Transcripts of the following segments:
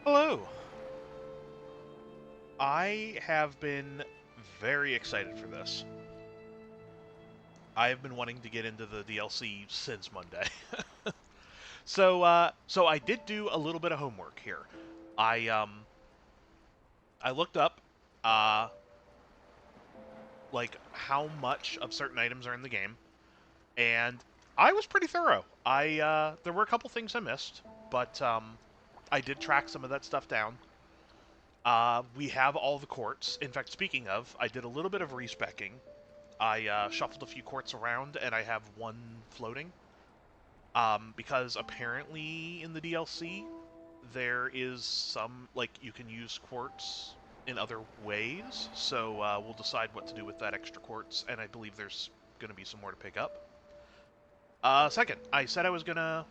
Hello! I have been very excited for this. I have been wanting to get into the DLC since Monday. So I did do a little bit of homework here. I um I looked up uh like how much of certain items are in the game, and I was pretty thorough. I there were a couple things I missed, but I did track some of that stuff down. We have all the courts. In fact, speaking of, I did a little bit of respecking. I shuffled a few quartz around, and I have one floating. Because apparently in the DLC, there is some, like, you can use quartz in other ways, so we'll decide what to do with that extra quartz, and I believe there's going to be some more to pick up. Second, I said I was going to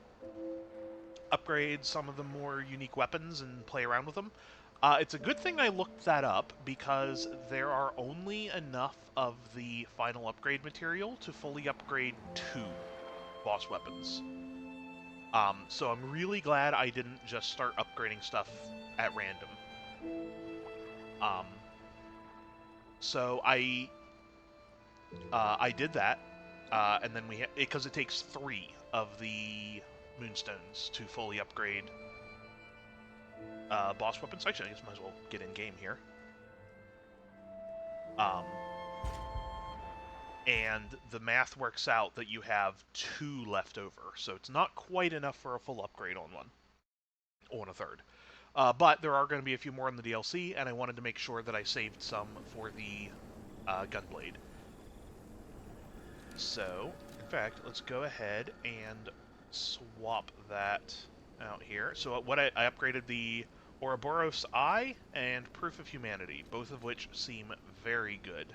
upgrade some of the more unique weapons and play around with them. It's a good thing I looked that up, because there are only enough of the final upgrade material to fully upgrade 2 boss weapons. So I'm really glad I didn't just start upgrading stuff at random. Um, so I did that, and then because it takes 3 of the moonstones to fully upgrade boss weapons. Actually, I guess I might as well get in game here. Um, and the math works out that you have 2 left over, so it's not quite enough for a full upgrade on one, on a third. But there are going to be a few more in the DLC, and I wanted to make sure that I saved some for the Gunblade. So, in fact, let's go ahead and swap that out here. So what I upgraded the Ouroboros Eye and Proof of Humanity, both of which seem very good.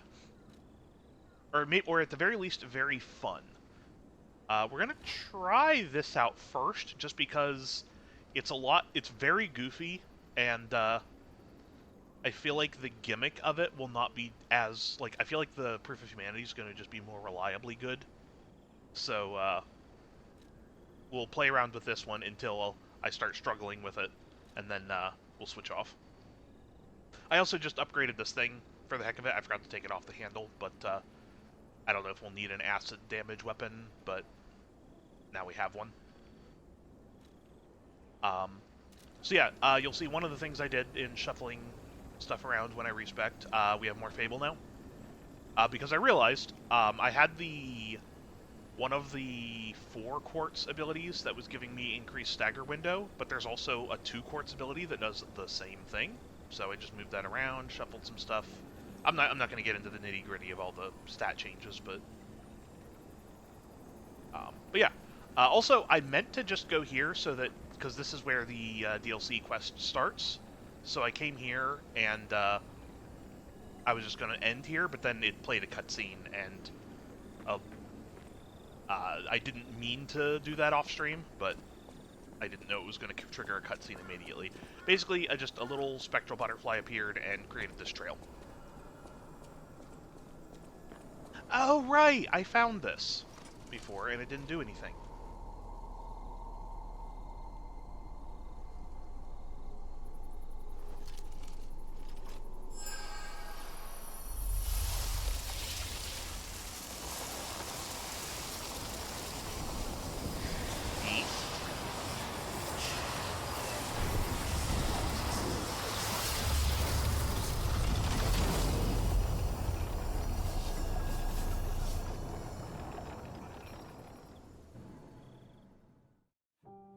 Or at the very least, very fun. We're going to try this out first, just because it's very goofy, and I feel like the gimmick of it will not be as, I feel like the Proof of Humanity is going to just be more reliably good. So, we'll play around with this one until I start struggling with it, and then we'll switch off. I also just upgraded this thing for the heck of it. I forgot to take it off the handle, but I don't know if we'll need an acid damage weapon, but now we have one. So yeah, you'll see one of the things I did in shuffling stuff around when I respect. We have more Fable now. Because I realized I had one of the 4 quartz abilities that was giving me increased stagger window, but there's also a 2 quartz ability that does the same thing. So I just moved that around, shuffled some stuff. I'm not going to get into the nitty gritty of all the stat changes, but yeah. Also, I meant to just go here so that, because this is where the DLC quest starts. So I came here and I was just going to end here, but then it played a cutscene, and I didn't mean to do that off stream, but I didn't know it was going to trigger a cutscene immediately. Basically, just a little spectral butterfly appeared and created this trail. Oh, right! I found this before, and it didn't do anything.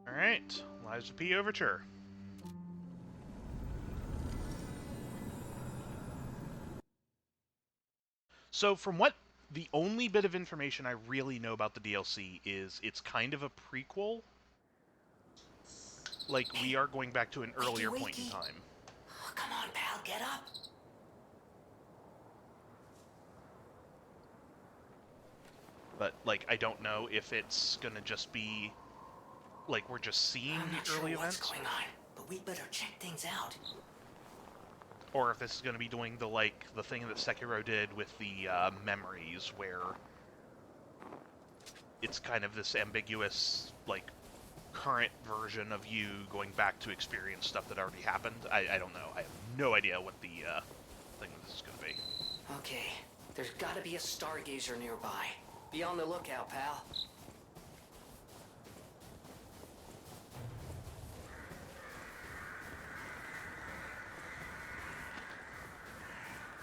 Alright, Lives of P Overture. So from what the only bit of information I really know about the DLC is it's kind of a prequel. Like, we are going back to an earlier point in time. Come on, pal, get up. But, like, I don't know if it's gonna just be, like, we're just seeing I'm not the sure early what's events. going on, but we better check things out. Or if this is gonna be doing the, like, the thing that Sekiro did with the memories, where it's kind of this ambiguous, like, current version of you going back to experience stuff that already happened. I don't know. I have no idea what the thing this is going to be. Okay, there's gotta be a stargazer nearby. Be on the lookout, pal.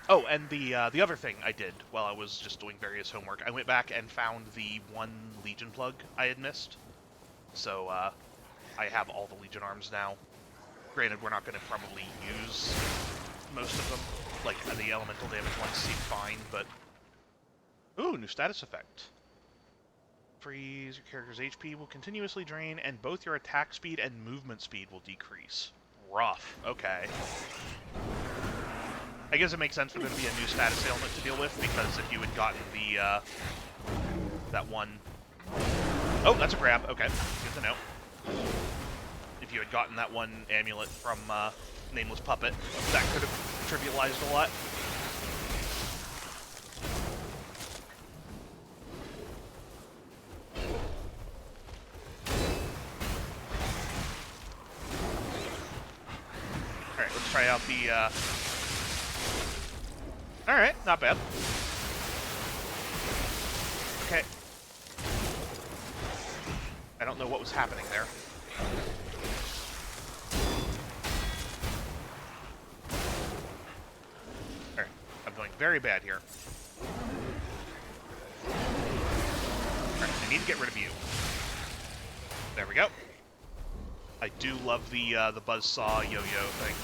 Oh, and the other thing I did while I was just doing various homework, I went back and found the one Legion plug I had missed. So I have all the Legion arms now. Granted, we're not going to probably use most of them. Like, the elemental damage ones seem fine, but... Ooh, new status effect. Freeze, your character's HP will continuously drain, and both your attack speed and movement speed will decrease. Rough. Okay. I guess it makes sense for there to be a new status ailment to deal with, because if you had gotten the, that one... Oh, that's a grab. Okay, good to know. If you had gotten that one amulet from, Nameless Puppet, that could have trivialized a lot. Alright, let's try out the, Alright, not bad. Okay. I don't know what was happening there. Alright, I'm doing very bad here. Alright, I need to get rid of you. There we go. I do love the buzzsaw yo-yo thing.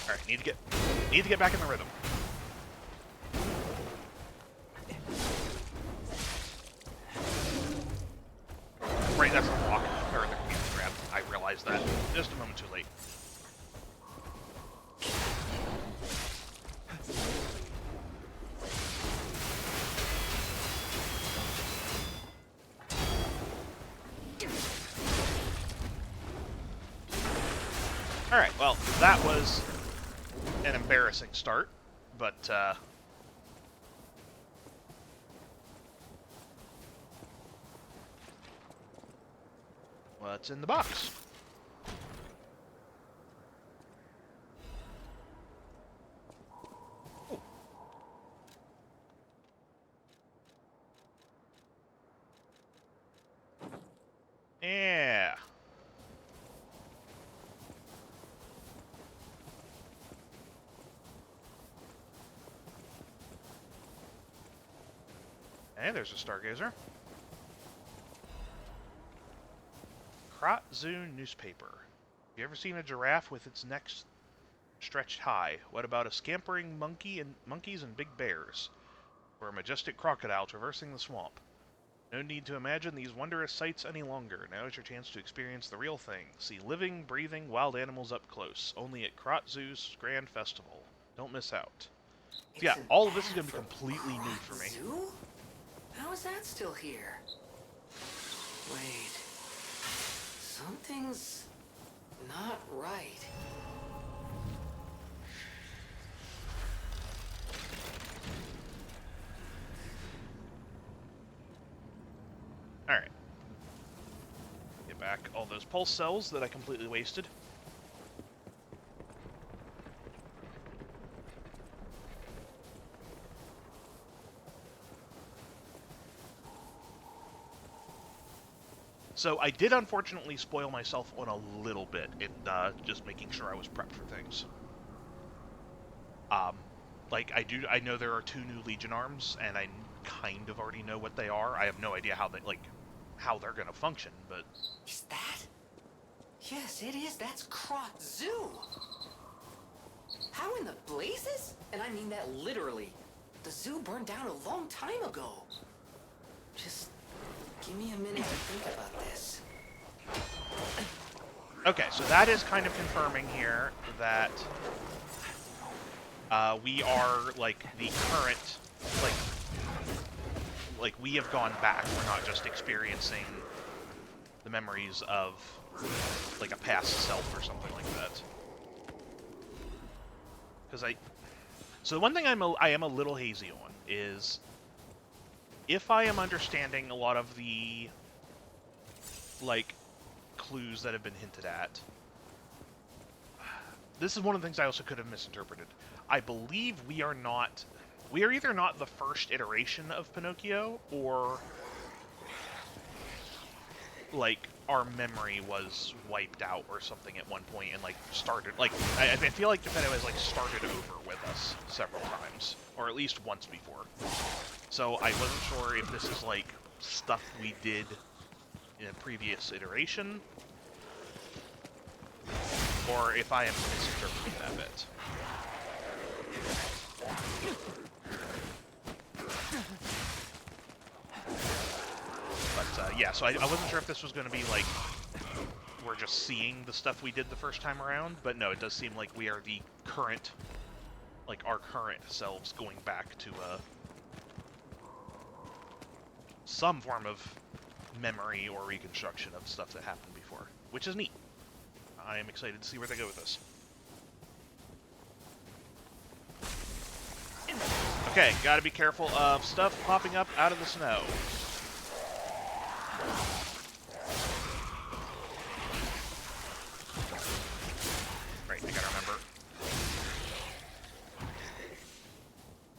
Alright, need to get back in the rhythm. Right, that's the block, or the grab. I realized that just a moment too late. Alright, well, that was an embarrassing start, but, what's in the box? Ooh. Yeah. And there's a Stargazer. Krot Zoo newspaper. You ever seen a giraffe with its neck stretched high? What about a scampering monkeys and big bears? Or a majestic crocodile traversing the swamp? No need to imagine these wondrous sights any longer. Now is your chance to experience the real thing. See living, breathing, wild animals up close. Only at Krot Zoo's Grand Festival. Don't miss out. So yeah, all of this is going to be completely new for me. Zoo? How is that still here? Wait. Something's not right. Alright. Get back all those pulse cells that I completely wasted. So I did unfortunately spoil myself on a little bit in just making sure I was prepped for things. Like I know there are 2 new Legion arms, and I kind of already know what they are. I have no idea how they're gonna function, but... Is that? Yes, it is. That's Krot Zoo. How in the blazes? And I mean that literally. The zoo burned down a long time ago. Just give me a minute to think about this. Okay, so that is kind of confirming here that We are, like, the current, like, we have gone back. We're not just experiencing the memories of, like, a past self or something like that. Because so the one thing I am a little hazy on is, if I am understanding a lot of the, like, clues that have been hinted at, this is one of the things I also could have misinterpreted. I believe we are either not the first iteration of Pinocchio, or, like, our memory was wiped out or something at one point and, like, started, like, I feel like Geppetto has, like, started over with us several times, or at least once before. So I wasn't sure if this is, like, stuff we did in a previous iteration, or if I am misinterpreting that bit. But, yeah, so I wasn't sure if this was going to be, like, we're just seeing the stuff we did the first time around, but no, it does seem like we are the current, like, our current selves going back to, some form of memory or reconstruction of stuff that happened before, which is neat. I am excited to see where they go with this. Okay, gotta be careful of stuff popping up out of the snow. Right, I gotta remember.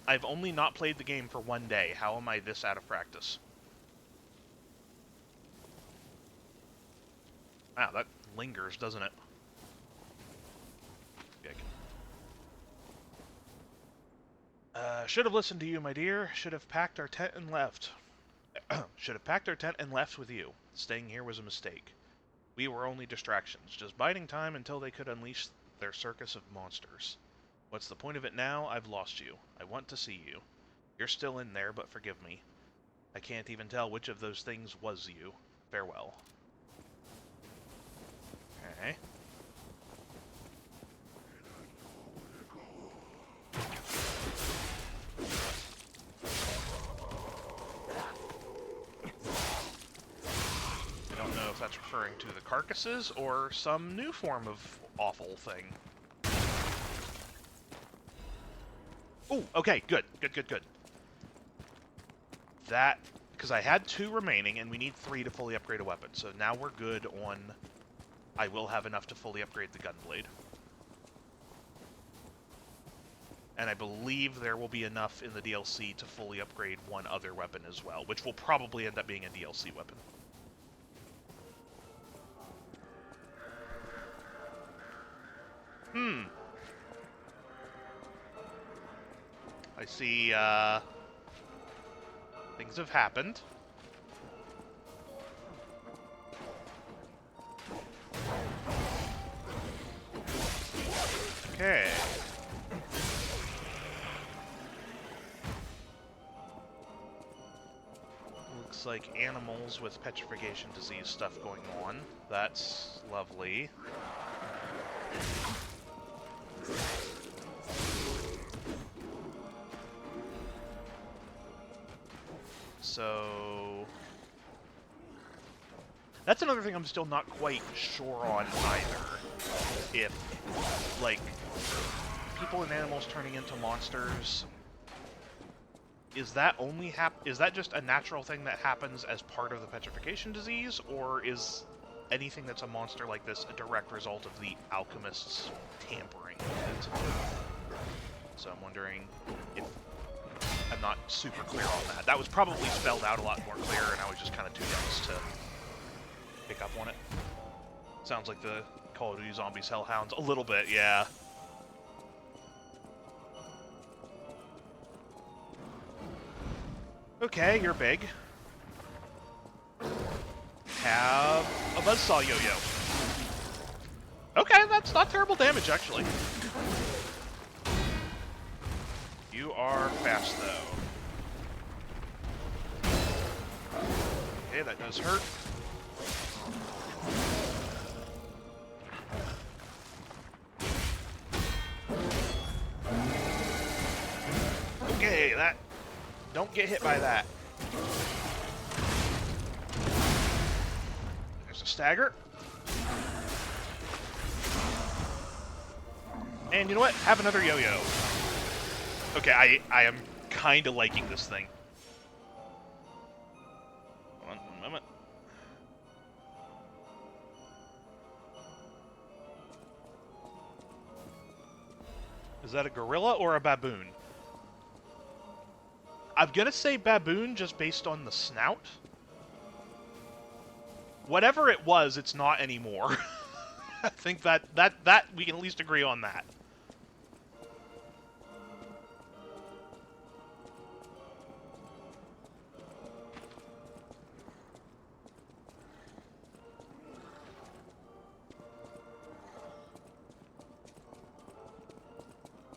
I've only not played the game for one day. How am I this out of practice? Wow, that lingers, doesn't it? Should have listened to you, my dear. Should have packed our tent and left. Should have packed our tent and left with you. Staying here was a mistake. We were only distractions, just biding time until they could unleash their circus of monsters. What's the point of it now? I've lost you. I want to see you. You're still in there, but forgive me. I can't even tell which of those things was you. Farewell. Okay. I don't know if that's referring to the carcasses or some new form of awful thing. Oh, okay, good. That, because I had 2 remaining, and we need 3 to fully upgrade a weapon, so now we're good on... I will have enough to fully upgrade the gunblade. And I believe there will be enough in the DLC to fully upgrade one other weapon as well, which will probably end up being a DLC weapon. I see, things have happened. Okay. Looks like animals with petrification disease stuff going on. That's lovely. So... that's another thing I'm still not quite sure on either. If, like, people and animals turning into monsters, is that only is that just a natural thing that happens as part of the petrification disease, or is anything that's a monster like this a direct result of the alchemists tampering with it? So I'm wondering if... I'm not super clear on that. That was probably spelled out a lot more clear, and I was just kind of too dense to pick up on it. Sounds like the Call of Duty Zombies Hellhounds. A little bit, yeah. Okay, you're big. Have a buzzsaw yo-yo. Okay, that's not terrible damage, actually. You are fast, though. Okay, that does hurt. that. Don't get hit by that. There's a stagger. And you know what? Have another yo-yo. Okay, I am kind of liking this thing. Hold on, 1 moment. Is that a gorilla or a baboon? I'm gonna say baboon just based on the snout. Whatever it was, it's not anymore. I think that we can at least agree on that.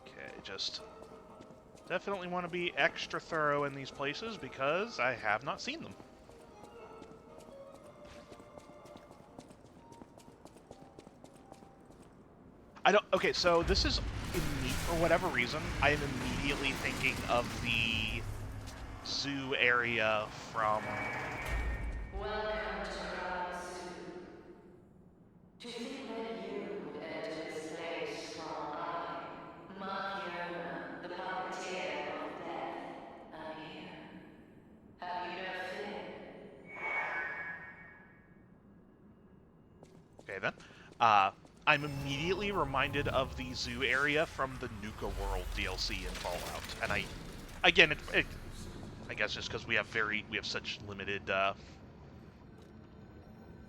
Okay, just definitely want to be extra thorough in these places because I have not seen them. Okay, so this is, for whatever reason, I am immediately thinking of the zoo area from... Welcome to Crown Zoo. To think that you would enter this place while I, Markiona, the puppeteer of death, am here. Have you no fear? Okay, then. I'm immediately reminded of the zoo area from the Nuka World DLC in Fallout. And again, I guess just because we have such limited,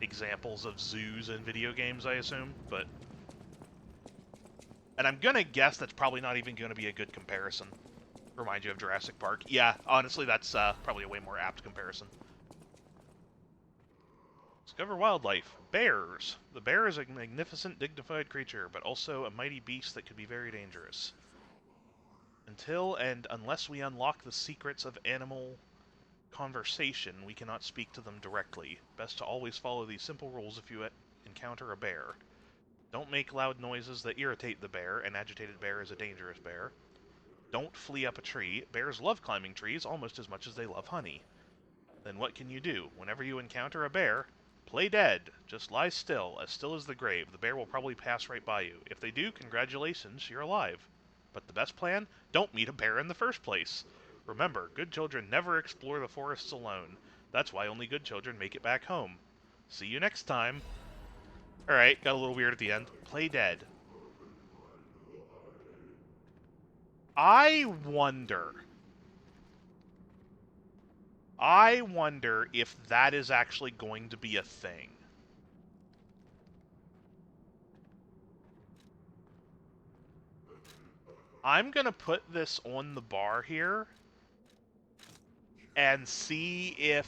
examples of zoos in video games, I assume, but... And I'm gonna guess that's probably not even gonna be a good comparison. Remind you of Jurassic Park. Yeah, honestly, that's probably a way more apt comparison. Discover wildlife. Bears. The bear is a magnificent, dignified creature, but also a mighty beast that could be very dangerous. Until and unless we unlock the secrets of animal conversation, we cannot speak to them directly. Best to always follow these simple rules if you encounter a bear. Don't make loud noises that irritate the bear. An agitated bear is a dangerous bear. Don't flee up a tree. Bears love climbing trees almost as much as they love honey. Then what can you do? Whenever you encounter a bear, play dead. Just lie still as the grave. The bear will probably pass right by you. If they do, congratulations, you're alive. But the best plan? Don't meet a bear in the first place. Remember, good children never explore the forests alone. That's why only good children make it back home. See you next time. Alright, got a little weird at the end. Play dead. I wonder if that is actually going to be a thing. I'm going to put this on the bar here and see if...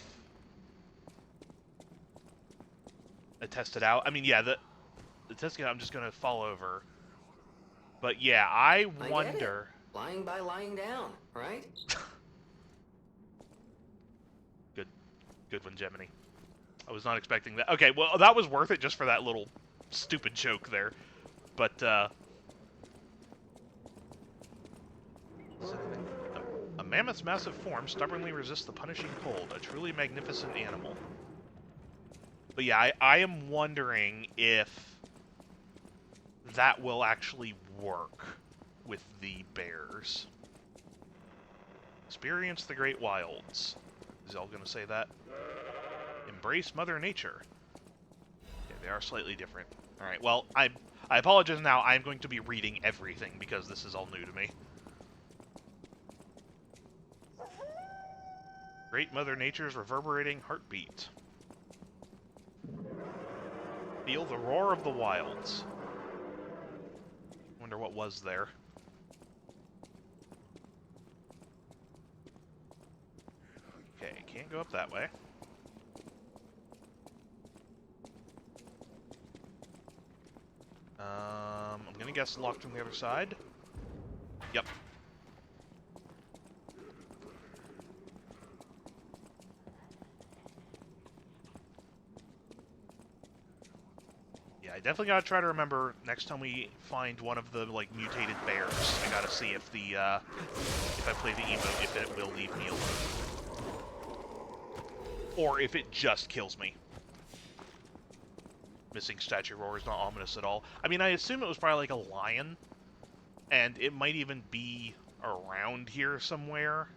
I test it out. I mean, yeah, the testing I'm just going to fall over. But yeah, I wonder... Lying by lying down, right? Good one, Gemini. I was not expecting that. Okay, well, that was worth it just for that little stupid joke there. But, a mammoth's massive form stubbornly resists the punishing cold. A truly magnificent animal. But yeah, I am wondering if that will actually work with the bears. Experience the great wilds. Is y'all gonna say that? Embrace Mother Nature. Yeah, they are slightly different. Alright, well, I apologize now. I'm going to be reading everything because this is all new to me. Great Mother Nature's reverberating heartbeat. Feel the roar of the wilds. Wonder what was there. Okay, can't go up that way. I'm gonna guess locked from the other side. Yep. definitely gotta try to remember next time we find one of the, like, mutated bears. I gotta see if the, if I play the emote, if it will leave me alone. Or if it just kills me. Missing statue roar is not ominous at all. I mean, I assume it was probably like a lion, and it might even be around here somewhere.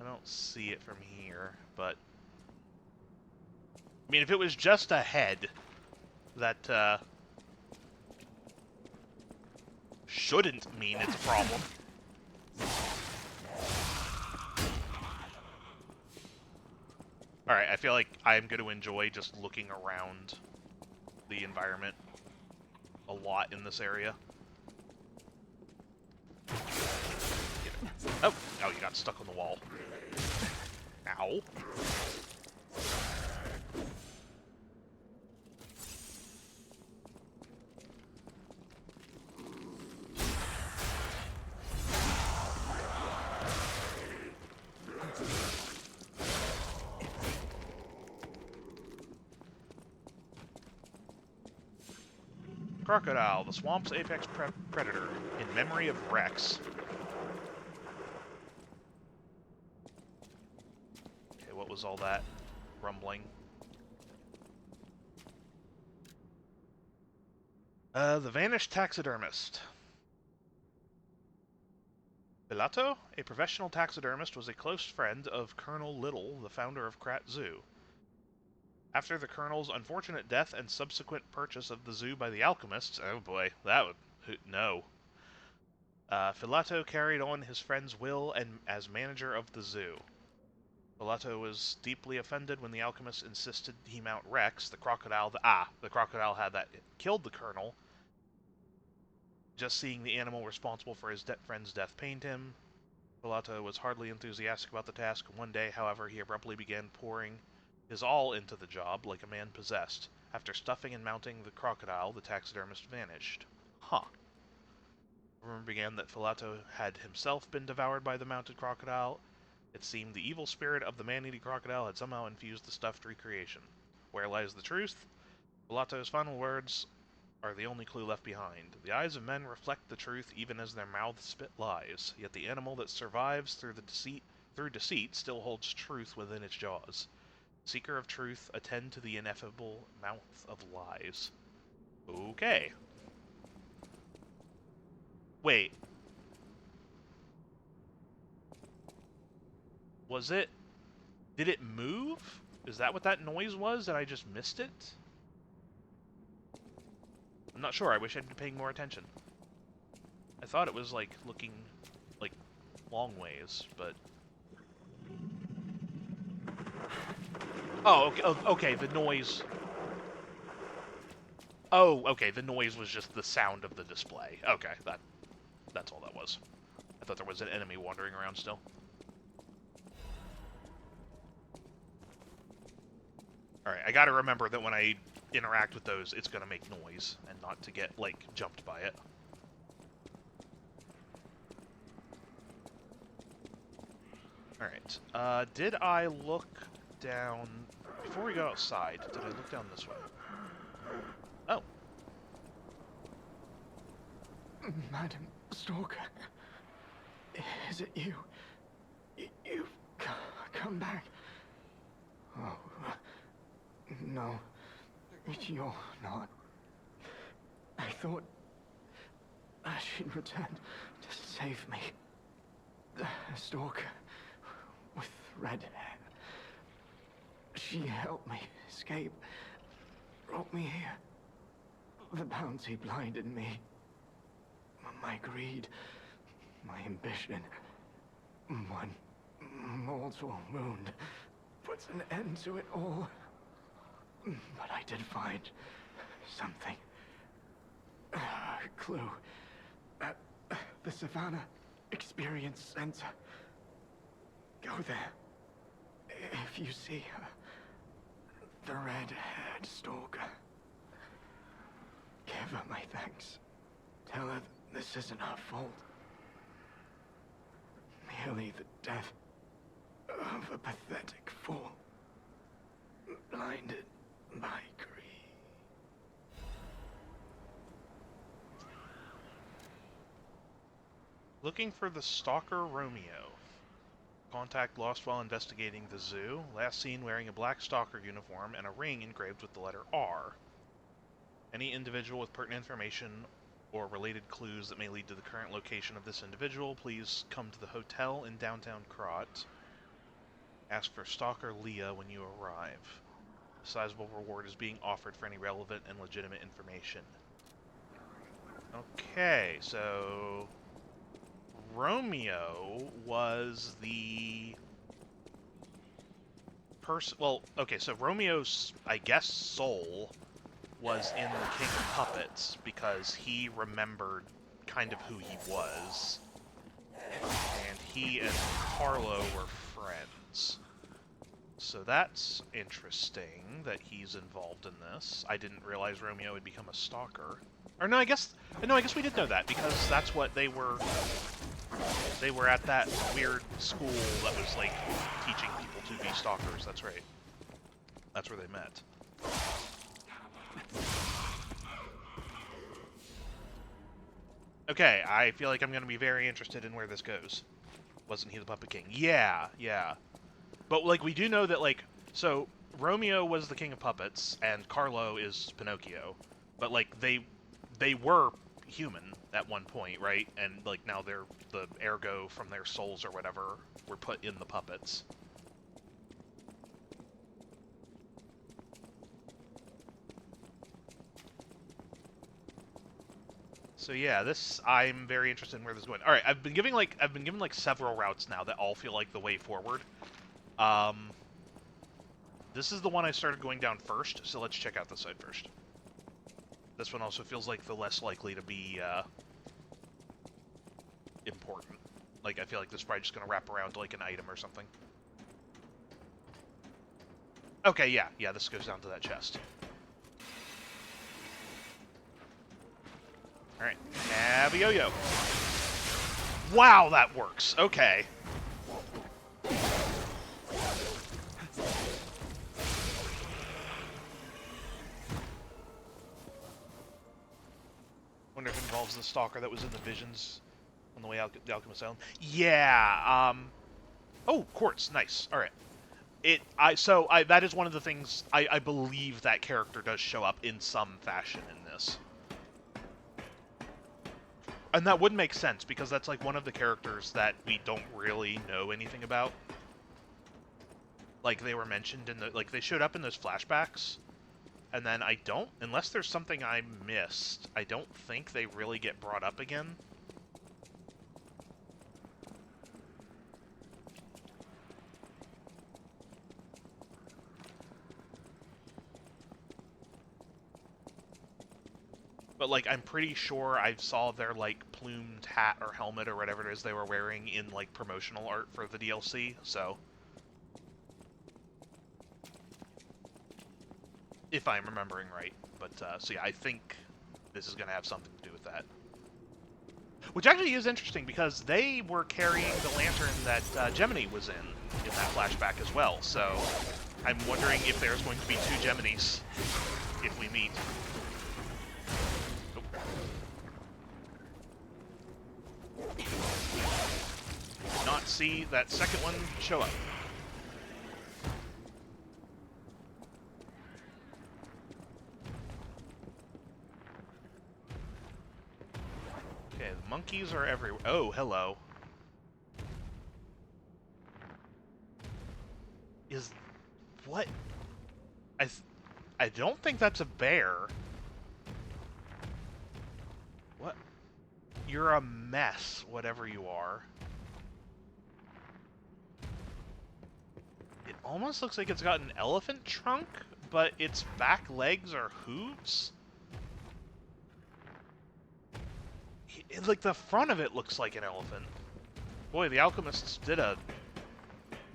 I don't see it from here, but... I mean, if it was just a head, that, shouldn't mean it's a problem. Alright, I feel like I'm going to enjoy just looking around the environment a lot in this area. Oh, you got stuck on the wall. Ow. Crocodile, the swamp's apex predator, in memory of Rex. Okay, what was all that rumbling? The vanished taxidermist. Filato, a professional taxidermist, was a close friend of Colonel Little, the founder of Krat Zoo. After the Colonel's unfortunate death and subsequent purchase of the zoo by the alchemists, oh boy, that would... no. Filato carried on his friend's will and as manager of the zoo. Filato was deeply offended when the alchemists insisted he mount Rex, the crocodile the crocodile had that killed the Colonel. Just seeing the animal responsible for his friend's death pained him. Filato was hardly enthusiastic about the task. One day, however, he abruptly began pouring his all into the job, like a man possessed. After stuffing and mounting the crocodile, the taxidermist vanished. Huh. Rumor began that Filato had himself been devoured by the mounted crocodile. It seemed the evil spirit of the man-eating crocodile had somehow infused the stuffed recreation. Where lies the truth? Filato's final words are the only clue left behind. The eyes of men reflect the truth even as their mouths spit lies, yet the animal that survives through deceit still holds truth within its jaws. Seeker of truth, attend to the ineffable mouth of lies. Okay. Wait. Was it... Did it move? Is that what that noise was, and I just missed it? I'm not sure. I wish I'd been paying more attention. I thought it was, like, looking, like, long ways, but... Oh, okay, the noise... Oh, okay, the noise was just the sound of the display. Okay, that's all that was. I thought there was an enemy wandering around still. Alright, I gotta remember that when I interact with those, it's gonna make noise, and not to get, like, jumped by it. Alright, did I look down... Before we go outside, did I look down this way? Oh. Madam Stalker, is it you? You've come back. Oh, no, you're not. I thought she'd return to save me. The Stalker with red hair. She helped me escape, brought me here. The bounty blinded me. My greed, my ambition, one mortal wound puts an end to it all. But I did find something. A clue at the Savannah Experience Center. Go there. If you see her, the red-haired stalker, give her my thanks. Tell her this isn't her fault. Merely the death of a pathetic fool, blinded by Looking for the stalker Romeo. Contact lost while investigating the zoo. Last seen wearing a black stalker uniform and a ring engraved with the letter R. Any individual with pertinent information or related clues that may lead to the current location of this individual, please come to the hotel in downtown Krot. Ask for Stalker Leah when you arrive. A sizable reward is being offered for any relevant and legitimate information. Okay, so Romeo was the person. Well, okay, so Romeo's, I guess, soul was in the King of Puppets because he remembered kind of who he was. And he and Carlo were friends. So that's interesting that he's involved in this. I didn't realize Romeo had become a stalker. Or no, I guess we did know that because that's what they were. They were at that weird school that was like teaching people to be stalkers. That's right. That's where they met. Okay, I feel like I'm going to be very interested in where this goes. Wasn't he the Puppet King? Yeah, yeah. But, like, we do know that, like, so Romeo was the King of Puppets, and Carlo is Pinocchio. But, like, they were human at one point, right? And, like, now they're the ergo from their souls or whatever were put in the puppets. So yeah, this I'm very interested in where this is going. All right, I've been given like several routes now that all feel like the way forward. This is the one I started going down first, so let's check out this side first. This one also feels like the less likely to be important. Like I feel like this is probably just gonna wrap around to like an item or something. Okay, yeah, this goes down to that chest. Alright, have a yo-yo. Wow, that works. Okay. Wonder if it involves the stalker that was in the visions on the way out the Alchemist Island. Yeah, oh, quartz, nice. Alright. That is one of the things, I believe that character does show up in some fashion in this. And that would make sense, because that's like one of the characters that we don't really know anything about. Like, they were mentioned in the, like, they showed up in those flashbacks, and then I don't, unless there's something I missed, I don't think they really get brought up again. But, like, I'm pretty sure I saw their, like, plumed hat or helmet or whatever it is they were wearing in, like, promotional art for the DLC, so. If I'm remembering right. But, so yeah, I think this is going to have something to do with that. Which actually is interesting, because they were carrying the lantern that Gemini was in that flashback as well, so I'm wondering if there's going to be two Geminis if we meet. Not see that second one show up. Okay, the monkeys are everywhere. Oh, hello. Is... what? I don't think that's a bear. What? You're a mess, whatever you are. It almost looks like it's got an elephant trunk, but its back legs are hooves. Like, the front of it looks like an elephant. Boy, the alchemists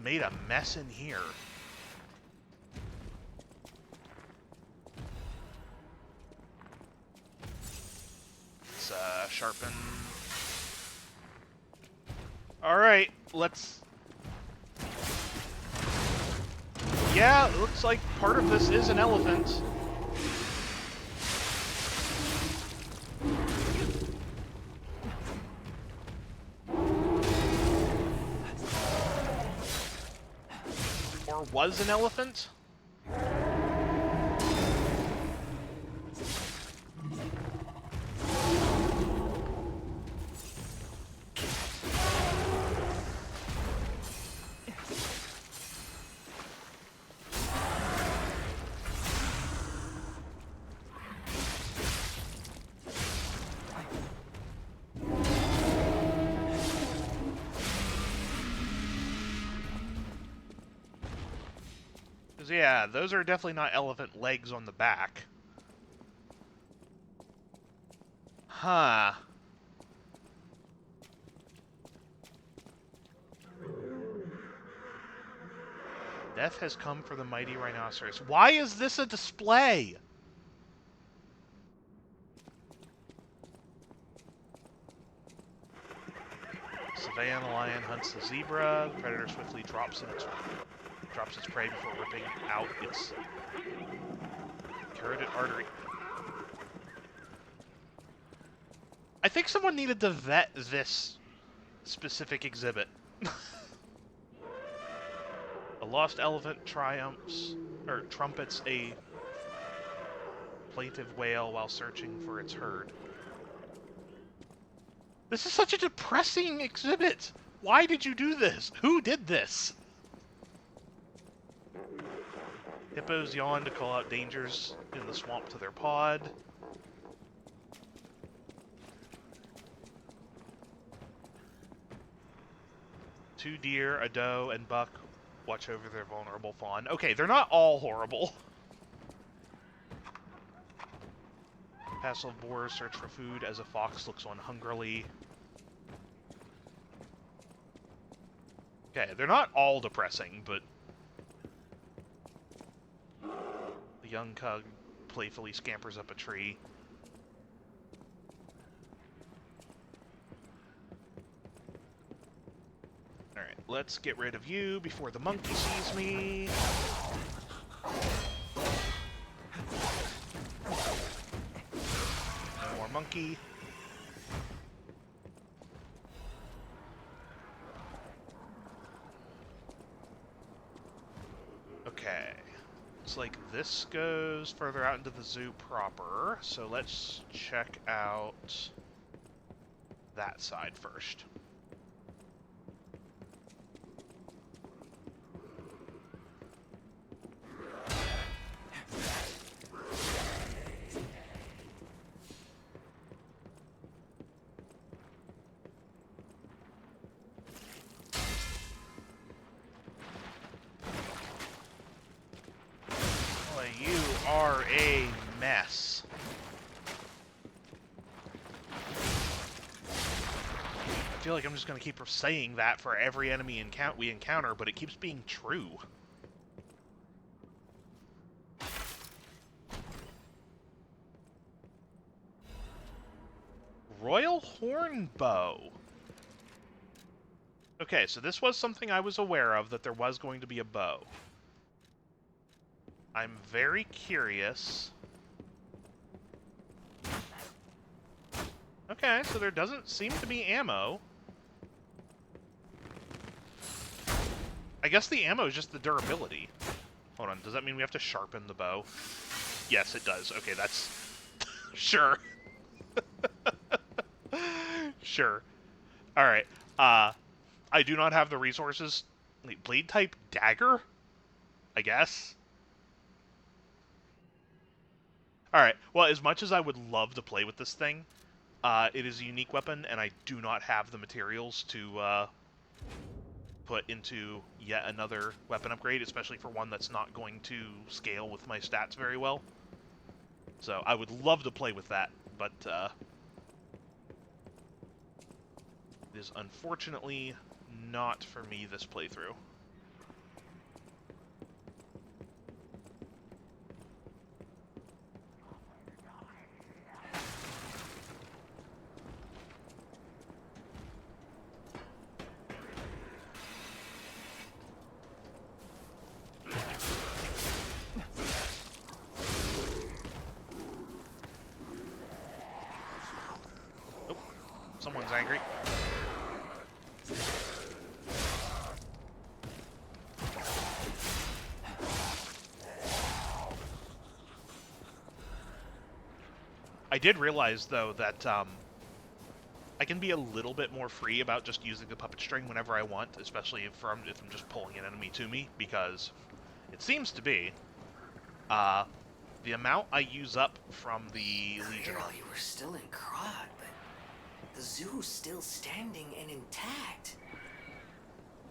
made a mess in here. Let's, sharpen. Alright, let's... Yeah, it looks like part of this is an elephant. never was an elephant. Because, yeah, those are definitely not elephant legs on the back. Huh. Death has come for the mighty rhinoceros. Why is this a display? Savannah lion hunts the zebra. The predator swiftly drops its prey before ripping out its carotid artery. I think someone needed to vet this specific exhibit. A lost elephant trumpets a plaintive wail while searching for its herd. This is such a depressing exhibit! Why did you do this? Who did this? Hippos yawn to call out dangers in the swamp to their pod. Two deer, a doe, and buck watch over their vulnerable fawn. Okay, they're not all horrible. Passive boars search for food as a fox looks on hungrily. Okay, they're not all depressing, but the young cub playfully scampers up a tree. Alright, let's get rid of you before the monkey sees me. No more monkey. Okay. Looks like this goes further out into the zoo proper, so let's check out that side first. You are a mess. I feel like I'm just going to keep saying that for every enemy we encounter, but it keeps being true. Royal Hornbow. Okay, so this was something I was aware of, that there was going to be a bow. I'm very curious. Okay, so there doesn't seem to be ammo. I guess the ammo is just the durability. Hold on, does that mean we have to sharpen the bow? Yes, it does. Okay, that's... Sure. Sure. Alright, I do not have the resources. Wait, blade type dagger? I guess? Alright, well, as much as I would love to play with this thing, it is a unique weapon, and I do not have the materials to put into yet another weapon upgrade, especially for one that's not going to scale with my stats very well. So I would love to play with that, but it is unfortunately not for me this playthrough. Someone's angry. I did realize, though, that I can be a little bit more free about just using the puppet string whenever I want, especially if I'm just pulling an enemy to me, because it seems to be the amount I use up from the Legion Clearly, army. we're still in Krog, but the zoo's still standing and intact.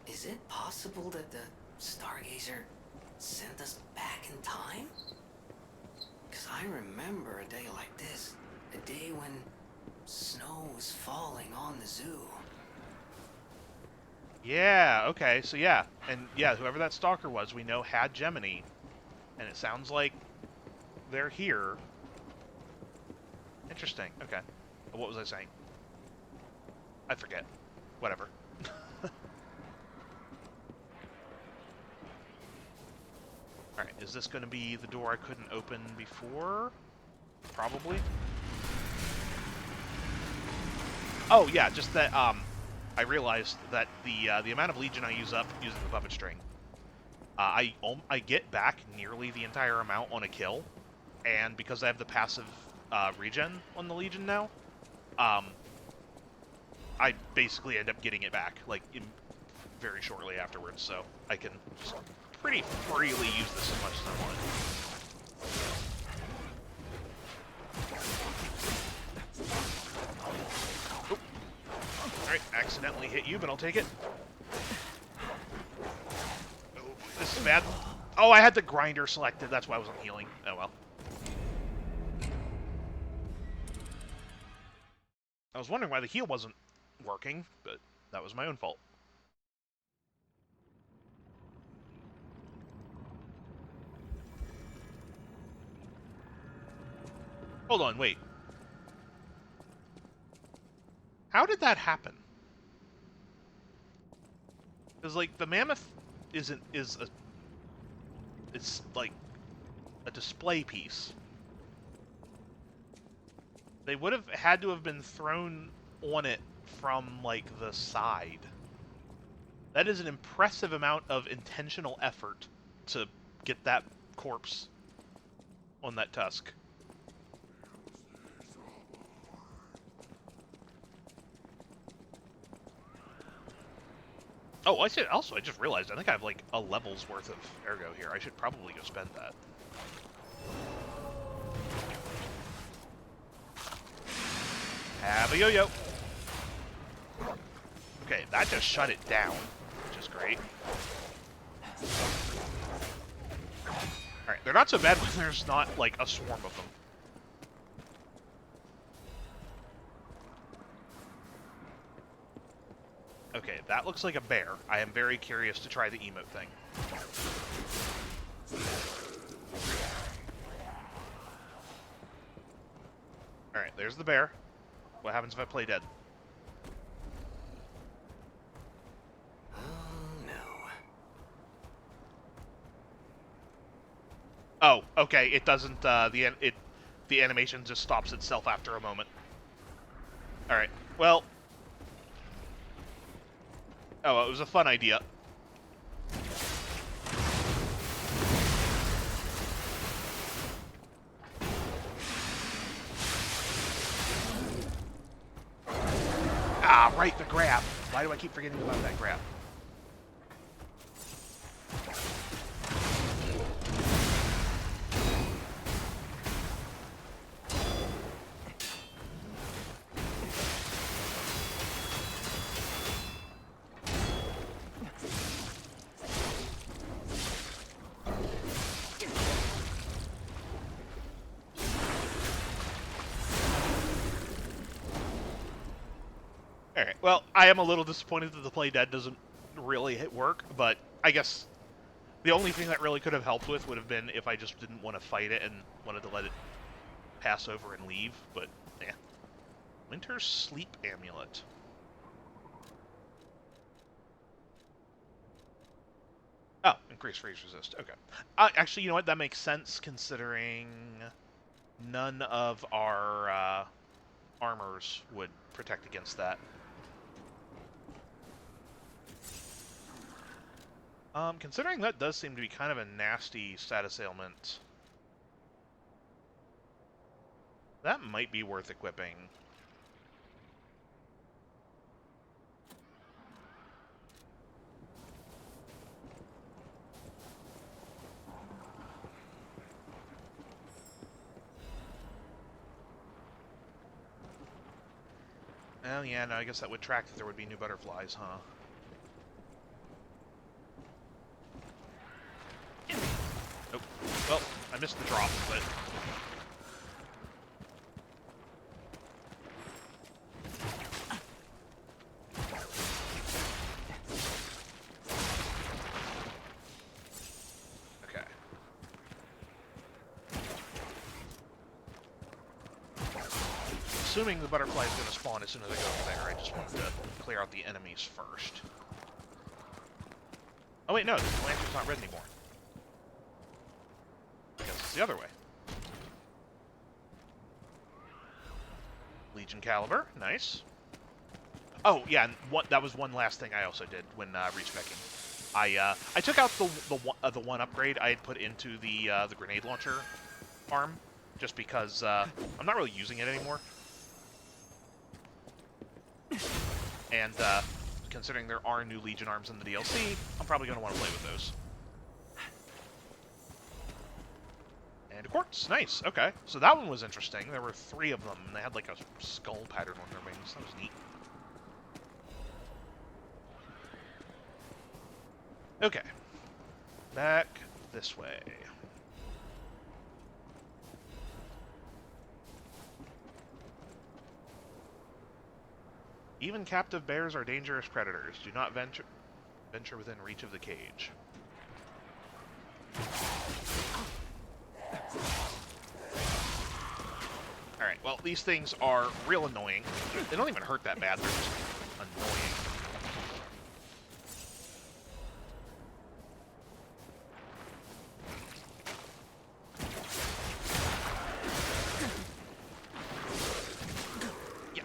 Is it possible that the Stargazer sent us back in time? Because I remember a day like this, a day when snow was falling on the zoo. Yeah, okay, so yeah. And yeah, whoever that stalker was, we know had Gemini. And it sounds like they're here. Interesting, okay. What was I saying? I forget. Whatever. Alright, is this going to be the door I couldn't open before? Probably. Oh, yeah, just that, I realized that the amount of Legion I use up using the puppet string, I get back nearly the entire amount on a kill, and because I have the passive regen on the Legion now, I basically end up getting it back, like, very shortly afterwards, so I can just pretty freely use this as much as I want. Alright, accidentally hit you, but I'll take it. Oh, this is bad. Oh, I had the grinder selected, that's why I wasn't healing. Oh well. I was wondering why the heal wasn't working, but that was my own fault. Hold on, wait. How did that happen? Because, like, the mammoth is it's like a display piece. They would have had to have been thrown on it from, like, the side. That is an impressive amount of intentional effort to get that corpse on that tusk. Oh, I just realized, I think I have, like, a level's worth of ergo here. I should probably go spend that. Have a yo-yo. Okay, that just shut it down, which is great. Alright, they're not so bad when there's not, like, a swarm of them. Okay, that looks like a bear. I am very curious to try the emote thing. Alright, there's the bear. What happens if I play dead? Oh no. Oh, okay, it doesn't, the animation just stops itself after a moment. Alright, well... Oh, it was a fun idea. Ah, right, the grab. Why do I keep forgetting about that grab? Alright, well, I am a little disappointed that the play dead doesn't really work, but I guess the only thing that really could have helped with would have been if I just didn't want to fight it and wanted to let it pass over and leave, but yeah. Winter's Sleep Amulet. Oh, increased freeze resist. Okay. Actually, you know what? That makes sense considering none of our armors would protect against that. Considering that does seem to be kind of a nasty status ailment. That might be worth equipping. Oh yeah, no, I guess that would track that there would be new butterflies, huh? Oh, well, I missed the drop, but... Okay. Assuming the butterfly is going to spawn as soon as I go over there, I just wanted to clear out the enemies first. Oh wait, no, the lantern's not red anymore. I guess it's the other way. Legion Caliber, nice. Oh yeah, and that was one last thing I also did when respecking. I took out the one upgrade I had put into the grenade launcher arm, just because I'm not really using it anymore. And considering there are new Legion arms in the DLC, I'm probably going to want to play with those. And a quartz, nice, okay. So that one was interesting. There were 3 of them, and they had like a skull pattern on their wings. That was neat. Okay. Back this way. Even captive bears are dangerous predators. Do not venture within reach of the cage. Alright, well, these things are real annoying. They don't even hurt that bad, they're just annoying. Yeah.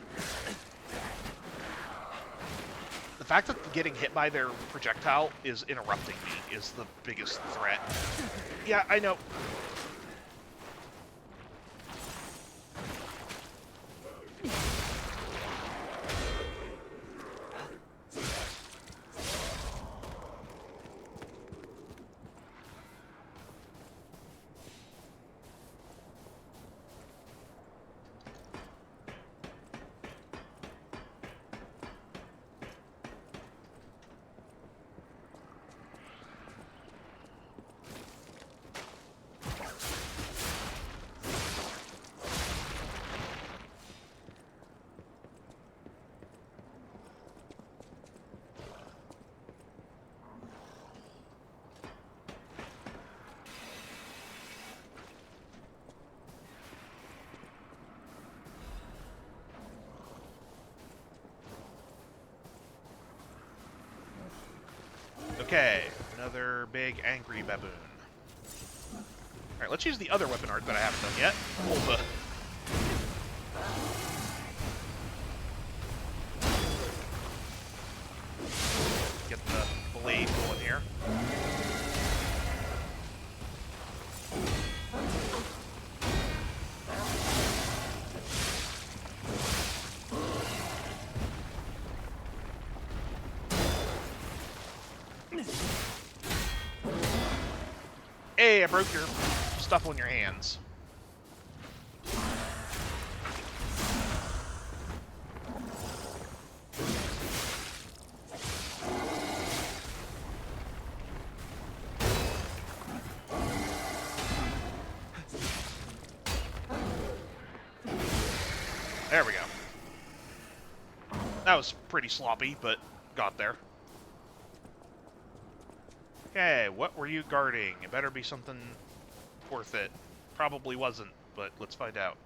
The fact that getting hit by their projectile is interrupting me is the biggest threat. Yeah, I know. Okay, another big angry baboon. Alright, let's use the other weapon art that I haven't done yet. Ulva. Get the blade going here. Hey, I broke your stuff on your hands. There we go. That was pretty sloppy, but got there. Okay, what were you guarding? It better be something worth it. Probably wasn't, but let's find out.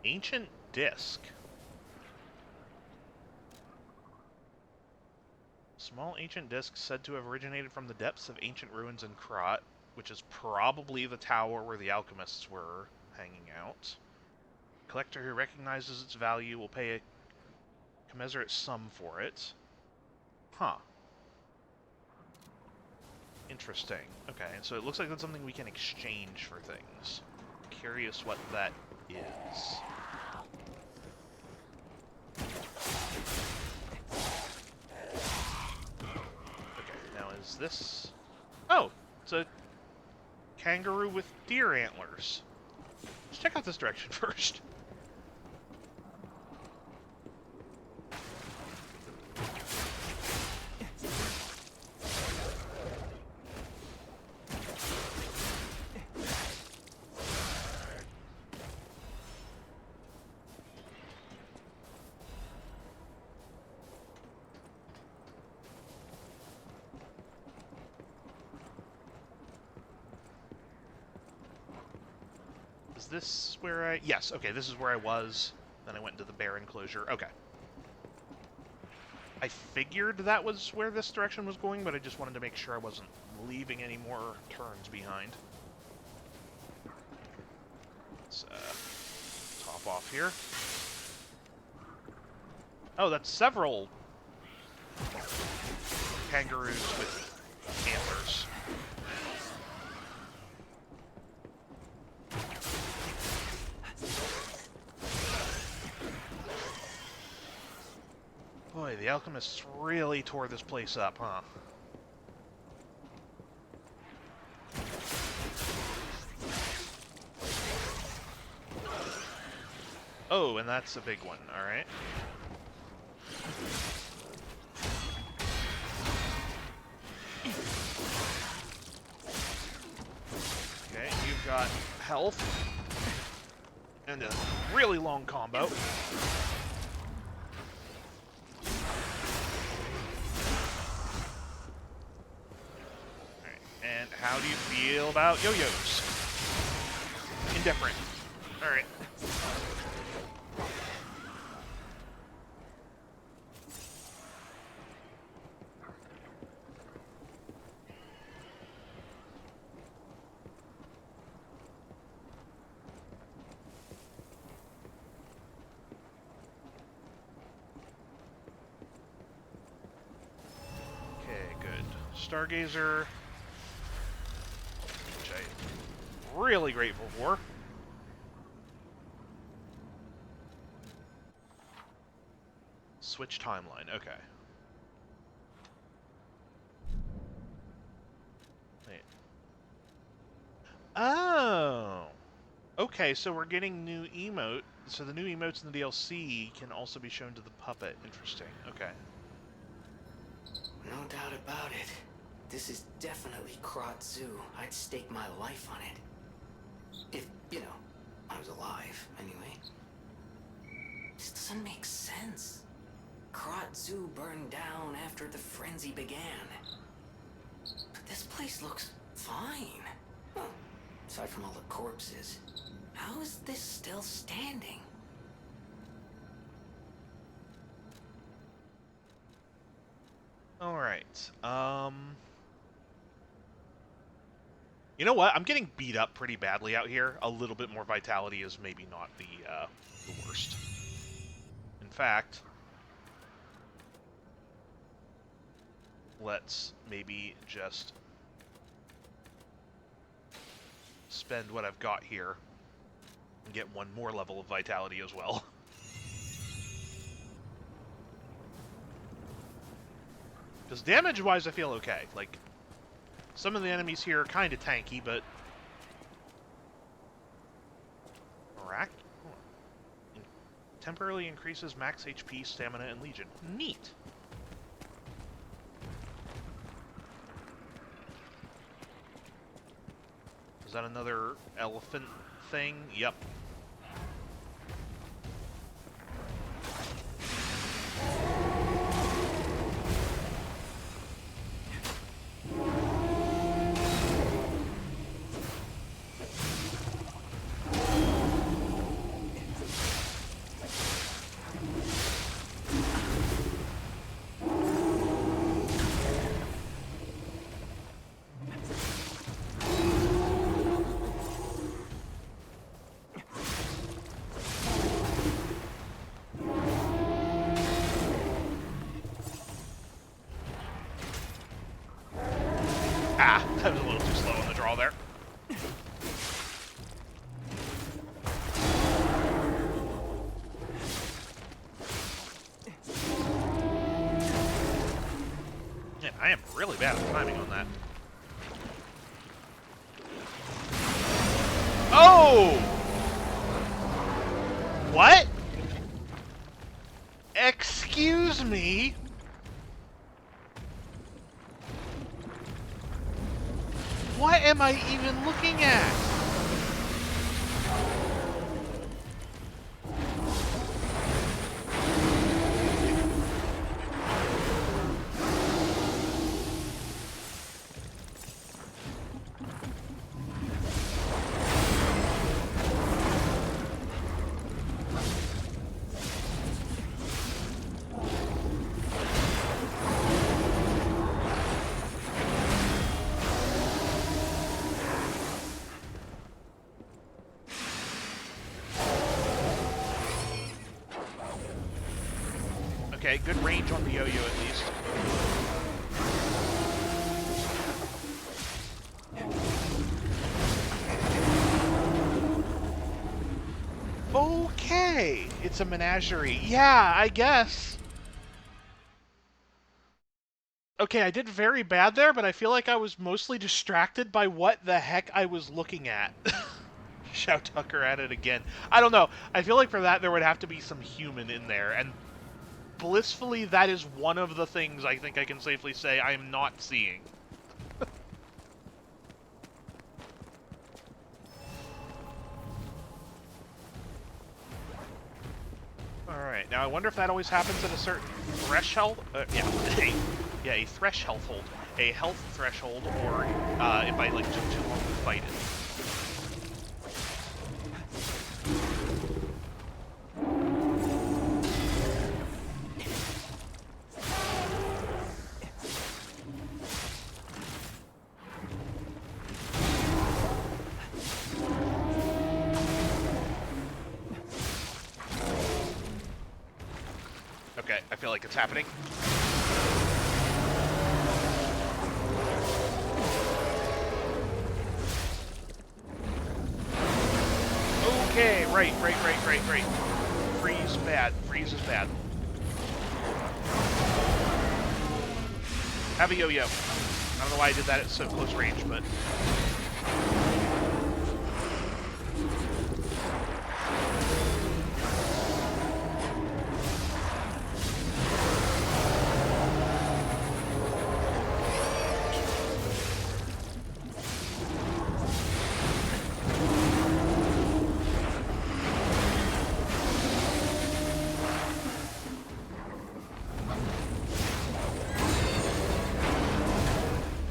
Ancient disc. Small ancient disc said to have originated from the depths of ancient ruins in Krat, which is probably the tower where the alchemists were hanging out. Collector who recognizes its value will pay a commensurate sum for it. Huh. Interesting. Okay, so it looks like that's something we can exchange for things. Curious what that is. Okay, now is this... Oh! It's a kangaroo with deer antlers. Let's check out this direction first. Is this where I... Yes, okay, this is where I was. Then I went into the bear enclosure. Okay. I figured that was where this direction was going, but I just wanted to make sure I wasn't leaving any more turns behind. Let's top off here. Oh, that's several kangaroos with antlers. Boy, the alchemists really tore this place up, huh? Oh, and that's a big one, alright. Okay, you've got health. And a really long combo. Alright, and how do you feel about yo-yos? Indifferent. Alright. Stargazer, which I'm really grateful for. Switch timeline, okay. Wait. Oh! Okay, so we're getting new emote. So the new emotes in the DLC can also be shown to the puppet. Interesting, okay. No doubt about it. This is definitely Krat Zoo. I'd stake my life on it. If, you know, I was alive, anyway. This doesn't make sense. Krat Zoo burned down after the frenzy began. But this place looks fine. Well, aside from all the corpses. How is this still standing? Alright, you know what? I'm getting beat up pretty badly out here. A little bit more vitality is maybe not the worst. In fact, let's maybe just spend what I've got here and get one more level of vitality as well. Because damage-wise, I feel okay. Like, some of the enemies here are kind of tanky, but... Temporarily increases max HP, stamina, and legion. Neat! Is that another elephant thing? Yep. was a little too slow on the draw there. Man, I am really bad at timing on that. Oh! What? Excuse me? What am I even looking at? Okay, good range on the yo-yo at least. Okay, it's a menagerie. Yeah, I guess. Okay, I did very bad there, but I feel like I was mostly distracted by what the heck I was looking at. Shout Tucker at it again. I don't know. I feel like for that there would have to be some human in there, and blissfully that is one of the things I think I can safely say I am not seeing. Alright, now I wonder if that always happens at a certain threshold? Yeah, a threshold. A health threshold, or if I, like, took too long to fight it. Okay, I feel like it's happening. Okay, right. Freeze bad. Freeze is bad. Have a yo-yo. I don't know why I did that at so close range, but...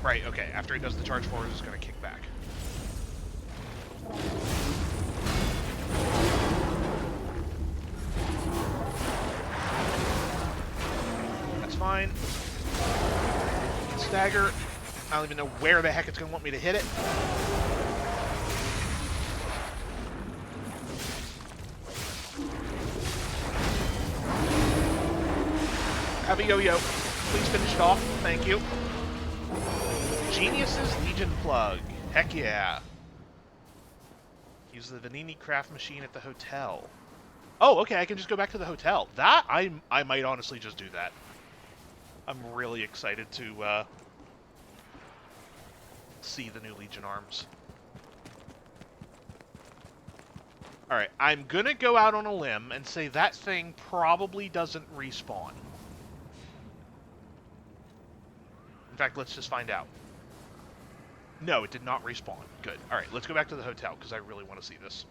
Right, okay. After he does the charge forward, it's going to kick back. That's fine. Stagger. I don't even know where the heck it's going to want me to hit it. Have a yo-yo. Please finish it off. Thank you. Genius's Legion plug. Heck yeah. Use the Vanini craft machine at the hotel. Oh, okay, I can just go back to the hotel. That, I might honestly just do that. I'm really excited to see the new Legion arms. Alright, I'm gonna go out on a limb and say that thing probably doesn't respawn. In fact, let's just find out. No, it did not respawn. Good. Alright, let's go back to the hotel, because I really want to see this.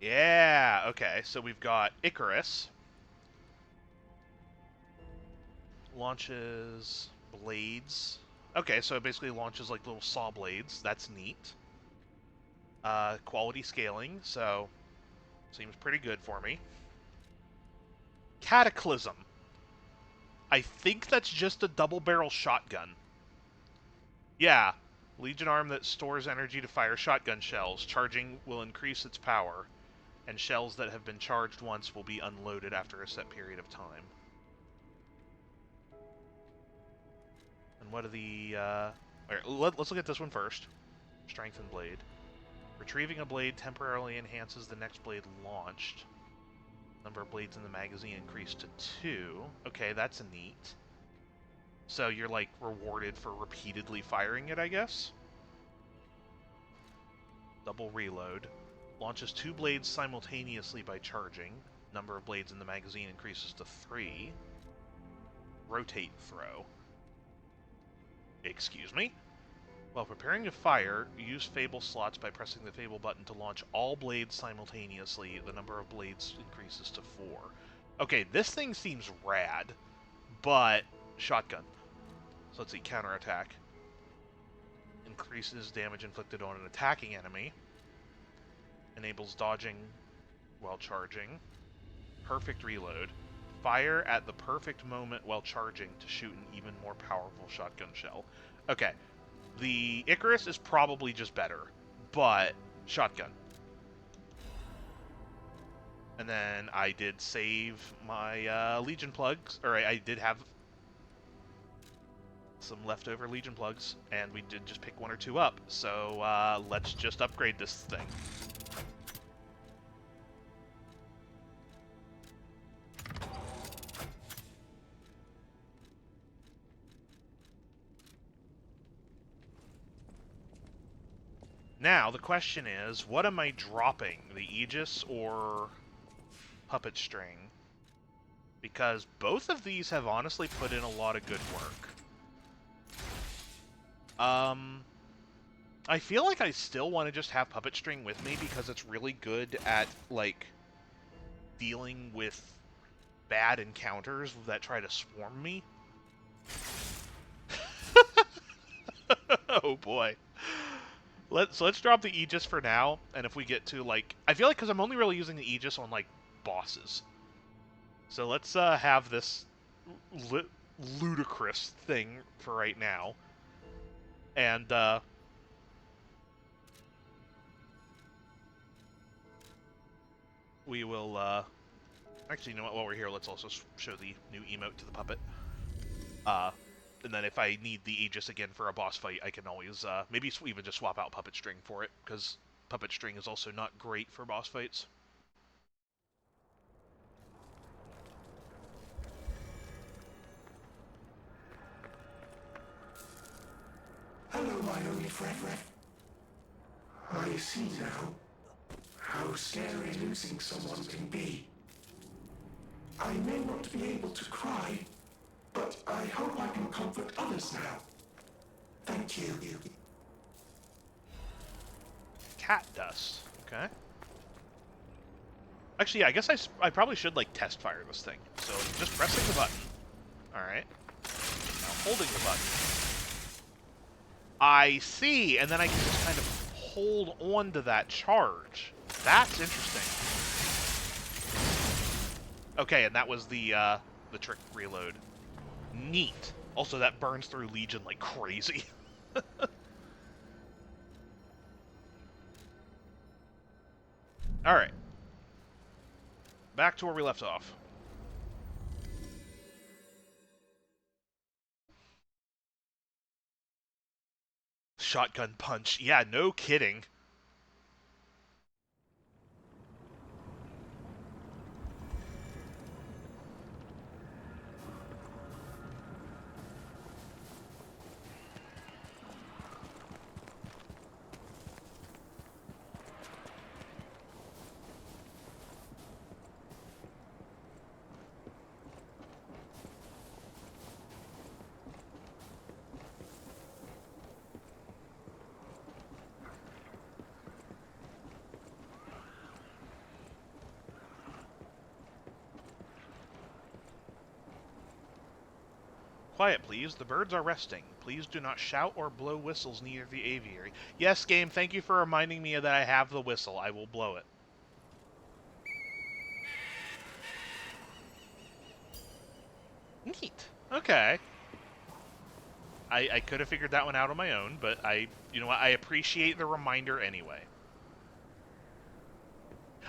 Yeah, okay, so we've got Icarus. Launches blades. Okay, so it basically launches like little saw blades. That's neat. Quality scaling, so seems pretty good for me. Cataclysm. I think that's just a double-barrel shotgun. Yeah. Legion arm that stores energy to fire shotgun shells. Charging will increase its power, and shells that have been charged once will be unloaded after a set period of time. And what are the... Alright, let's look at this one first. Strengthened blade. Retrieving a blade temporarily enhances the next blade launched. Number of blades in the magazine increased to 2. Okay, that's neat. So you're, like, rewarded for repeatedly firing it, I guess? Double reload. Launches 2 blades simultaneously by charging. Number of blades in the magazine increases to 3. Rotate throw. Excuse me? While preparing to fire, use Fable slots by pressing the Fable button to launch all blades simultaneously. The number of blades increases to 4. Okay, this thing seems rad, but shotgun. So let's see, counterattack. Increases damage inflicted on an attacking enemy. Enables dodging while charging. Perfect reload. Fire at the perfect moment while charging to shoot an even more powerful shotgun shell. Okay, the Icarus is probably just better, but shotgun. And then I did save my Legion plugs, or I did have some leftover Legion plugs, and we did just pick 1 or 2 up. So let's just upgrade this thing. Now, the question is, what am I dropping? The Aegis or Puppet String? Because both of these have honestly put in a lot of good work. I feel like I still want to just have Puppet String with me because it's really good at, like, dealing with bad encounters that try to swarm me. Oh boy. Let's drop the Aegis for now, and if we get to, like... I feel like, because I'm only really using the Aegis on, like, bosses. So let's have this ludicrous thing for right now. And, we will, actually, you know what, while we're here, let's also show the new emote to the puppet. And then if I need the Aegis again for a boss fight, I can always, maybe even just swap out Puppet String for it, because Puppet String is also not great for boss fights. Hello, my only friend. I see now how scary losing someone can be. I may not be able to cry, but I hope I can comfort others now. Thank you. Cat dust. Okay. Actually, yeah, I guess I probably should, like, test fire this thing. So, just pressing the button. Alright. Now, holding the button. I see, and then I can just kind of hold on to that charge. That's interesting. Okay, and that was the trick reload. Neat. Also, that burns through Legion like crazy. Alright. Back to where we left off. Shotgun punch. Yeah, no kidding. Quiet, please. The birds are resting. Please do not shout or blow whistles near the aviary. Yes, game, thank you for reminding me that I have the whistle. I will blow it. Neat. Okay. I could have figured that one out on my own, but you know what? I appreciate the reminder anyway.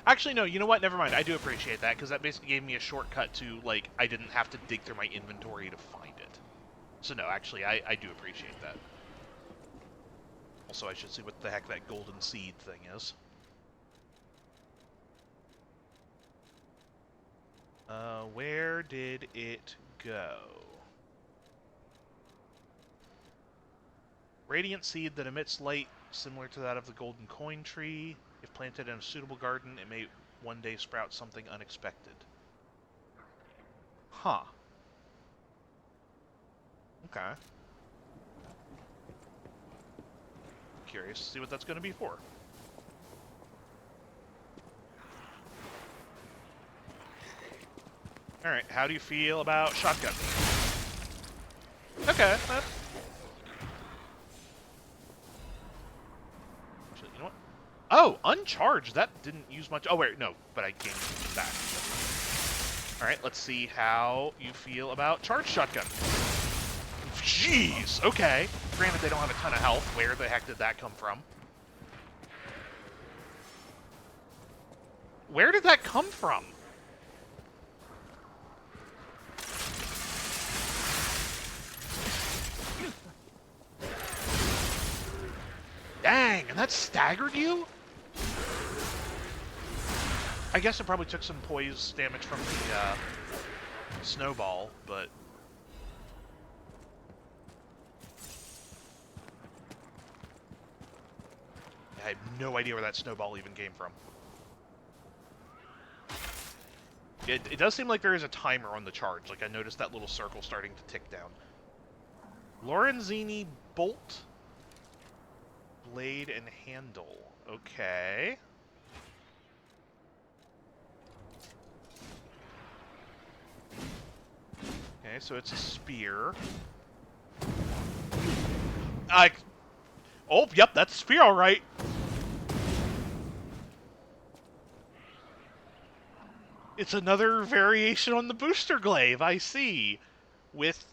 Actually, no, you know what? Never mind. I do appreciate that, because that basically gave me a shortcut to, like, I didn't have to dig through my inventory to find it. So no, actually, I do appreciate that. Also, I should see what the heck that golden seed thing is. Where did it go? Radiant seed that emits light similar to that of the golden coin tree. If planted in a suitable garden, it may one day sprout something unexpected. Huh. Okay. Curious to see what that's going to be for. Alright, how do you feel about shotgun? Okay, actually, you know what? Oh, uncharged! That didn't use much. Oh, wait, no, but I gained it back. Alright, let's see how you feel about charged shotgun. Jeez, okay. Granted, they don't have a ton of health. Where the heck did that come from? Where did that come from? Dang, and that staggered you? I guess it probably took some poise damage from the snowball, but... I have no idea where that snowball even came from. It does seem like there is a timer on the charge. Like, I noticed that little circle starting to tick down. Lorenzini bolt, blade, and handle. Okay. Okay, so it's a spear. Oh, yep, that's a spear, all right. It's another variation on the booster glaive, I see. With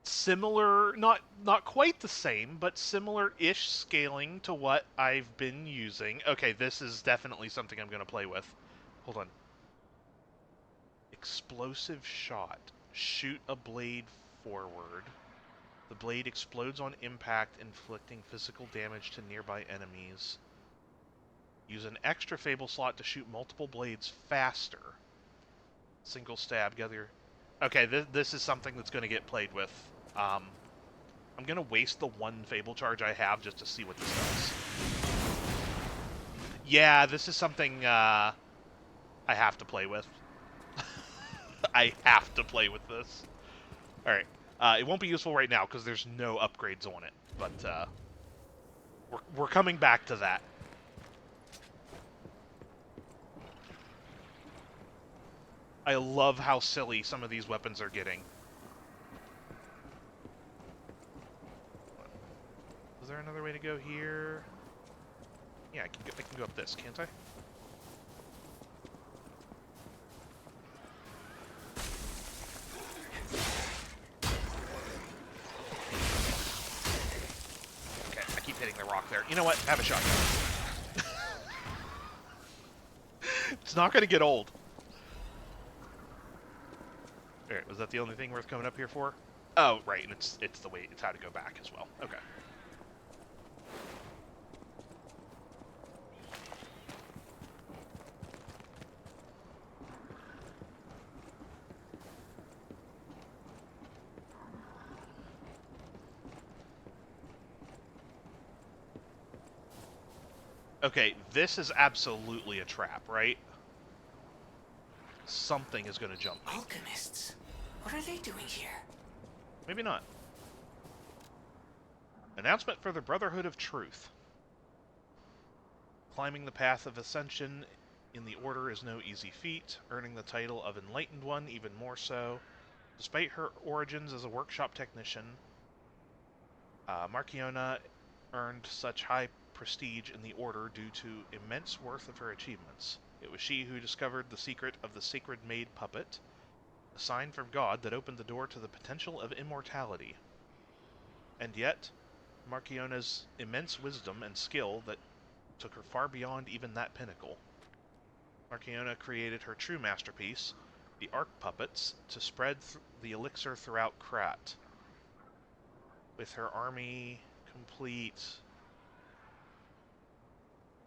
similar, not quite the same, but similar-ish scaling to what I've been using. Okay, this is definitely something I'm going to play with. Hold on. Explosive shot. Shoot a blade forward. The blade explodes on impact, inflicting physical damage to nearby enemies. Use an extra Fable slot to shoot multiple blades faster. Single stab, gather. Okay, this is something that's going to get played with. I'm going to waste the one Fable charge I have just to see what this does. Yeah, this is something I have to play with. I have to play with this. Alright. It won't be useful right now because there's no upgrades on it. But we're coming back to that. I love how silly some of these weapons are getting. Is there another way to go here? Yeah, I can go up this, can't I? Okay, I keep hitting the rock there. You know what? Have a shotgun. It's not going to get old. Alright, was that the only thing worth coming up here for? Oh, right, and it's the way, it's how to go back as well. Okay. Okay, this is absolutely a trap, right? Something is going to jump me. Alchemists? What are they doing here? Maybe not. Announcement for the Brotherhood of Truth. Climbing the path of ascension in the Order is no easy feat. Earning the title of Enlightened One even more so. Despite her origins as a workshop technician, Marchiona earned such high prestige in the Order due to immense worth of her achievements. It was she who discovered the secret of the sacred maid puppet, a sign from God that opened the door to the potential of immortality. And yet, Marchiona's immense wisdom and skill that took her far beyond even that pinnacle. Marchiona created her true masterpiece, the Arc Puppets, to spread the elixir throughout Krat. With her army complete...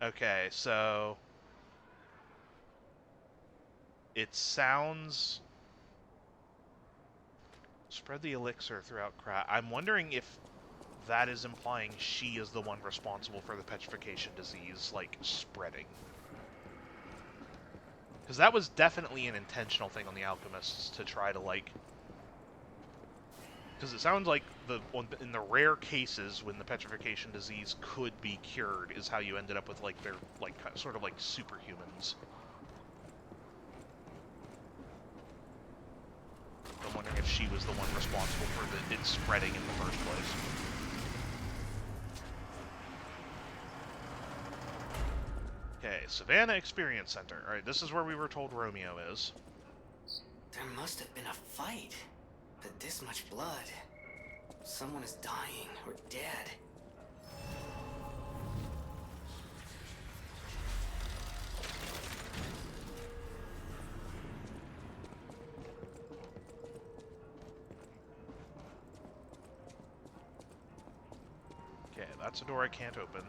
Okay, so... It sounds... Spread the elixir throughout Krat. I'm wondering if that is implying she is the one responsible for the petrification disease, like, spreading. Because that was definitely an intentional thing on the alchemists to try to, like... Because it sounds like in the rare cases when the petrification disease could be cured is how you ended up with, like, their, like, sort of like superhumans. I'm wondering if she was the one responsible for it spreading in the first place. Okay, Savannah Experience Center. Alright, this is where we were told Romeo is. There must have been a fight. But this much blood. Someone is dying or dead. Okay, that's a door I can't open.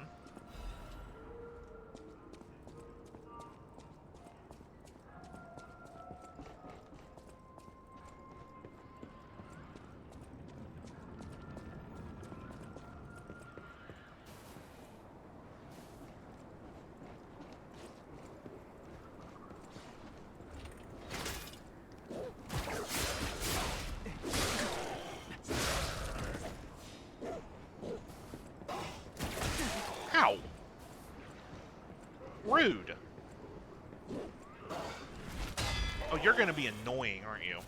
Ow! Rude! Oh, you're gonna be annoying, aren't you?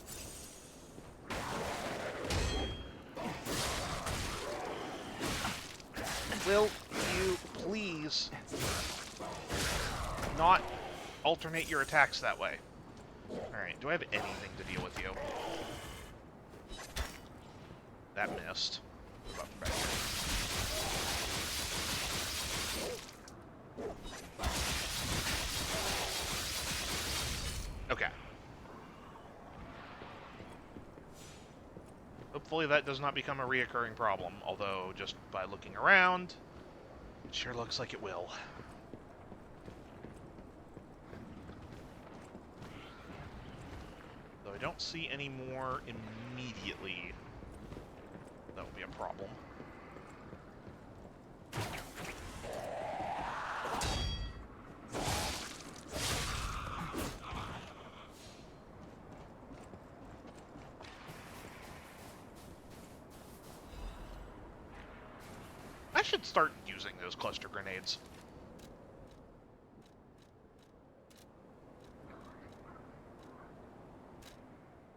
Will you please not alternate your attacks that way? Alright, do I have anything to deal with you? That missed. What about back here? Okay. Hopefully that does not become a reoccurring problem, although just by looking around, it sure looks like it will. Though I don't see any more immediately, that would be a problem. I should start using those cluster grenades.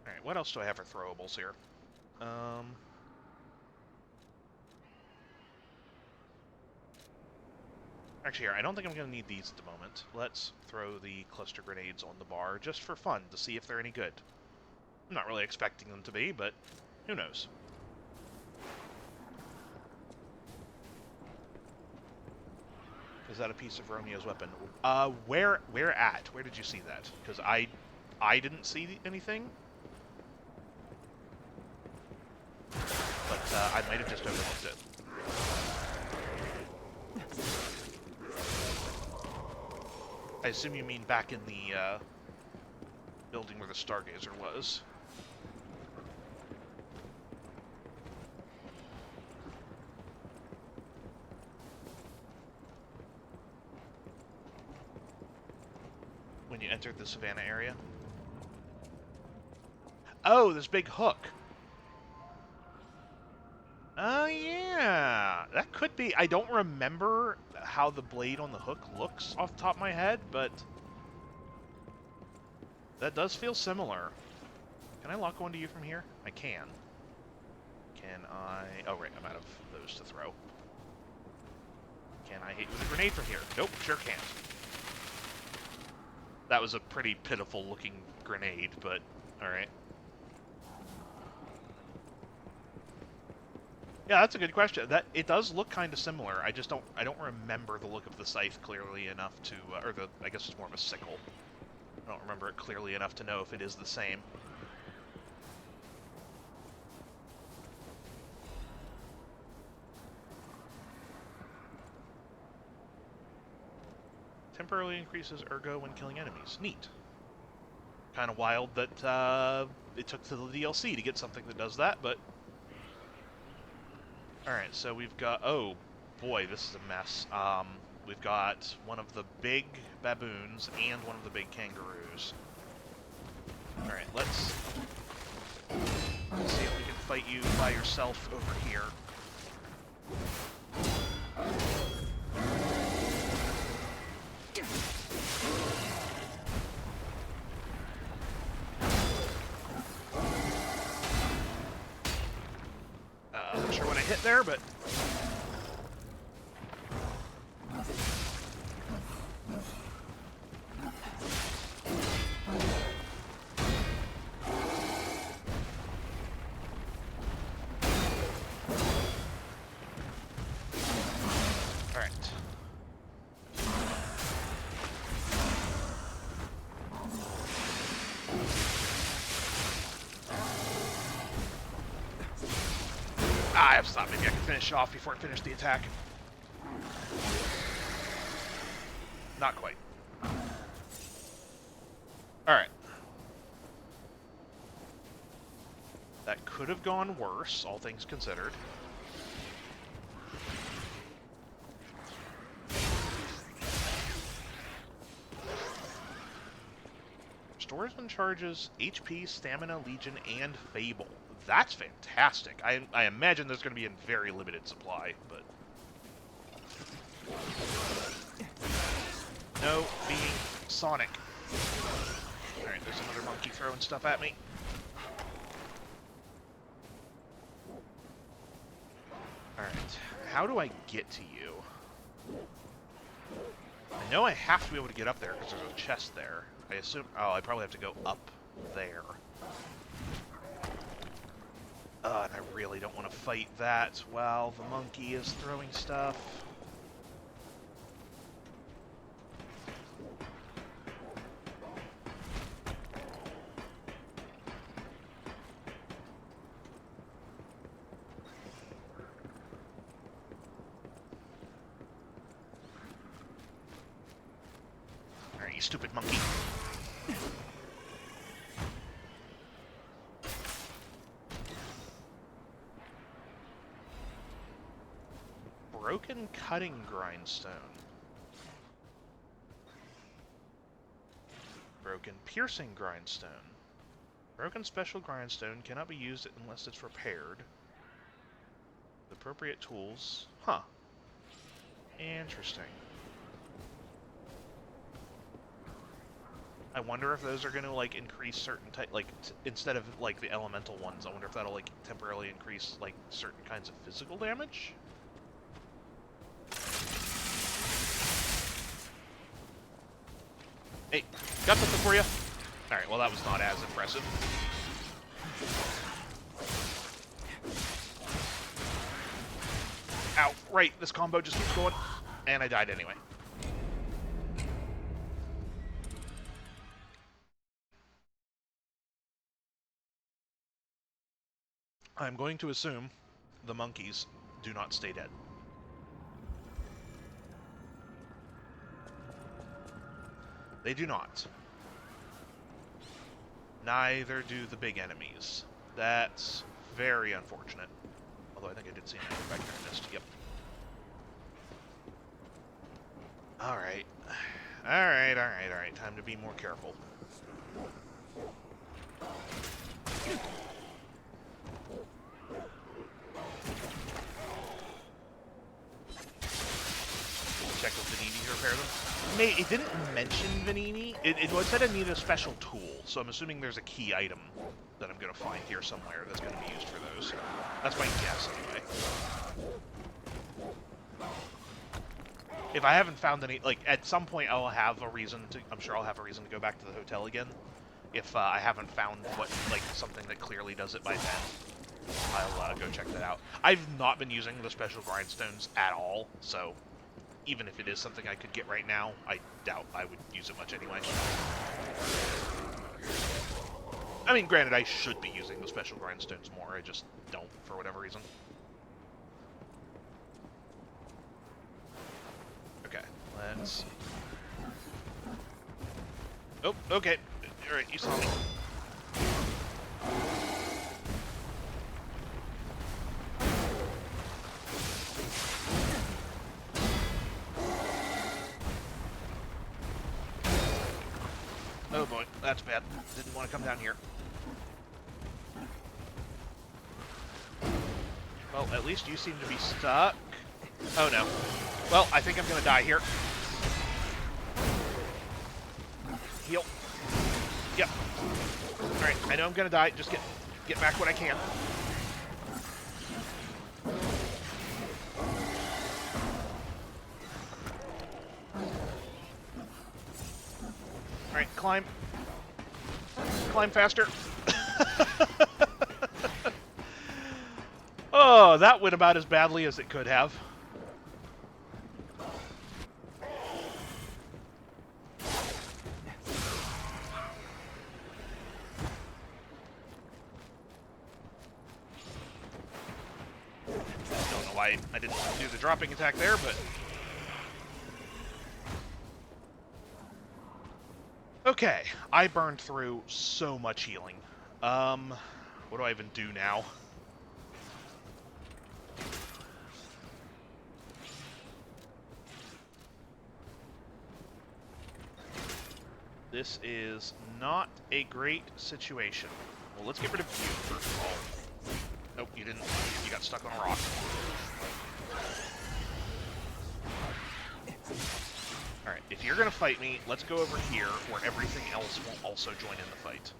Alright, what else do I have for throwables here? Actually, here, I don't think I'm going to need these at the moment. Let's throw the cluster grenades on the bar just for fun, to see if they're any good. I'm not really expecting them to be, but who knows? Is that a piece of Romeo's weapon? Where at? Where did you see that? Because I didn't see anything. But I might have just overlooked it. I assume you mean back in the building where the Stargazer was. When you entered the Savannah area? Oh, this big hook. Oh, yeah. That could be... I don't remember how the blade on the hook looks off the top of my head, but... that does feel similar. Can I lock onto you from here? I can. Can I... Oh, right, I'm out of those to throw. Can I hit you with a grenade from here? Nope, sure can't. That was a pretty pitiful-looking grenade, but alright. Yeah, that's a good question. That it does look kind of similar. I don't remember the look of the scythe clearly enough to, or the, I guess it's more of a sickle. I don't remember it clearly enough to know if it is the same. Temporarily increases ergo when killing enemies. Neat. Kind of wild that it took to the DLC to get something that does that, but... Alright, so we've got... Oh, boy, this is a mess. We've got one of the big baboons and one of the big kangaroos. Alright, let's see if we can fight you by yourself over here. Not sure what I hit there, but... I have to stop. Maybe I can finish off before I finish the attack. Not quite. Alright. That could have gone worse, all things considered. Restores and charges HP, Stamina, Legion, and Fable. That's fantastic. I imagine there's going to be in very limited supply, but... No, being Sonic. Alright, there's another monkey throwing stuff at me. Alright, how do I get to you? I know I have to be able to get up there because there's a chest there. I assume... Oh, I probably have to go up there. And I really don't want to fight that while the monkey is throwing stuff. Alright, you stupid monkey. Broken cutting grindstone. Broken piercing grindstone. Broken special grindstone cannot be used unless it's repaired. The appropriate tools. Huh. Interesting. I wonder if those are going to, like, increase certain type, like, instead of, like, the elemental ones, I wonder if that'll, like, temporarily increase, like, certain kinds of physical damage? Hey, got something for you. Alright, well that was not as impressive. Ow, right, this combo just keeps going. And I died anyway. I'm going to assume the monkeys do not stay dead. They do not. Neither do the big enemies. That's very unfortunate. Although I think I did see an enemy back there I missed. Yep. Alright. Alright. Time to be more careful. Check with the Vanini to repair them. It didn't mention Vanini. It said I need a special tool, so I'm assuming there's a key item that I'm going to find here somewhere that's going to be used for those. That's my guess, anyway. If I haven't found any, like, at some point I'll have a reason to, I'm sure I'll have a reason to go back to the hotel again. If I haven't found what, like, something that clearly does it by then, I'll go check that out. I've not been using the special grindstones at all, so even if it is something I could get right now, I doubt I would use it much anyway. I mean, granted, I should be using the special grindstones more, I just don't for whatever reason. Okay, let's see. Oh, okay. Alright, you saw me. Oh boy, that's bad. Didn't want to come down here. Well, at least you seem to be stuck. Oh no. Well, I think I'm gonna die here. Heal. Yep. Alright, I know I'm gonna die. Just get back what I can. Alright, climb. Climb faster. Oh, that went about as badly as it could have. Don't know why I didn't do the dropping attack there, but... Okay, I burned through so much healing. What do I even do now? This is not a great situation. Well, let's get rid of you, first of all. Nope, you didn't. You got stuck on a rock. Alright, if you're gonna fight me, let's go over here, where everything else will also join in the fight.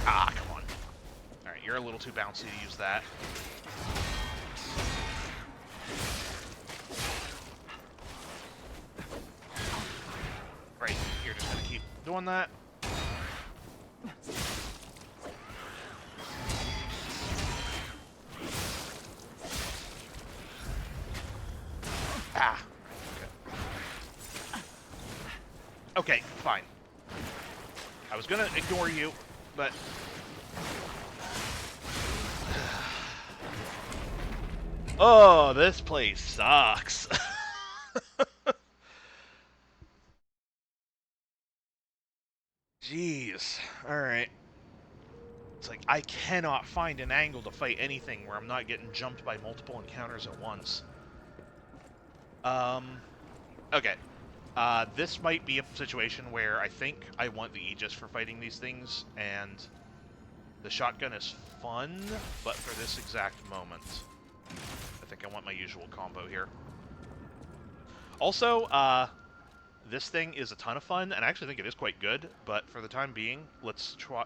Ah, come on. Alright, you're a little too bouncy to use that. Right, you're just gonna keep doing that. Ah. Okay, fine. I was gonna ignore you, but... Oh, this place sucks. Jeez. Alright. It's like, I cannot find an angle to fight anything where I'm not getting jumped by multiple encounters at once. Okay. This might be a situation where I think I want the Aegis for fighting these things, and the shotgun is fun, but for this exact moment, I think I want my usual combo here. Also, this thing is a ton of fun, and I actually think it is quite good, but for the time being, let's try,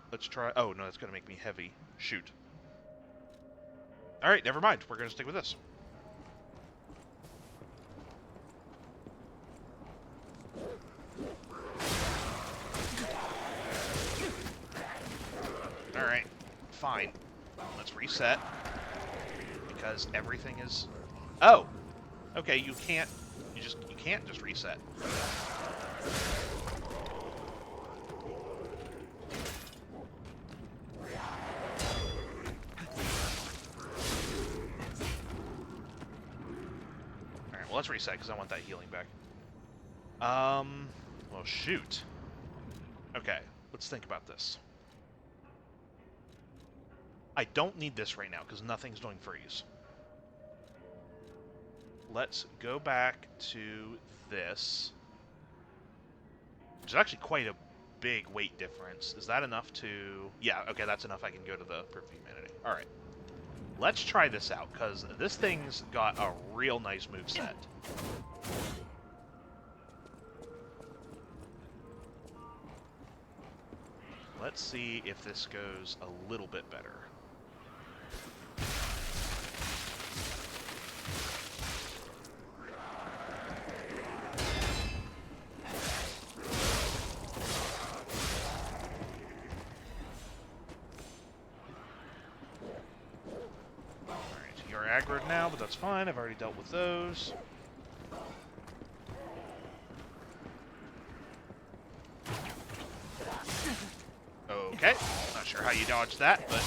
oh no, that's gonna make me heavy. Shoot. Alright, never mind, we're gonna stick with this. Alright, fine. Let's reset, because everything is... Oh! Okay, you can't just reset. Alright, well let's reset, because I want that healing back. Well shoot. Okay, let's think about this. I don't need this right now, because nothing's doing freeze. Let's go back to this, which is actually quite a big weight difference. Is that enough to... Yeah, okay, that's enough. I can go to the perfume entity. Alright. Let's try this out, because this thing's got a real nice moveset. Let's see if this goes a little bit better. Aggroed now, but that's fine. I've already dealt with those. Okay. Not sure how you dodged that, but...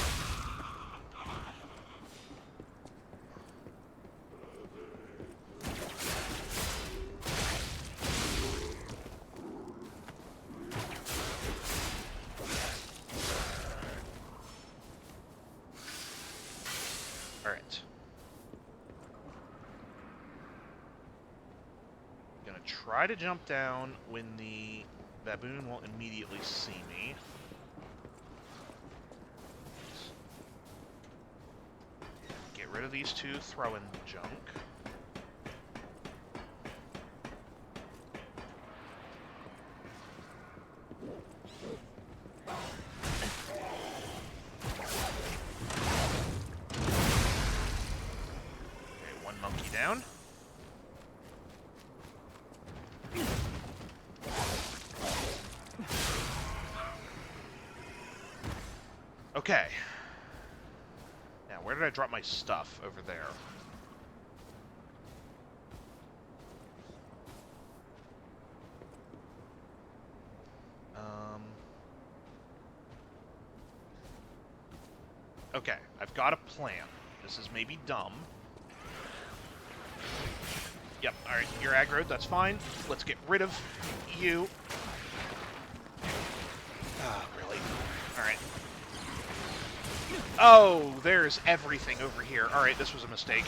Alright. Gonna try to jump down when the baboon won't immediately see me. Get rid of these two throwing junk. Okay, one monkey down. Okay. Now, where did I drop my stuff? Over there. Okay, I've got a plan. This is maybe dumb. Yep, alright, you're aggroed, that's fine. Let's get rid of you. Ah, really? Alright. Oh, there's everything over here. Alright, this was a mistake.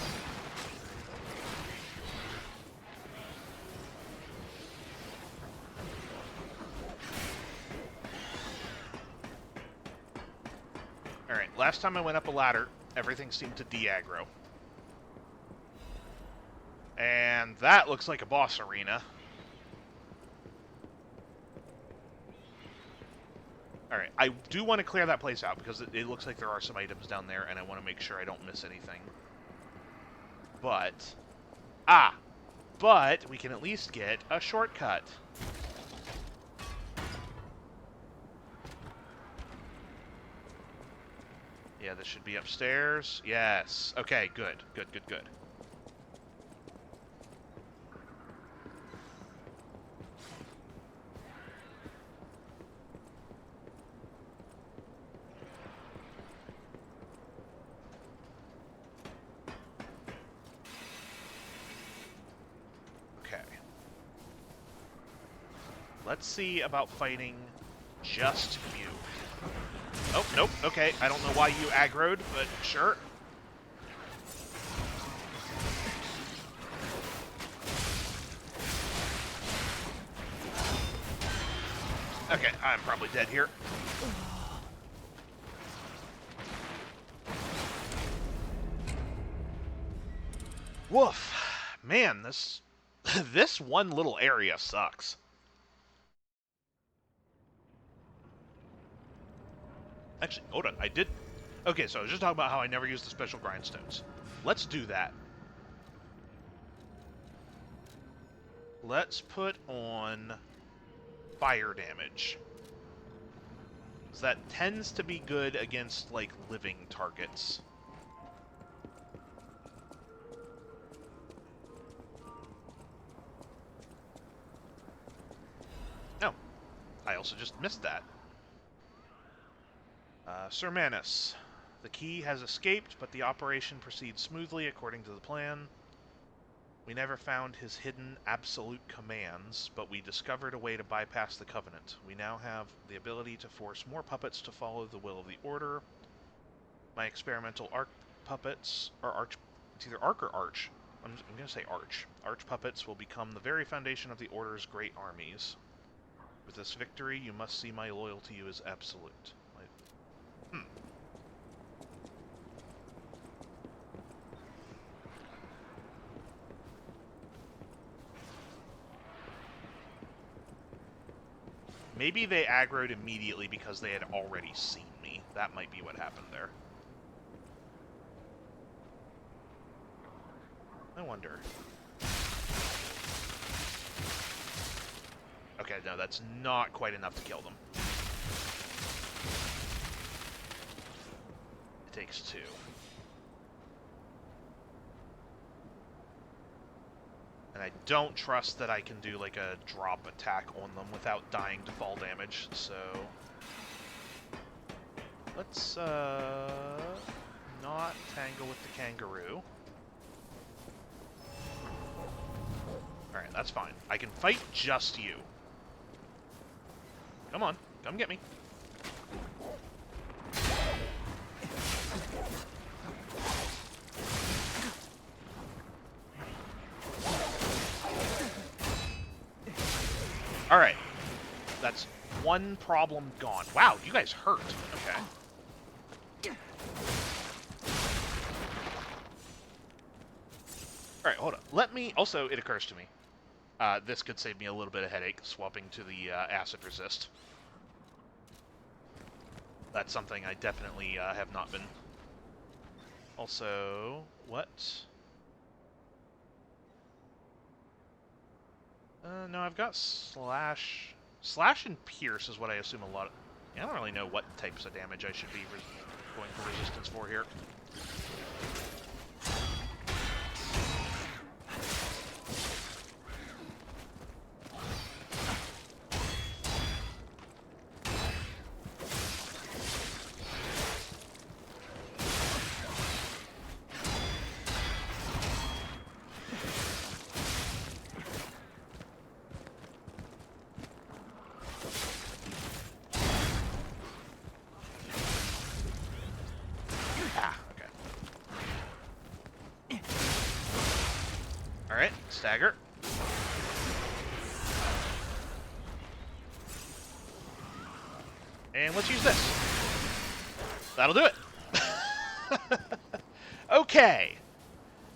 Alright, last time I went up a ladder, everything seemed to de-aggro. And that looks like a boss arena. Alright, I do want to clear that place out, because it looks like there are some items down there, and I want to make sure I don't miss anything. But... Ah! But we can at least get a shortcut. Yeah, this should be upstairs. Yes. Okay, good. Good, good, good. Okay. Let's see about fighting just you. Oh, nope, okay. I don't know why you aggroed, but sure. Okay, I'm probably dead here. Woof. Man, this this one little area sucks. Actually, hold on. I did... Okay, so I was just talking about how I never used the special grindstones. Let's do that. Let's put on fire damage. So that tends to be good against, like, living targets. Oh. I also just missed that. Sir Manus, the key has escaped, but the operation proceeds smoothly according to the plan. We never found his hidden absolute commands, but we discovered a way to bypass the Covenant. We now have the ability to force more puppets to follow the will of the Order. My experimental arc puppets, or arch, it's either arc or arch. I'm going to say arch. Arch puppets will become the very foundation of the Order's great armies. With this victory, you must see my loyalty to you as absolute. Maybe they aggroed immediately because they had already seen me. That might be what happened there. I wonder. Okay, no, that's not quite enough to kill them. It takes 2. And I don't trust that I can do like a drop attack on them without dying to fall damage, so... Let's, not tangle with the kangaroo. Alright, that's fine. I can fight just you. Come on, come get me. Alright. That's one problem gone. Wow, you guys hurt. Okay. Alright, hold on. Let me... Also, it occurs to me. This could save me a little bit of headache, swapping to the acid resist. That's something I definitely have not been... Also, what? No, I've got Slash... Slash and Pierce is what I assume a lot of... I don't really know what types of damage I should be going for resistance for here. Alright, stagger. And let's use this. That'll do it. Okay.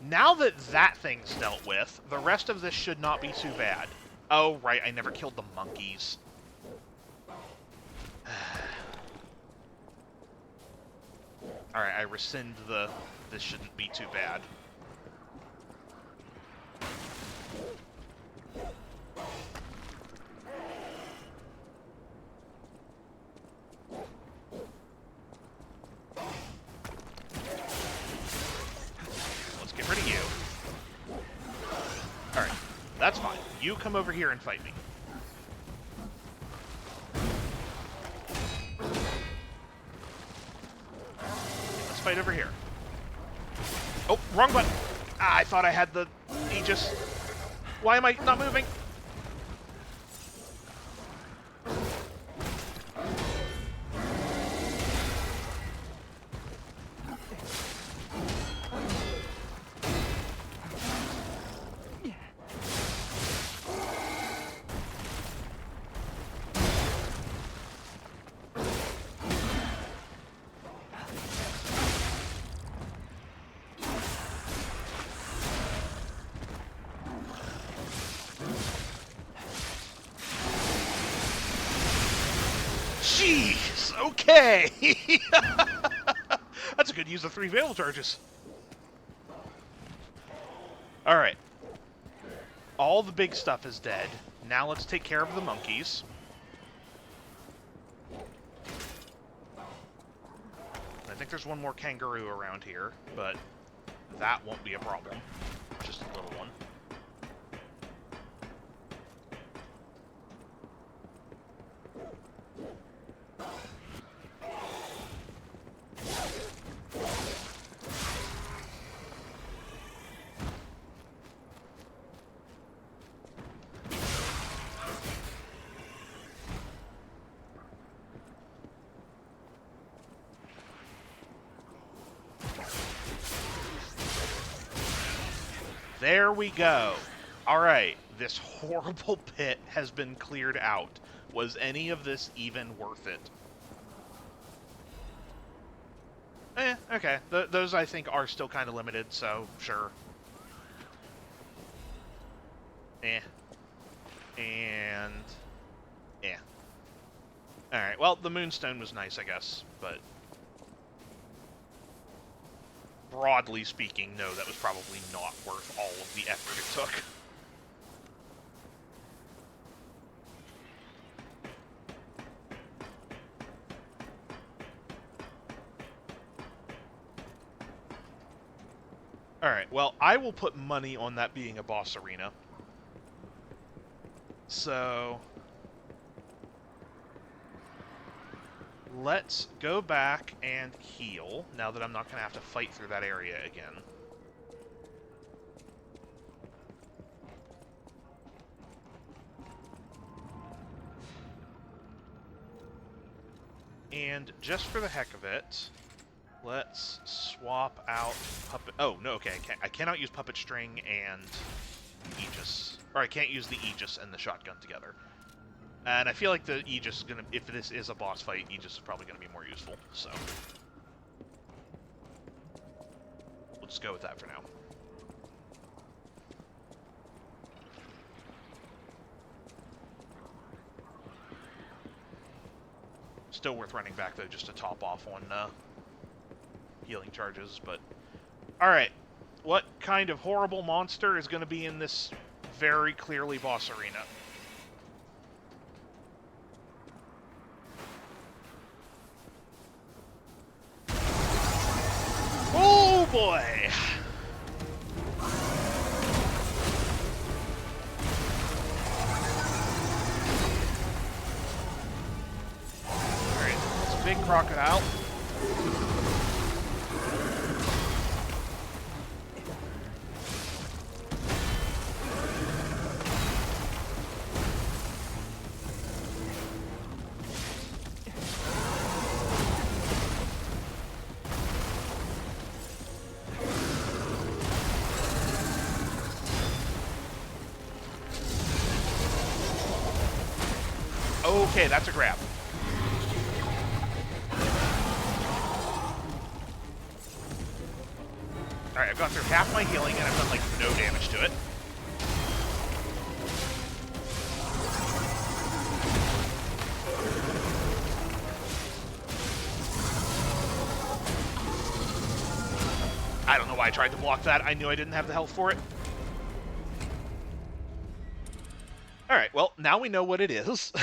Now that that thing's dealt with, the rest of this should not be too bad. Oh, right, I never killed the monkeys. Alright, I rescind the... This shouldn't be too bad. That's fine. You come over here and fight me. Let's fight over here. Oh, wrong button. Ah, I thought I had the Aegis. Why am I not moving? Jeez, okay. That's a good use of 3 veil charges. Alright. All the big stuff is dead. Now let's take care of the monkeys. I think there's one more kangaroo around here, but that won't be a problem. Just a little one. There we go. Alright, this horrible pit has been cleared out. Was any of this even worth it? Okay. Those, I think, are still kind of limited, so sure. And... Alright, well, the Moonstone was nice, I guess, but... Broadly speaking, no, that was probably not worth all of the effort it took. Alright, well, I will put money on that being a boss arena. So... let's go back and heal, now that I'm not going to have to fight through that area again. And just for the heck of it, let's swap out Puppet... Oh, no, okay, I cannot use Puppet String and Aegis. Or I can't use the Aegis and the shotgun together. And I feel like the Aegis is gonna, if this is a boss fight, Aegis is probably gonna be more useful, so. We'll just go with that for now. Still worth running back, though, just to top off on healing charges, but... Alright, what kind of horrible monster is gonna be in this very clearly boss arena? Oh boy! Alright, it's a big crocodile. Okay, that's a grab. Alright, I've gone through half my healing and I've done, like, no damage to it. I don't know why I tried to block that. I knew I didn't have the health for it. Alright, well, now we know what it is.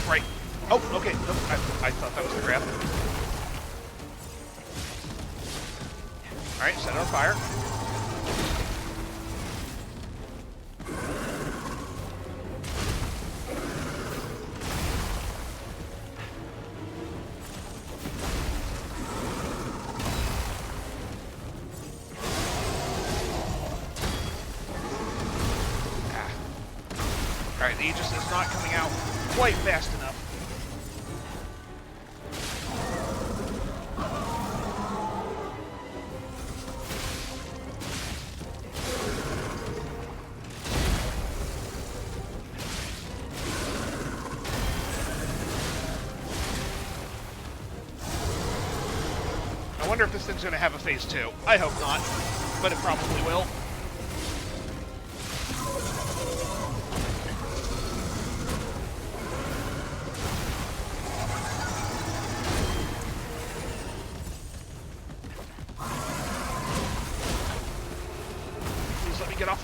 Right. Oh, okay. Nope. I thought that was the grab. Alright, set it on fire. Alright, the Aegis is not coming out quite fast enough. I wonder if this thing's going to have a phase 2. I hope not, but it probably will.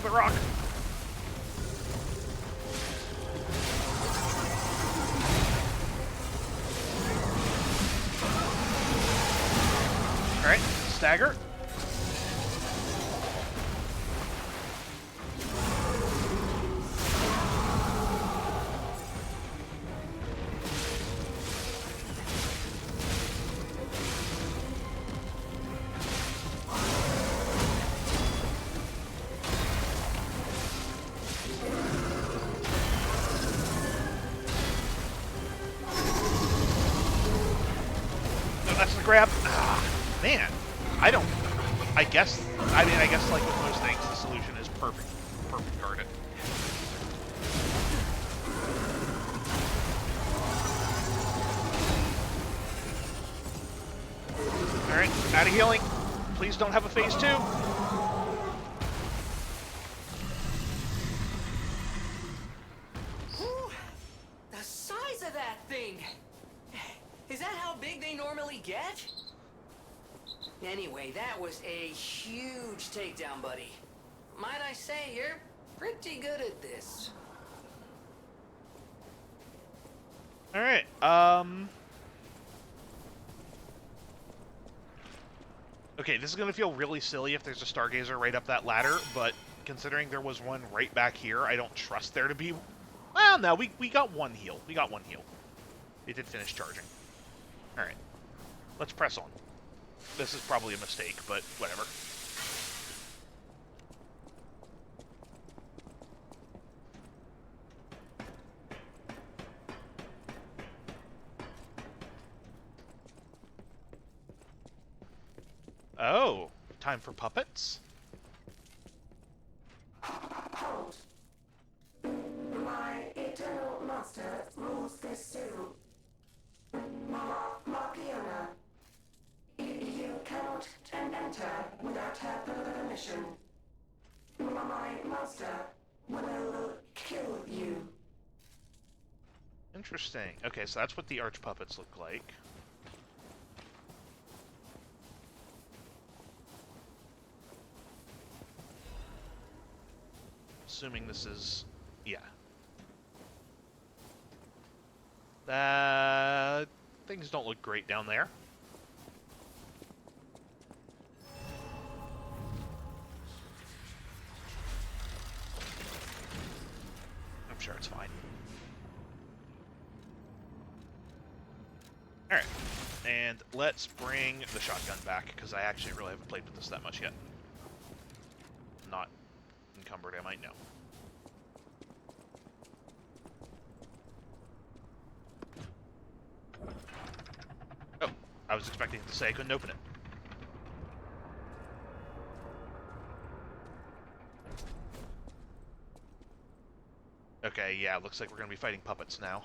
the rock. Alright, stagger. That's the grab. Ah, man. I don't... I guess like with most things, the solution is perfect. Perfect guard it. Alright, out of healing. Please don't have a phase 2. Whew, the size of that thing! Is that how big they normally get? Anyway, that was a huge takedown, buddy. Might I say, you're pretty good at this. Alright, okay, this is gonna feel really silly if there's a Stargazer right up that ladder, but considering there was one right back here, I don't trust there to be... Well, no, we got one heal. We got one heal. It did finish charging. Alright. Let's press on. This is probably a mistake, but whatever. Oh, time for puppets? Hold. My eternal master rules this zoo. Markiana. You cannot enter without her permission. My master will kill you. Interesting. Okay, so that's what the arch puppets look like. Assuming this is... yeah. Things don't look great down there. I'm sure it's fine. Alright. And let's bring the shotgun back, because I actually really haven't played with this that much yet. Not encumbered, I might know. Oh, I was expecting to say I couldn't open it. Okay, yeah, looks like we're gonna be fighting puppets now.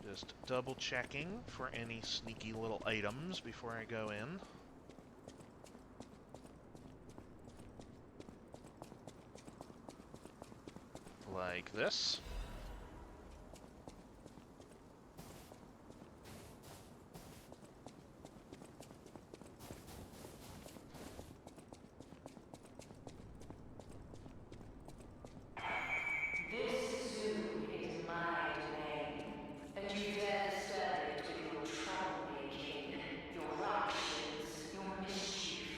Just double checking for any sneaky little items before I go in. Like this. This zoo is my domain, and you dare disturb it with your troublemaking, your ructions, your mischief.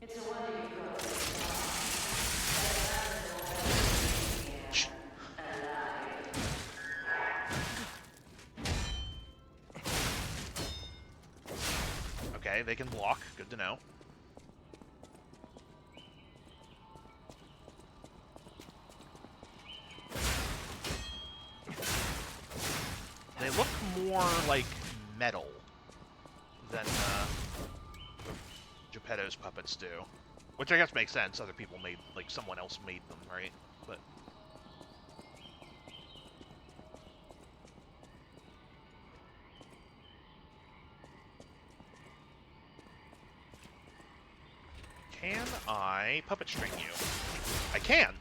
It's a wonder you've got this Shh. Okay, they can block. Good to know. They look more like metal than Geppetto's puppets do. Which I guess makes sense. Other people made, like, someone else made them, right? But... can I puppet string you? I can!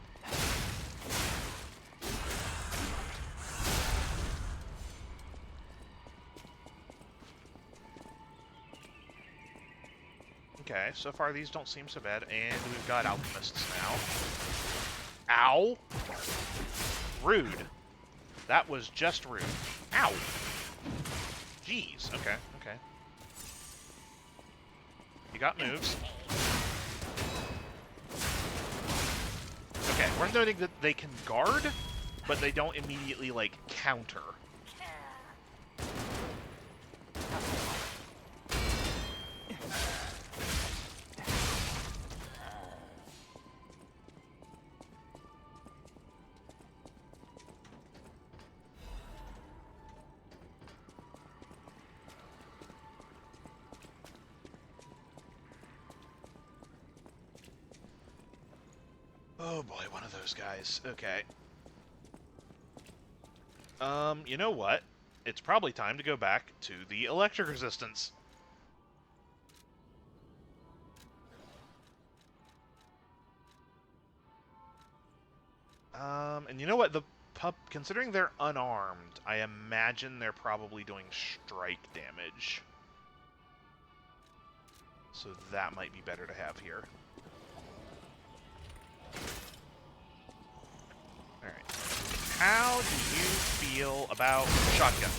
Okay, so far these don't seem so bad, and we've got alchemists now. Ow! Rude. That was just rude. Ow! Jeez, okay, okay. You got moves. Okay, worth noting that they can guard, but they don't immediately, like, counter. Oh boy, one of those guys. Okay. You know what? It's probably time to go back to the electric resistance. And you know what? The pup, considering they're unarmed, I imagine they're probably doing strike damage. So that might be better to have here. Alright. How do you feel about shotgun?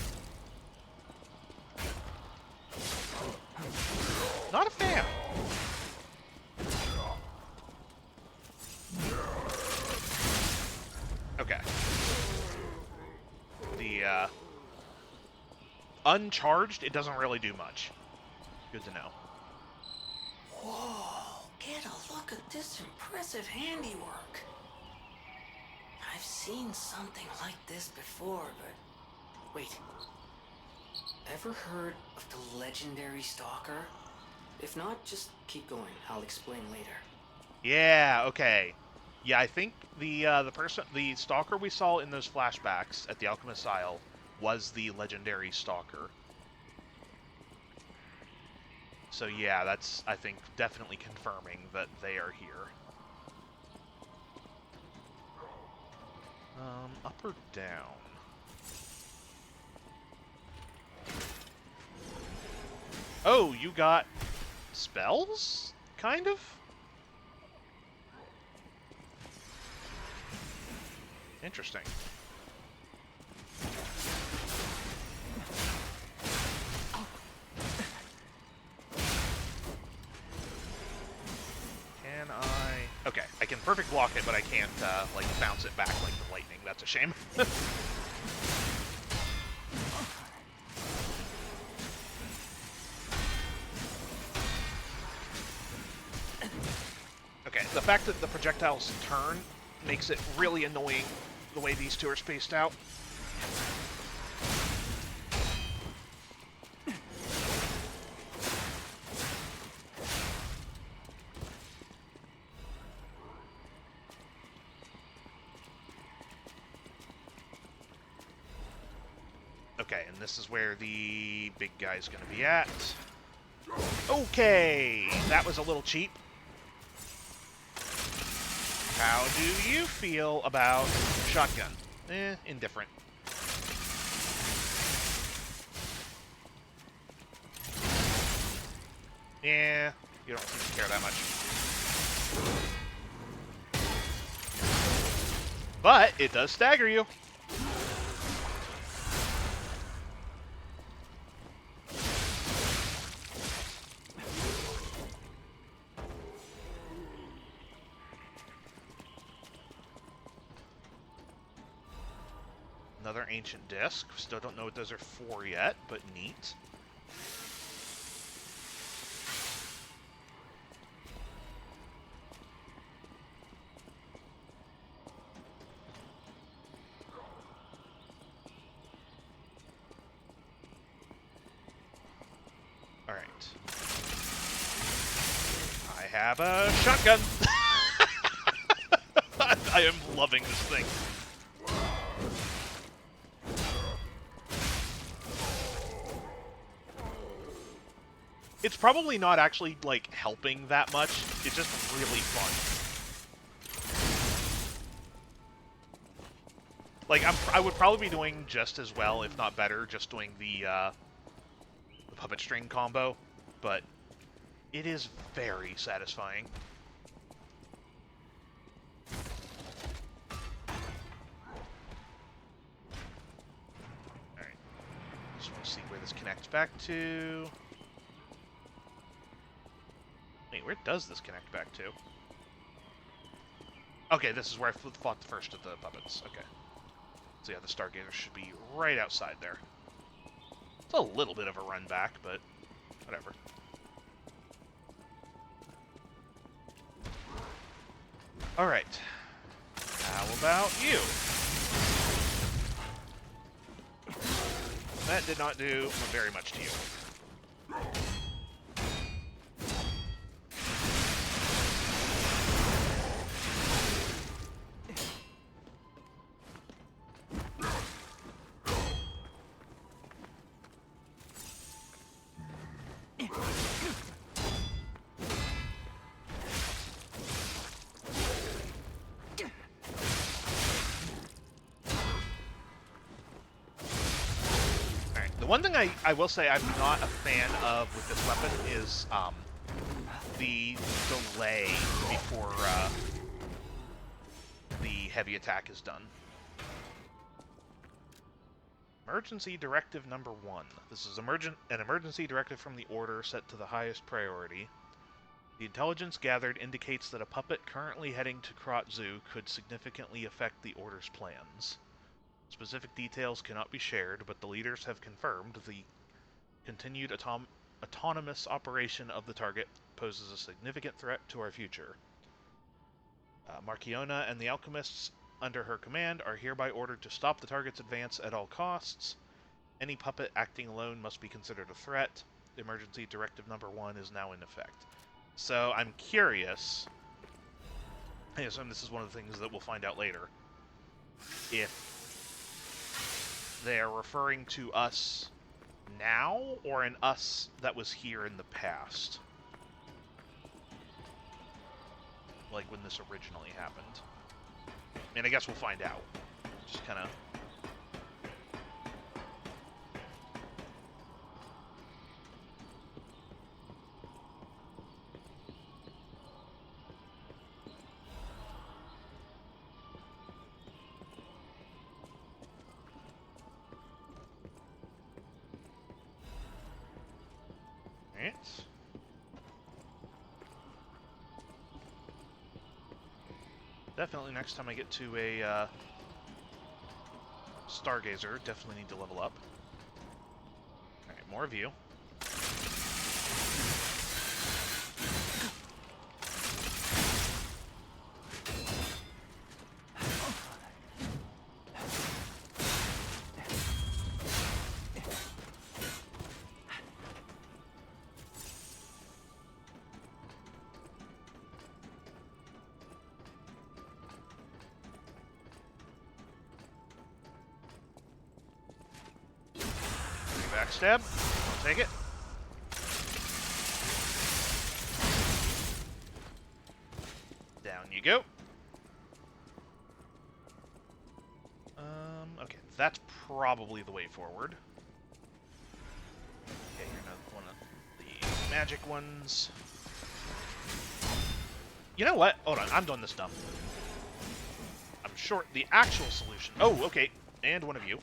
Not a fan. Okay. The, uncharged, it doesn't really do much. Good to know. Whoa, get a look at this impressive handiwork. I've seen something like this before, but... Wait. Ever heard of the legendary stalker? If not, just keep going. I'll explain later. Yeah, okay. Yeah, I think the stalker we saw in those flashbacks at the Alchemist's Isle was the legendary stalker. So yeah, that's, I think, definitely confirming that they are here. Up or down? Oh, you got spells? Kind of? Interesting. Can I... Okay, I can perfect block it, but I can't, like, bounce it back like the lightning. That's a shame. Okay, the fact that the projectiles turn makes it really annoying the way these two are spaced out. Okay, and this is where the big guy's gonna be at. Okay, that was a little cheap. How do you feel about shotgun? Indifferent. Yeah, you don't seem to care that much. But it does stagger you. Another ancient disc. Still don't know what those are for yet, but neat. Alright. I have a shotgun! I am loving this thing. It's probably not actually, like, helping that much. It's just really fun. Like, I would probably be doing just as well, if not better, just doing the puppet string combo. But It is very satisfying. Alright. Just want to see where this connects back to. Wait, where does this connect back to? Okay, this is where I fought the first of the puppets. Okay. So yeah, the Stargazer should be right outside there. It's a little bit of a run back, but whatever. Alright. How about you? That did not do very much to you. The one thing I will say I'm not a fan of with this weapon is the delay before the heavy attack is done. Emergency Directive number 1. This is an emergency directive from the Order set to the highest priority. The intelligence gathered indicates that a puppet currently heading to Krat Zoo could significantly affect the Order's plans. Specific details cannot be shared, but the leaders have confirmed the continued autonomous operation of the target poses a significant threat to our future. Marchiona and the alchemists under her command are hereby ordered to stop the target's advance at all costs. Any puppet acting alone must be considered a threat. Emergency Directive number 1 is now in effect. So I'm curious, I assume this is one of the things that we'll find out later, if they're referring to us now, or an us that was here in the past. Like when this originally happened. I mean, I guess we'll find out. Just kind of... Definitely next time I get to a Stargazer, definitely need to level up. Alright, more of you. Backstab. I'll take it. Down you go. Okay, that's probably the way forward. Okay, you're not one of the magic ones. You know what? Hold on, I'm doing this dumb. I'm short the actual solution. Oh, okay. And one of you.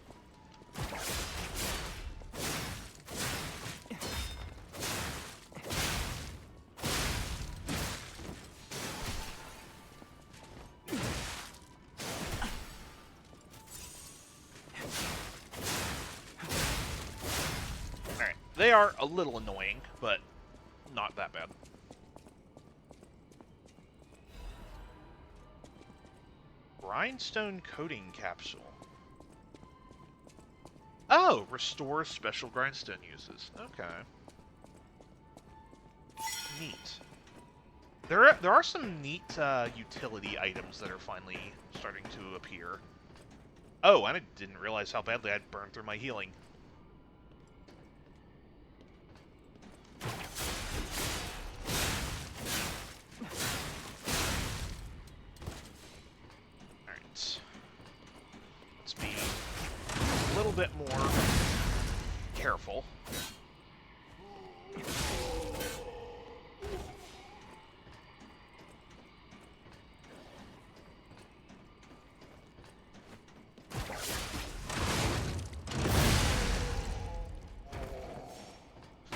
They are a little annoying, but not that bad. Grindstone coating capsule. Oh, restores special grindstone uses. Okay. Neat. There are some neat utility items that are finally starting to appear. Oh, and I didn't realize how badly I'd burned through my healing. A little bit more careful.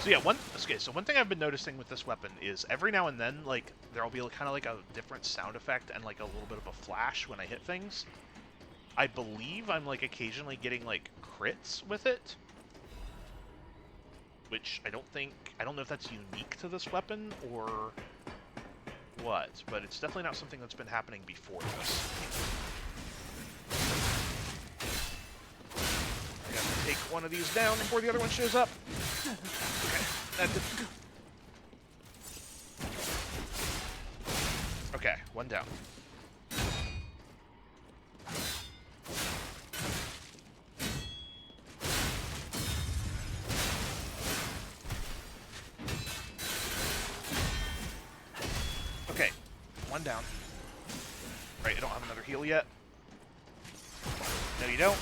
So yeah, one thing I've been noticing with this weapon is every now and then, like, there'll be kind of like a different sound effect and like a little bit of a flash when I hit things. I believe I'm like occasionally getting like crits with it, which I don't know if that's unique to this weapon or what, but it's definitely not something that's been happening before this. I gotta take one of these down before the other one shows up. Okay, that did... Okay, one down. Okay, one down. Right, I don't have another heal yet. No, you don't.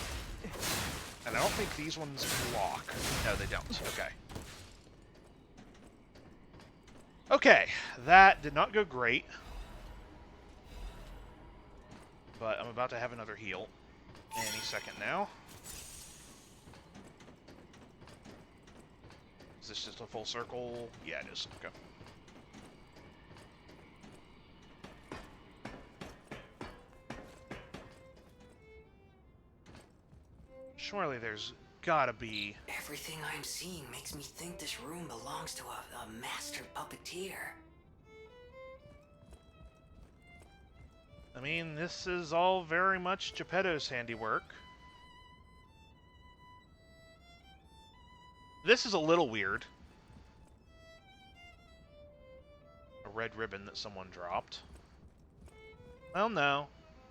And I don't think these ones block. No, they don't. Okay. Okay, that did not go great. But I'm about to have another heal any second now. Is this just a full circle? Yeah, it is. Okay. Surely there's gotta be... Everything I'm seeing makes me think this room belongs to a master puppeteer. I mean, this is all very much Geppetto's handiwork. This is a little weird. A red ribbon that someone dropped. Well, no.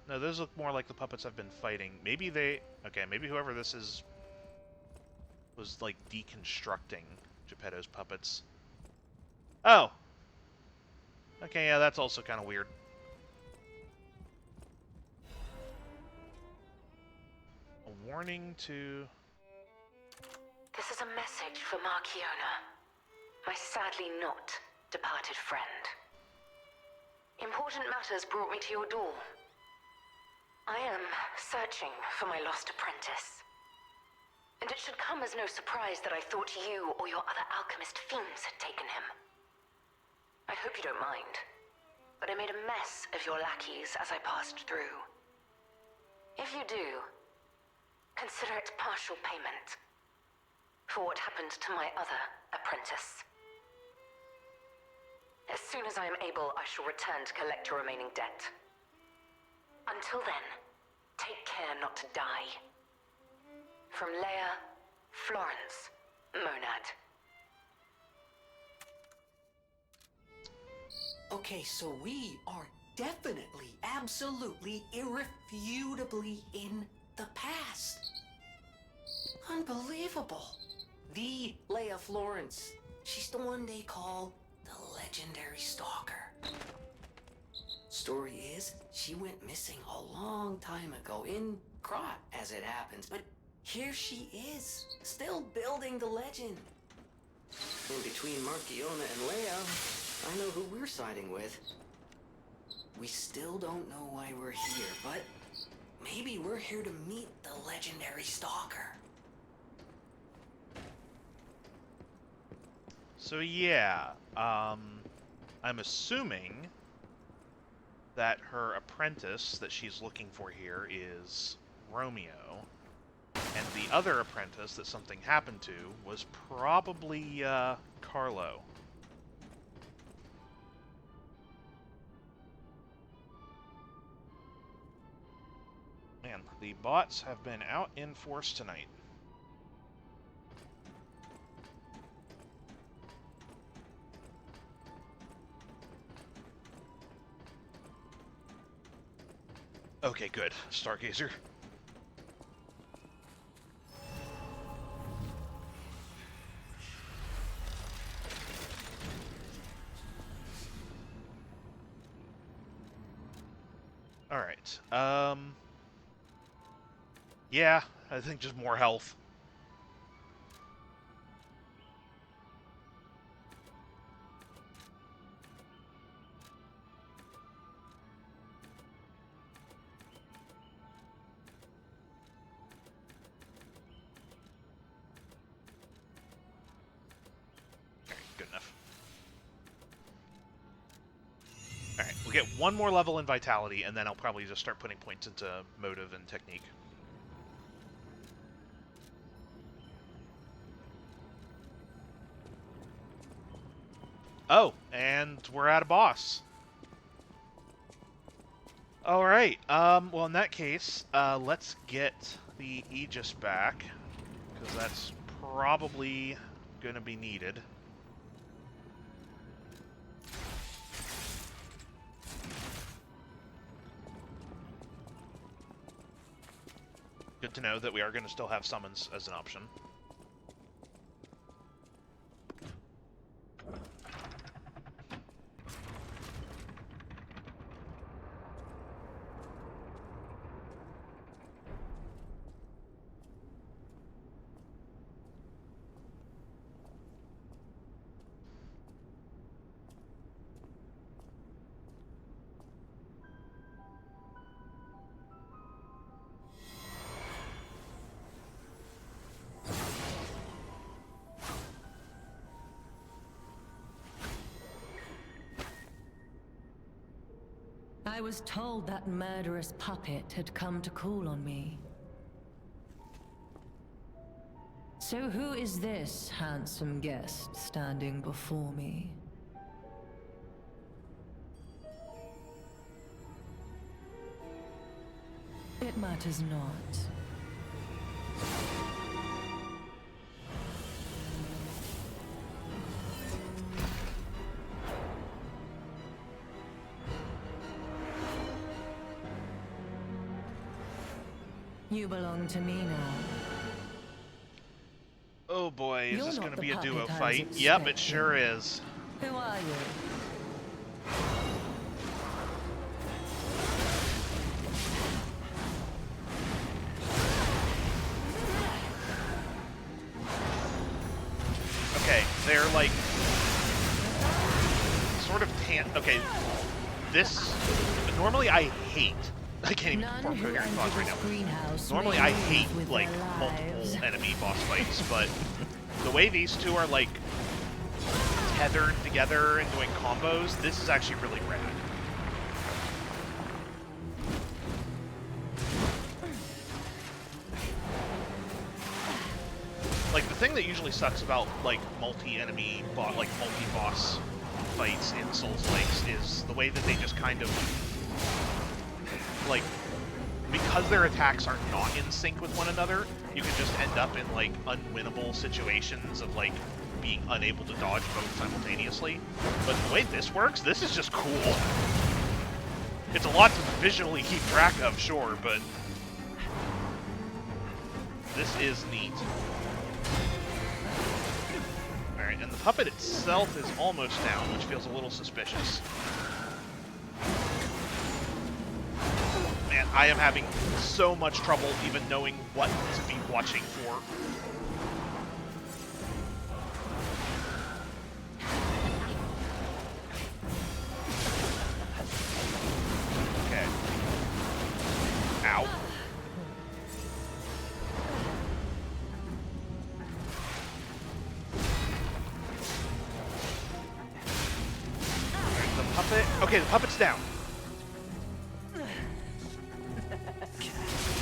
No, those look more like the puppets I've been fighting. Maybe they... Okay, maybe whoever this is was, like, deconstructing Geppetto's puppets. Oh! Okay, yeah, that's also kind of weird. A warning to... This is a message for Markiona, my sadly not departed friend. Important matters brought me to your door. I am searching for my lost apprentice. And it should come as no surprise that I thought you or your other alchemist fiends had taken him. I hope you don't mind, but I made a mess of your lackeys as I passed through. If you do, consider it partial payment for what happened to my other apprentice. As soon as I am able, I shall return to collect your remaining debt. Until then, take care not to die. From Leia, Florence, Monad. Okay, so we are definitely, absolutely, irrefutably in the past. Unbelievable. The Leia Florence. She's the one they call the legendary stalker. Story is, she went missing a long time ago, in Krot, as it happens, but here she is, still building the legend. And between Markiona and Leia, I know who we're siding with. We still don't know why we're here, but maybe we're here to meet the legendary stalker. So yeah, I'm assuming that her apprentice that she's looking for here is Romeo, and the other apprentice that something happened to was probably Carlo. Man, the bots have been out in force tonight. Okay, good. Stargazer. Alright, yeah, I think just more health. get one more level in Vitality, and then I'll probably just start putting points into Motive and Technique. Oh, and we're at a boss. Alright, well in that case, let's get the Aegis back, because that's probably going to be needed. Good to know that we are going to still have summons as an option. I was told that murderous puppet had come to call on me. So who is this handsome guest standing before me? It matters not. You belong to me now. Oh boy, is You're this not going to the be a duo puppet I was fight? Yep, it expecting. sure is. Who are you? Okay, they're like sort of okay, this normally I hate. I can't even None perform who coherent enter thoughts right this now. greenhouse Normally may I leave hate with like their multiple lives. enemy boss fights, but the way these two are like tethered together and doing combos, this is actually really rad. Like the thing that usually sucks about like multi-enemy like multi-boss fights in Souls-likes is the way that they just kind of like, because their attacks are not in sync with one another, you can just end up in like unwinnable situations of like being unable to dodge both simultaneously. But the way this works, this is just cool. It's a lot to visually keep track of, sure, but this is neat. Alright, and the puppet itself is almost down, which feels a little suspicious. Man, I am having so much trouble even knowing what to be watching for. Okay. Ow. Alright, the puppet... Okay, the puppet's down.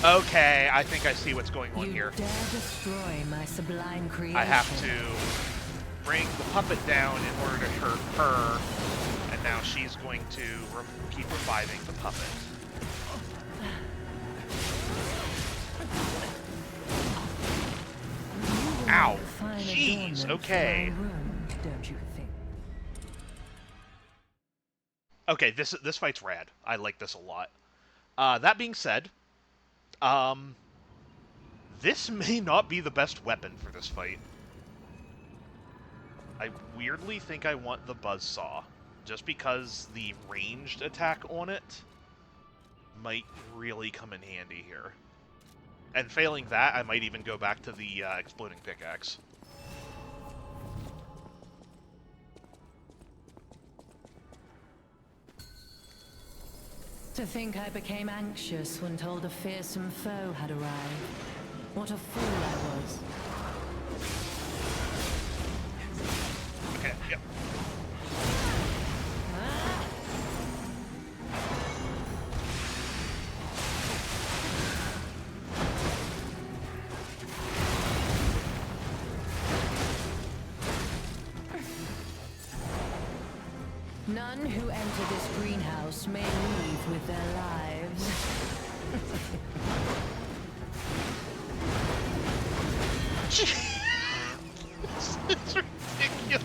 Okay, I think I see what's going on You here. dare destroy my sublime creation. I have to bring the puppet down in order to hurt her, and now she's going to keep reviving the puppet. Ow! Jeez, okay. Don't you think? Okay, this fight's rad. I like this a lot. That being said, this may not be the best weapon for this fight. I weirdly think I want the buzzsaw, just because the ranged attack on it might really come in handy here. And failing that, I might even go back to the exploding pickaxe. To think I became anxious when told a fearsome foe had arrived. What a fool I was. Okay, yep. None who enter this greenhouse may leave with their lives. It's ridiculous.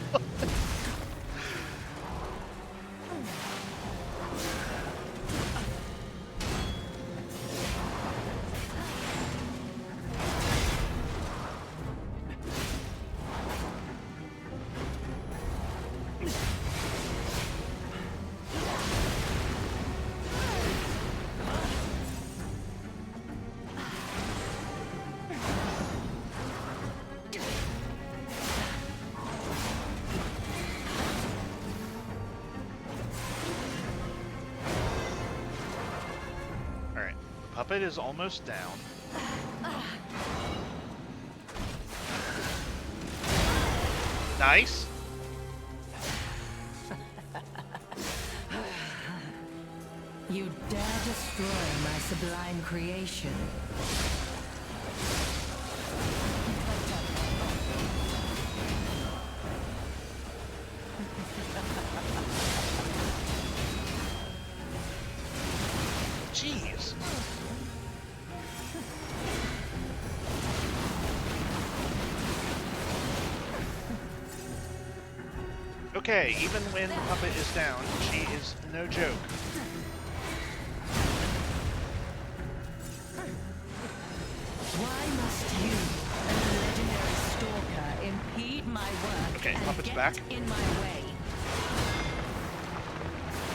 Puppet is almost down. Nice. You dare destroy my sublime creation. Jeez. Okay, even when Puppet is down, she is no joke. Why must you, a legendary stalker, impede my work Okay, and Puppet's get back. in my way?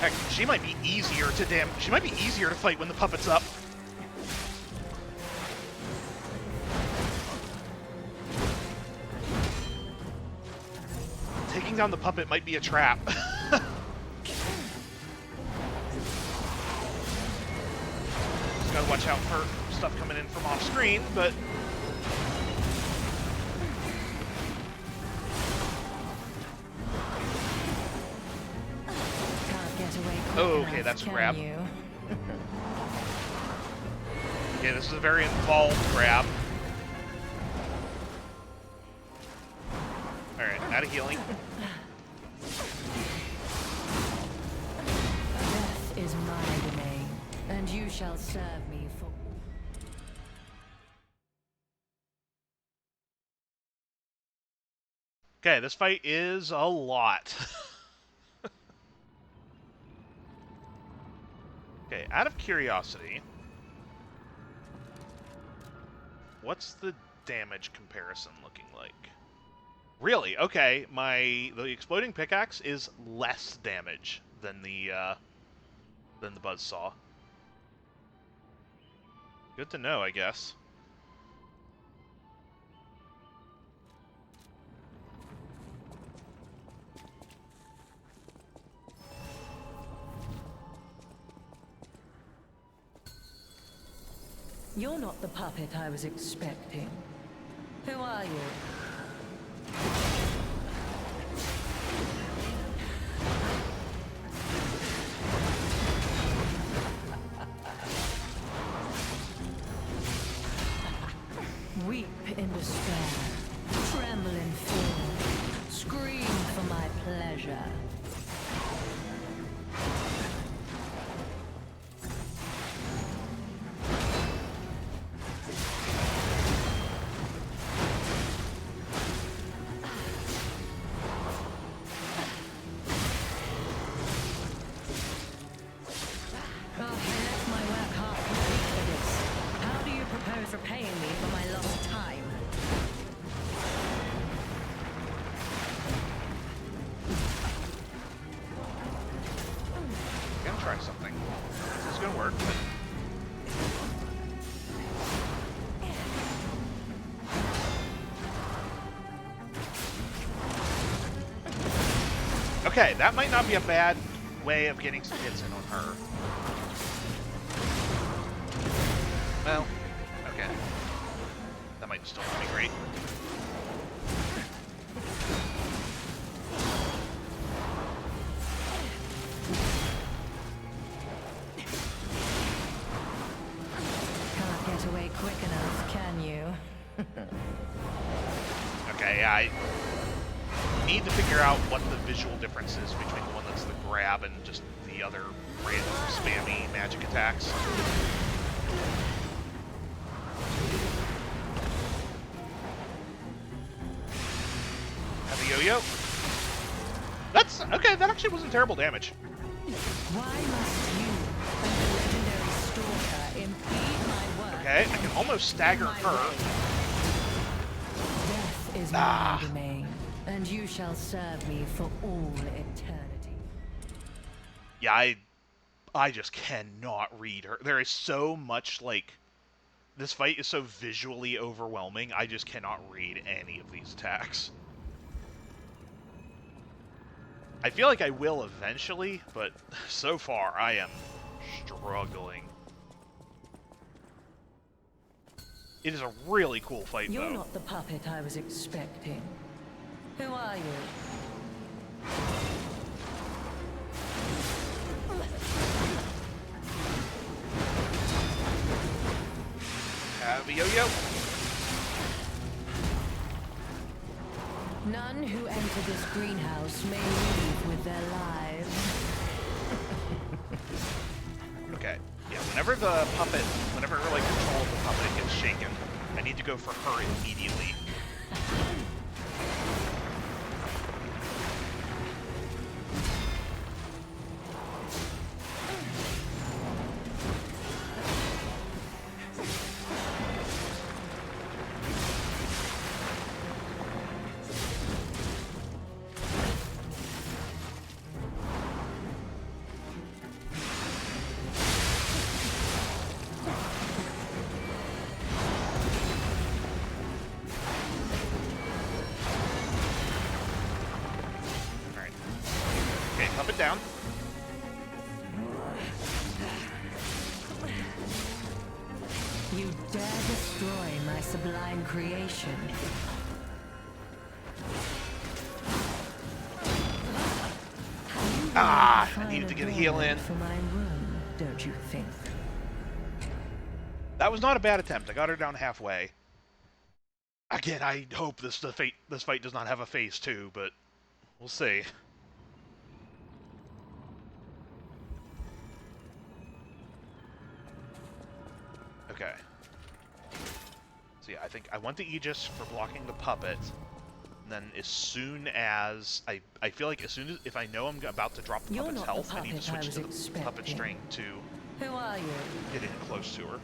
Heck, she might be easier to She might be easier to fight when the Puppet's up. Taking down the Puppet might be a trap. Just gotta watch out for stuff coming in from off screen, but Can't get away quick oh, enough, okay, that's a can grab. you? Yeah, this is a very involved grab. Alright, out of healing. Death is my domain, and you shall serve me for... Okay, this fight is a lot. Okay, out of curiosity, what's the damage comparison looking like? Really? Okay, the exploding pickaxe is less damage than the buzzsaw. Good to know, I guess. You're not the puppet I was expecting. Who are you? Weep in despair, tremble in fear, scream for my pleasure. Repaying me for my lost time. I'm gonna try something. This is gonna work, but... Okay, that might not be a bad way of getting some hits in on her. Well, okay. That might still not be great. Can't get away quick enough, can you? Okay, yeah, need to figure out what the visual difference is between the one that's the grab and just the other random spammy magic attacks. Have a yo-yo. That's okay, that actually wasn't terrible damage. Why must you and the legendary stalker impede my work? Okay, I can almost stagger her. Death is my domain, and you shall serve me for all eternity. Yeah, I just cannot read her. There is so much, like, this fight is so visually overwhelming, I just cannot read any of these attacks. I feel like I will eventually, but so far I am struggling. It is a really cool fight, though. You're not the puppet I was expecting. Who are you? Have a yo-yo. None who enter this greenhouse may leave with their lives. Okay. Yeah, whenever the puppet, like, control of the puppet gets shaken, I need to go for her immediately. Up and down. You dare destroy my sublime creation. I needed to get a heal in. For my room, don't you think? That was not a bad attempt. I got her down halfway. Again, I hope this fight does not have a phase 2, but we'll see. Okay. So yeah, I think I want the Aegis for blocking the puppet. And then as soon as I feel like as soon as if I know I'm about to drop the You're puppet's not the health, I need to puppet I switch to was the puppet string to Who are you? get in close to her.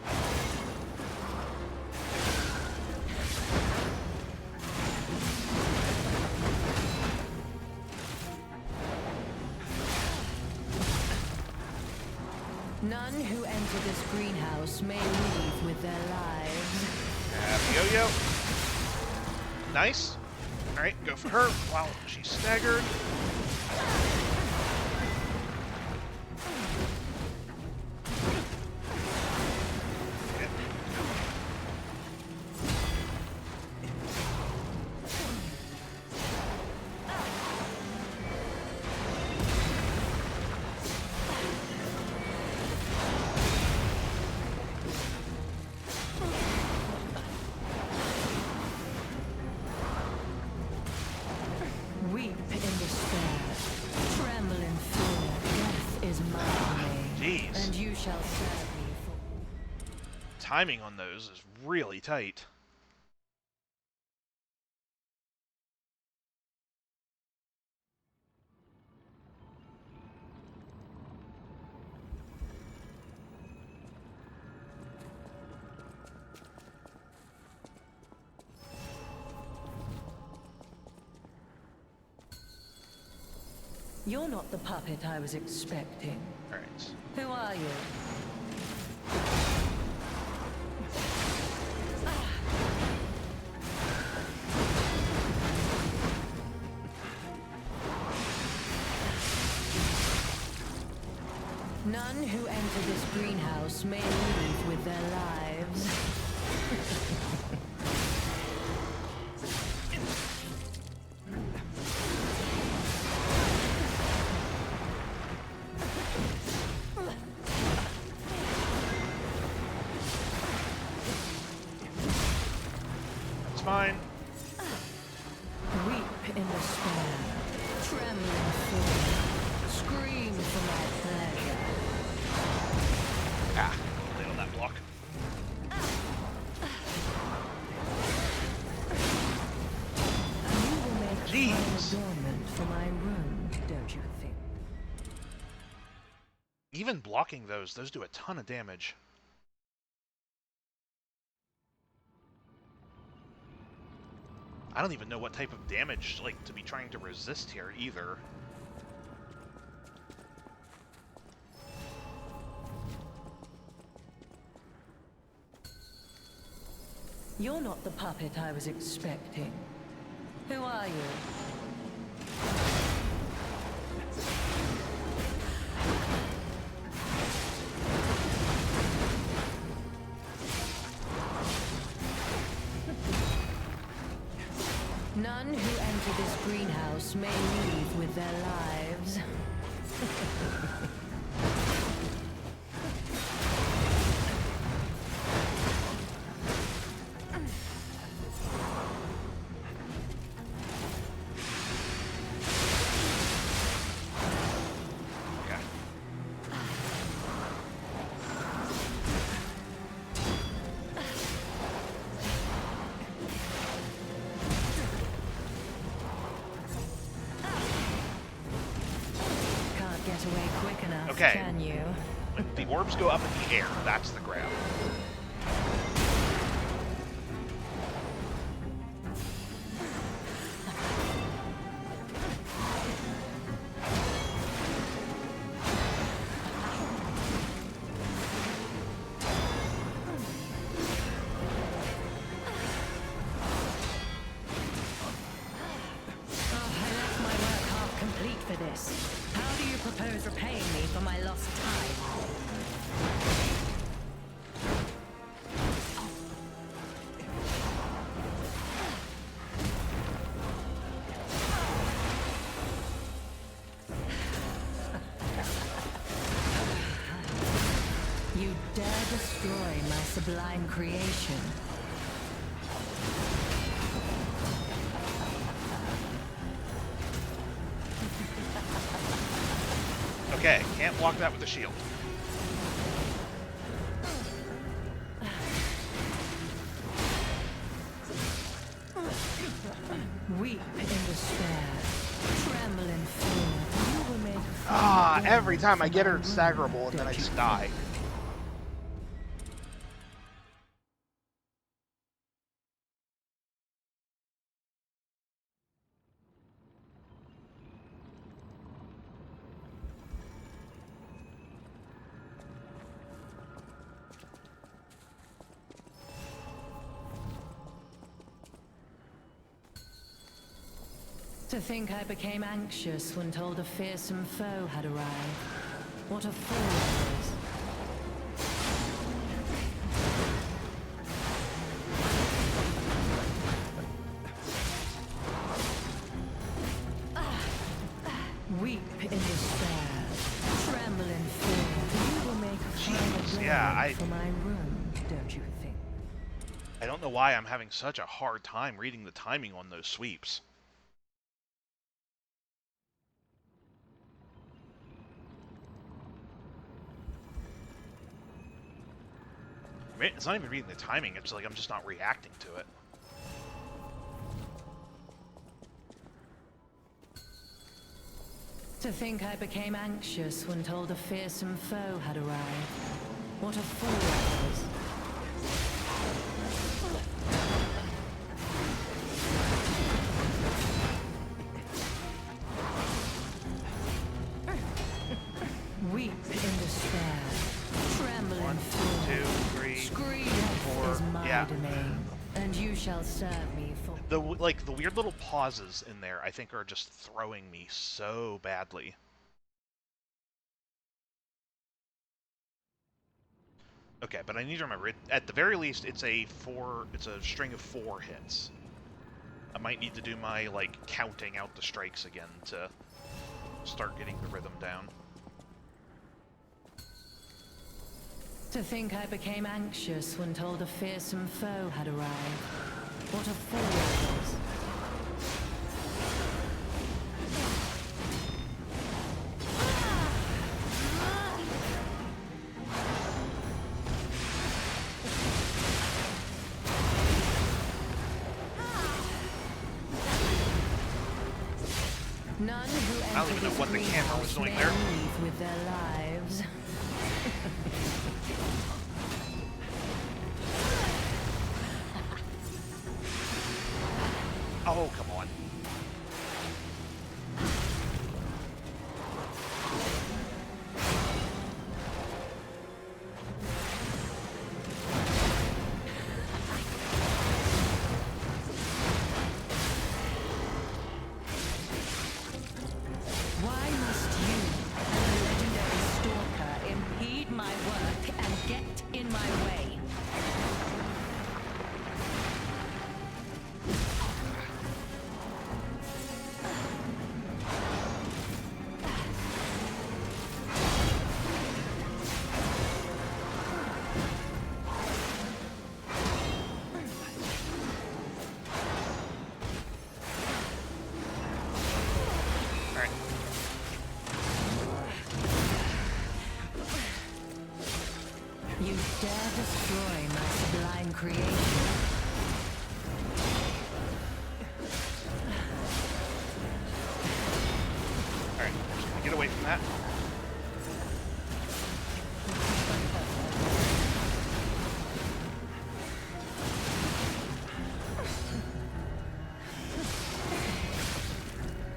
None who enter this greenhouse may leave with their lives. Yo-yo. Nice. Alright, go for her while she's staggered. Weep in despair, tremble in fear. Death is my domain, Jeez. and you shall serve me for... Timing on those is really tight. You're not the puppet I was expecting. Alright. Who are you? None who enter this greenhouse may leave with their lives. That's fine. Weep in despair. even blocking those do a ton of damage. I don't even know what type of damage, like, to be trying to resist here, either. You're not the puppet I was expecting. Who are you? None who enter this greenhouse may leave with their lives. Okay. Can you? When the orbs go up in the air, that's the grab. Destroy my sublime creation. Okay, can't block that with the shield. Weep in despair, tremble in fear. You were made Ah, every time I get her, it's staggerable, and then I just die. To think I became anxious when told a fearsome foe had arrived. What a fool I was. Weep in despair, tremble in fear. You will make a final yeah, for my room, don't you think? I don't know why I'm having such a hard time reading the timing on those sweeps. It's not even reading the timing, it's like I'm just not reacting to it. To think I became anxious when told a fearsome foe had arrived. What a fool I was. Weep in despair, tremble in fear. 2, 3, Scream 4, is my yeah. domain, and you shall serve me for... The weird little pauses in there, I think, are just throwing me so badly. Okay, but I need to remember, at the very least, it's a string of 4 hits. I might need to do my, like, counting out the strikes again to start getting the rhythm down. To think I became anxious when told a fearsome foe had arrived. What a fool I was. I don't even know what the camera was doing there. death with their lives. Oh, come on. Why must you and the legendary stalker impede my work and get in my way? Alright. You dare destroy my sublime creation. Alright, just gonna get away from that.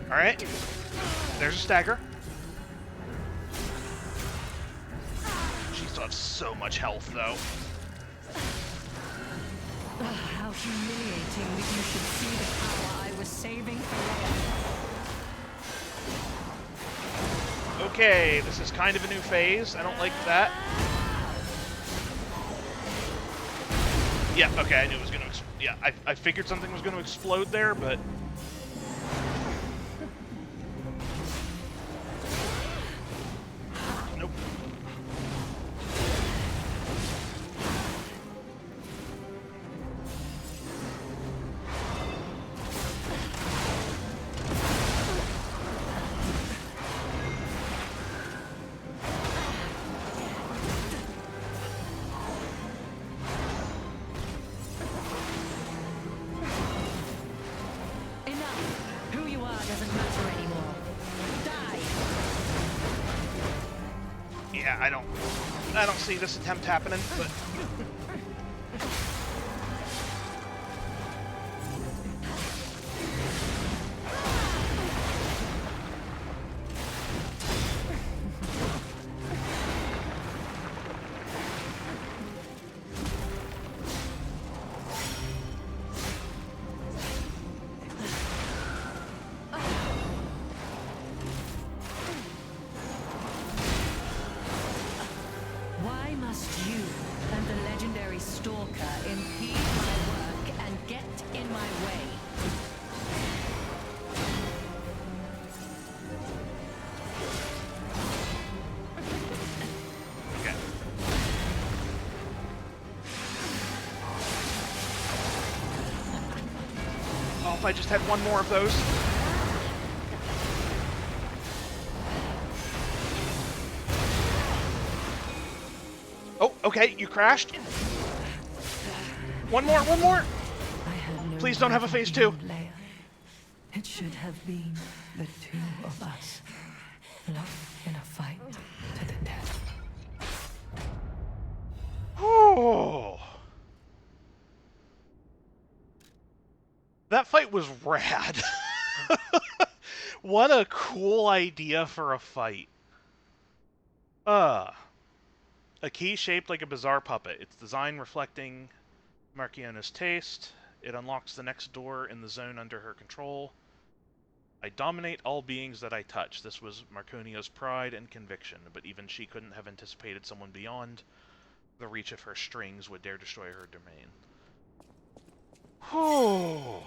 Alright. There's a stagger. She still has so much health, though. How humiliating that you should see the power I was saving for later. Okay, this is kind of a new phase. I don't like that. Yeah, okay, I knew it was gonna... Yeah, I figured something was gonna explode there, but... Nope. Enough! Who you are doesn't matter anymore. Die! Yeah, I don't see this attempt happening, but... Why must you and the legendary stalker impede my work and get in my way? Okay. Oh, if I just had one more of those. Oh, okay, you crashed. One more, one more! I had no Please don't have a right phase to two. be Leia. It should have been the two of us, locked in a fight to the death. Oh. That fight was rad. What a cool idea for a fight. A key shaped like a bizarre puppet. Its design reflecting Marchiona's taste. It unlocks the next door in the zone under her control. I dominate all beings that I touch. This was Marconia's pride and conviction, but even she couldn't have anticipated someone beyond the reach of her strings would dare destroy her domain. Oh.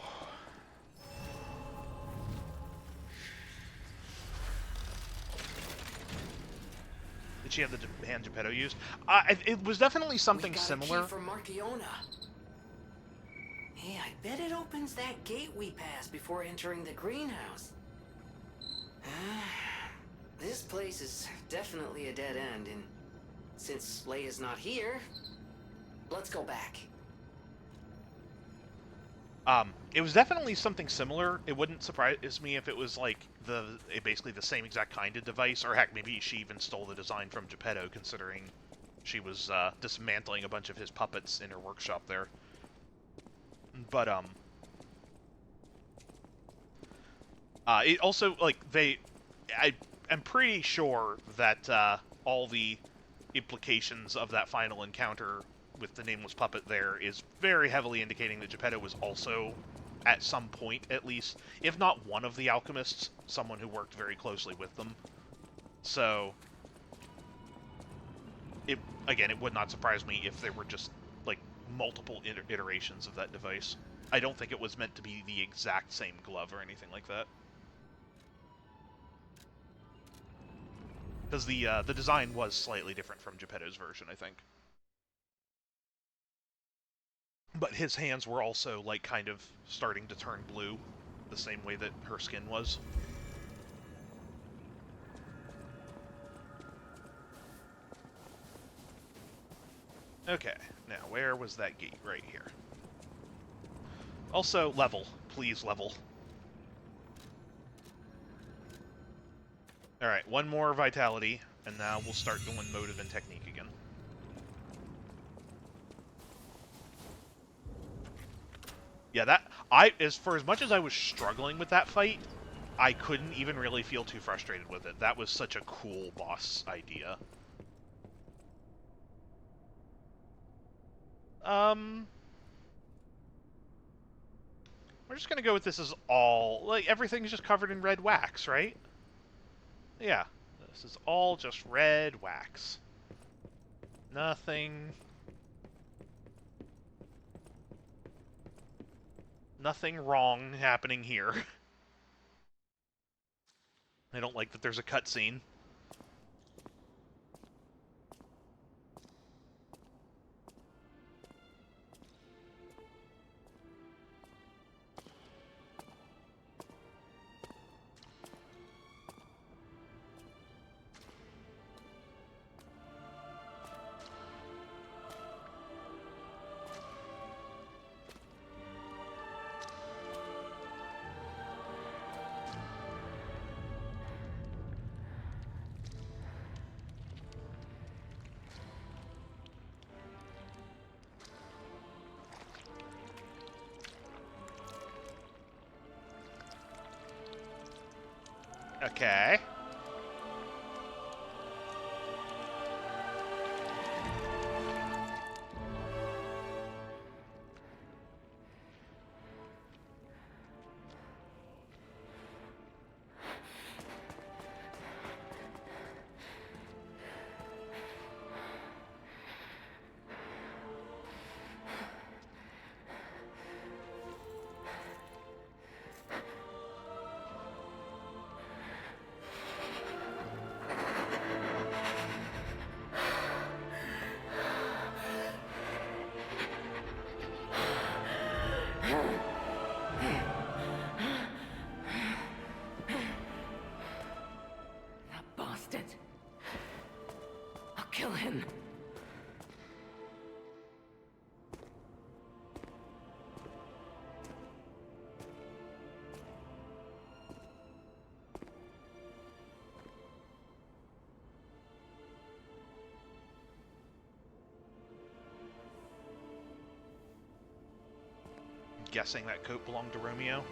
Did she have the hand Geppetto used? It was definitely something We got similar. A key from Marchiona. Hey, I bet it opens that gate we passed before entering the greenhouse. This place is definitely a dead end, and since Leia's not here, let's go back. It was definitely something similar. It wouldn't surprise me if it was like basically the same exact kind of device, or heck, maybe she even stole the design from Geppetto, considering she was dismantling a bunch of his puppets in her workshop there. But it also like I'm pretty sure that all the implications of that final encounter with the nameless puppet there is very heavily indicating that Geppetto was also, at some point at least, if not one of the alchemists, someone who worked very closely with them. So, it again, it would not surprise me if there were just, like, multiple iterations of that device. I don't think it was meant to be the exact same glove or anything like that. Because the design was slightly different from Geppetto's version, I think. But his hands were also, like, kind of starting to turn blue, the same way that her skin was. Okay, now where was that gate? Right here. Also, level. Please, level. Alright, one more vitality, and now we'll start going motive and technique again. Yeah, for as much as I was struggling with that fight, I couldn't even really feel too frustrated with it. That was such a cool boss idea. We're just gonna go with this as all, like, everything's just covered in red wax, right? Yeah, this is all just red wax. Nothing wrong happening here. I don't like that there's a cutscene. Okay. That bastard. I'll kill him. Guessing that coat belonged to Romeo.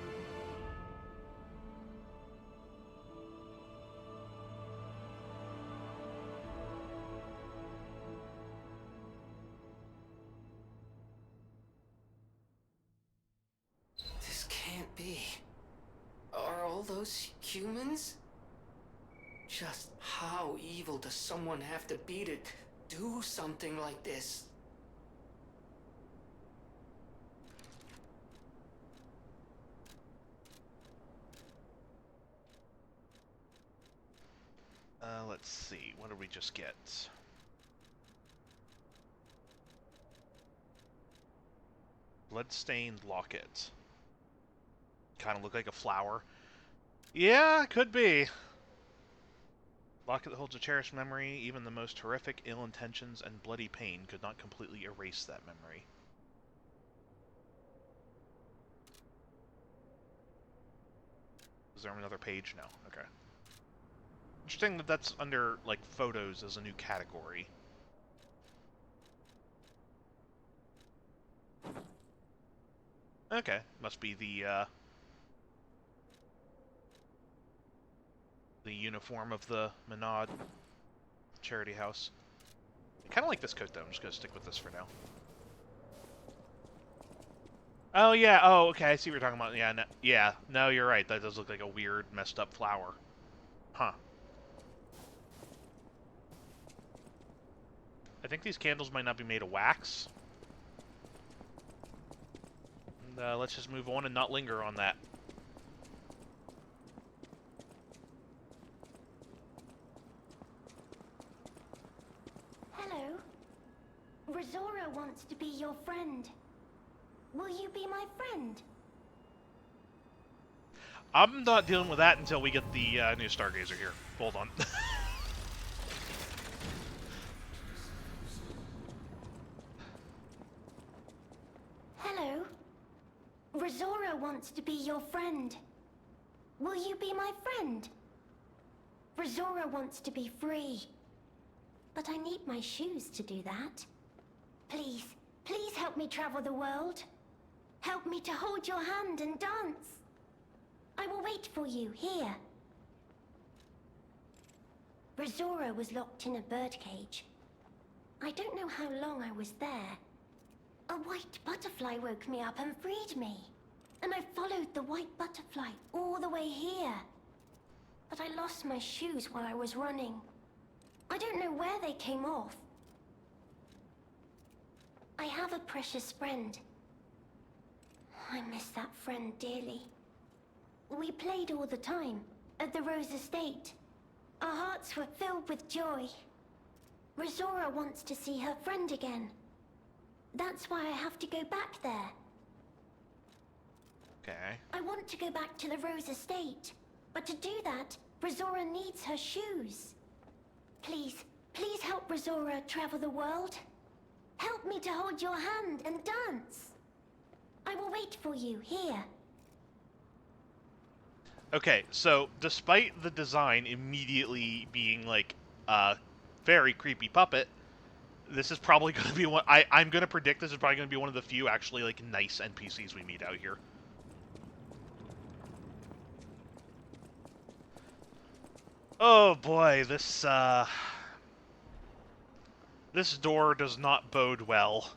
This can't be. Are all those humans? Just how evil does someone have to be to do something like this? Let's see. What did we just get? Bloodstained locket. Kind of look like a flower. Yeah, could be. Locket that holds a cherished memory. Even the most horrific ill intentions and bloody pain could not completely erase that memory. Is there another page? No. Okay. Interesting that that's under, like, photos as a new category. Okay. Must be the uniform of the Menard charity house. I kind of like this coat, though. I'm just going to stick with this for now. Oh, yeah. Oh, okay. I see what you're talking about. Yeah, no, yeah. No, you're right. That does look like a weird, messed up flower. Huh. I think these candles might not be made of wax. And, let's just move on and not linger on that. Hello. Rosora wants to be your friend. Will you be my friend? I'm not dealing with that until we get the new Stargazer here. Hold on. Hello. Rosora wants to be your friend. Will you be my friend? Rosora wants to be free. But I need my shoes to do that. Please, please help me travel the world. Help me to hold your hand and dance. I will wait for you here. Rosora was locked in a birdcage. I don't know how long I was there. A white butterfly woke me up and freed me. And I followed the white butterfly all the way here. But I lost my shoes while I was running. I don't know where they came off. I have a precious friend. I miss that friend dearly. We played all the time at the Rose Estate. Our hearts were filled with joy. Rosora wants to see her friend again. That's why I have to go back there. Okay. I want to go back to the Rose Estate. But to do that, Rosora needs her shoes. Please, please help Rosora travel the world. Help me to hold your hand and dance. I will wait for you here. Okay, so despite the design immediately being like a very creepy puppet, this is probably going to be one. I'm going to predict this is probably going to be one of the few actually like nice NPCs we meet out here. Oh boy, this door does not bode well.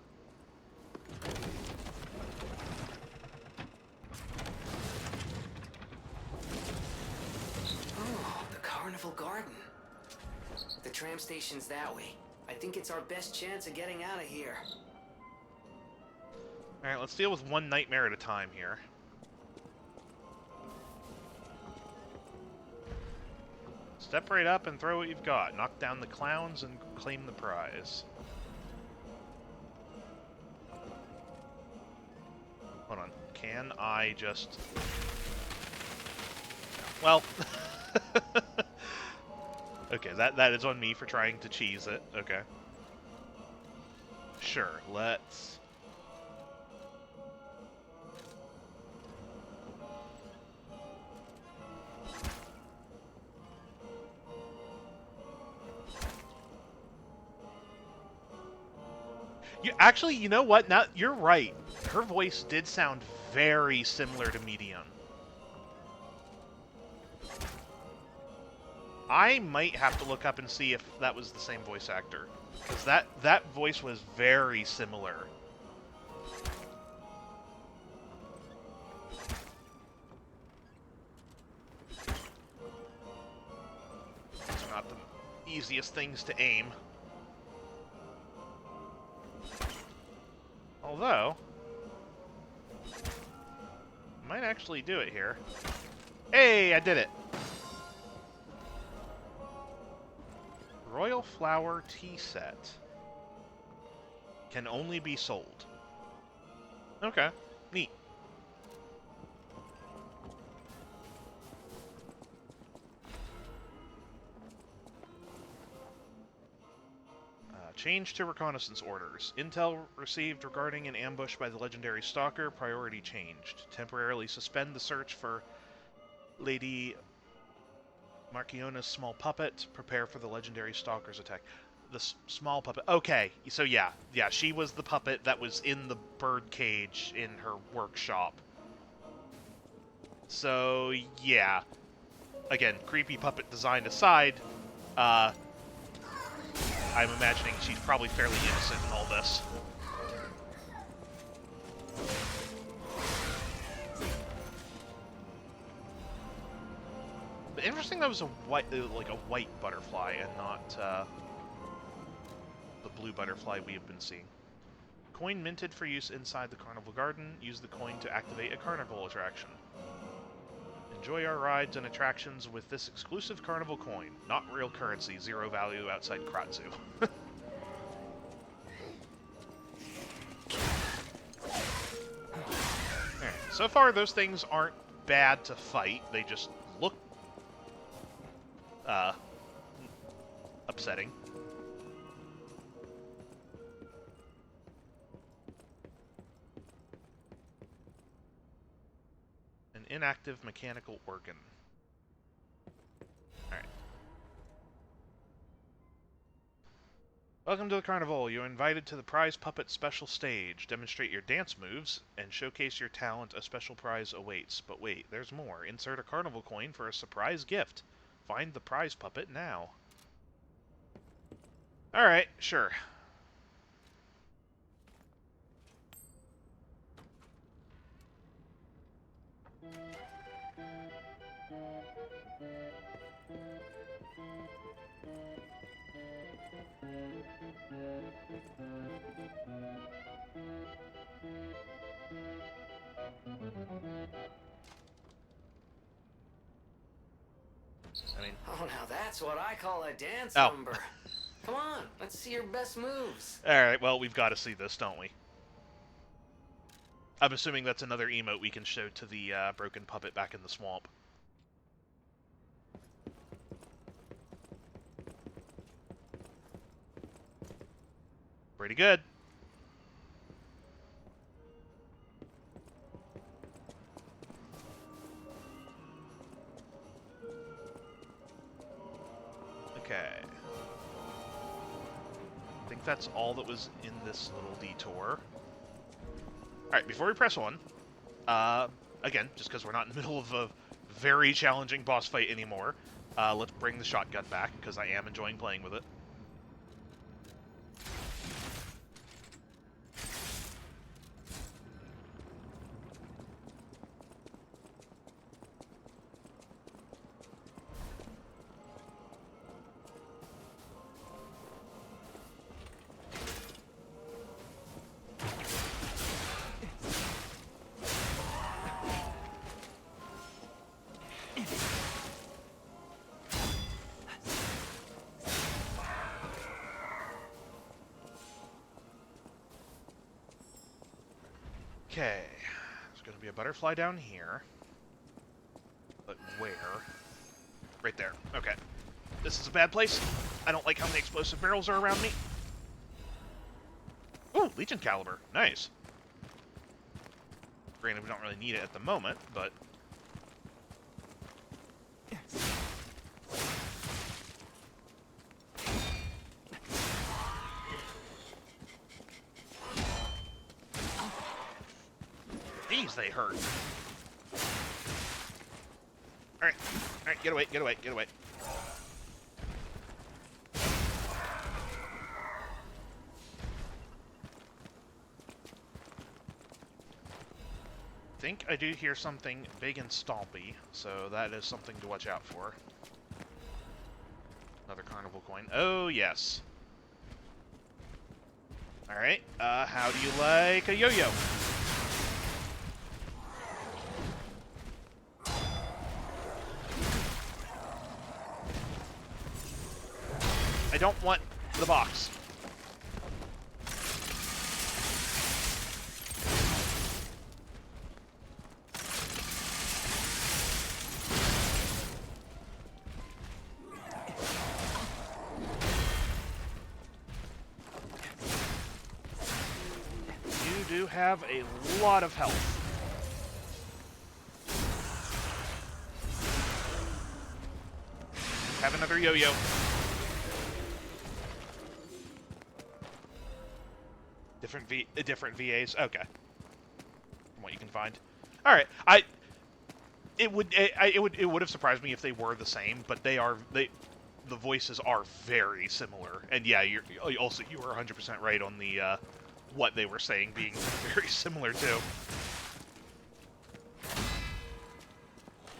Oh, the Carnival Garden. The tram station's that way. I think it's our best chance of getting out of here. Alright, let's deal with one nightmare at a time here. Step right up and throw what you've got. Knock down the clowns and claim the prize. Hold on. Can I just... Well... Okay, that is on me for trying to cheese it. Okay. Sure, let's... Actually, you know what? Now, you're right. Her voice did sound very similar to Medium. I might have to look up and see if that was the same voice actor. Because that voice was very similar. These are not the easiest things to aim. Although, I might actually do it here. Hey, I did it! Royal Flower tea set can only be sold. Okay, neat. Change to reconnaissance orders. Intel received regarding an ambush by the legendary stalker. Priority changed. Temporarily suspend the search for Lady Marchiona's small puppet. Prepare for the legendary stalker's attack. The small puppet. Okay, so yeah, she was the puppet that was in the bird cage in her workshop. So yeah, again, creepy puppet design aside, I'm imagining she's probably fairly innocent in all this. But interesting that was a white, like a white butterfly, and not the blue butterfly we have been seeing. Coin minted for use inside the carnival garden. Use the coin to activate a carnival attraction. Enjoy our rides and attractions with this exclusive carnival coin. Not real currency, zero value outside Kratzu. Alright, so far those things aren't bad to fight, they just look upsetting. An inactive mechanical organ. Alright. Welcome to the carnival. You're invited to the prize puppet special stage. Demonstrate your dance moves and showcase your talent. A special prize awaits. But wait, there's more. Insert a carnival coin for a surprise gift. Find the prize puppet now. Alright, sure. I mean... Oh, now that's what I call a dance Oh. number. Come on, let's see your best moves. Alright, well, we've got to see this, don't we? I'm assuming that's another emote we can show to the broken puppet back in the swamp. Pretty good. Okay. I think that's all that was in this little detour. Alright, before we press on, again, just because we're not in the middle of a very challenging boss fight anymore, let's bring the shotgun back, because I am enjoying playing with it. Okay, there's going to be a butterfly down here. But where? Right there. Okay. This is a bad place. I don't like how many explosive barrels are around me. Ooh, Legion Caliber. Nice. Granted, we don't really need it at the moment, but... These, they hurt. Alright. Alright, get away, get away, get away. I think I do hear something big and stompy, so that is something to watch out for. Another carnival coin. Oh, yes. Alright, how do you like a yo-yo? I don't want the box. You do have a lot of health. Have another yo-yo. Different VAs. Okay. From what you can find. All right. It would have surprised me if they were the same, but the voices are very similar. And yeah, you were 100% right on the what they were saying being very similar too.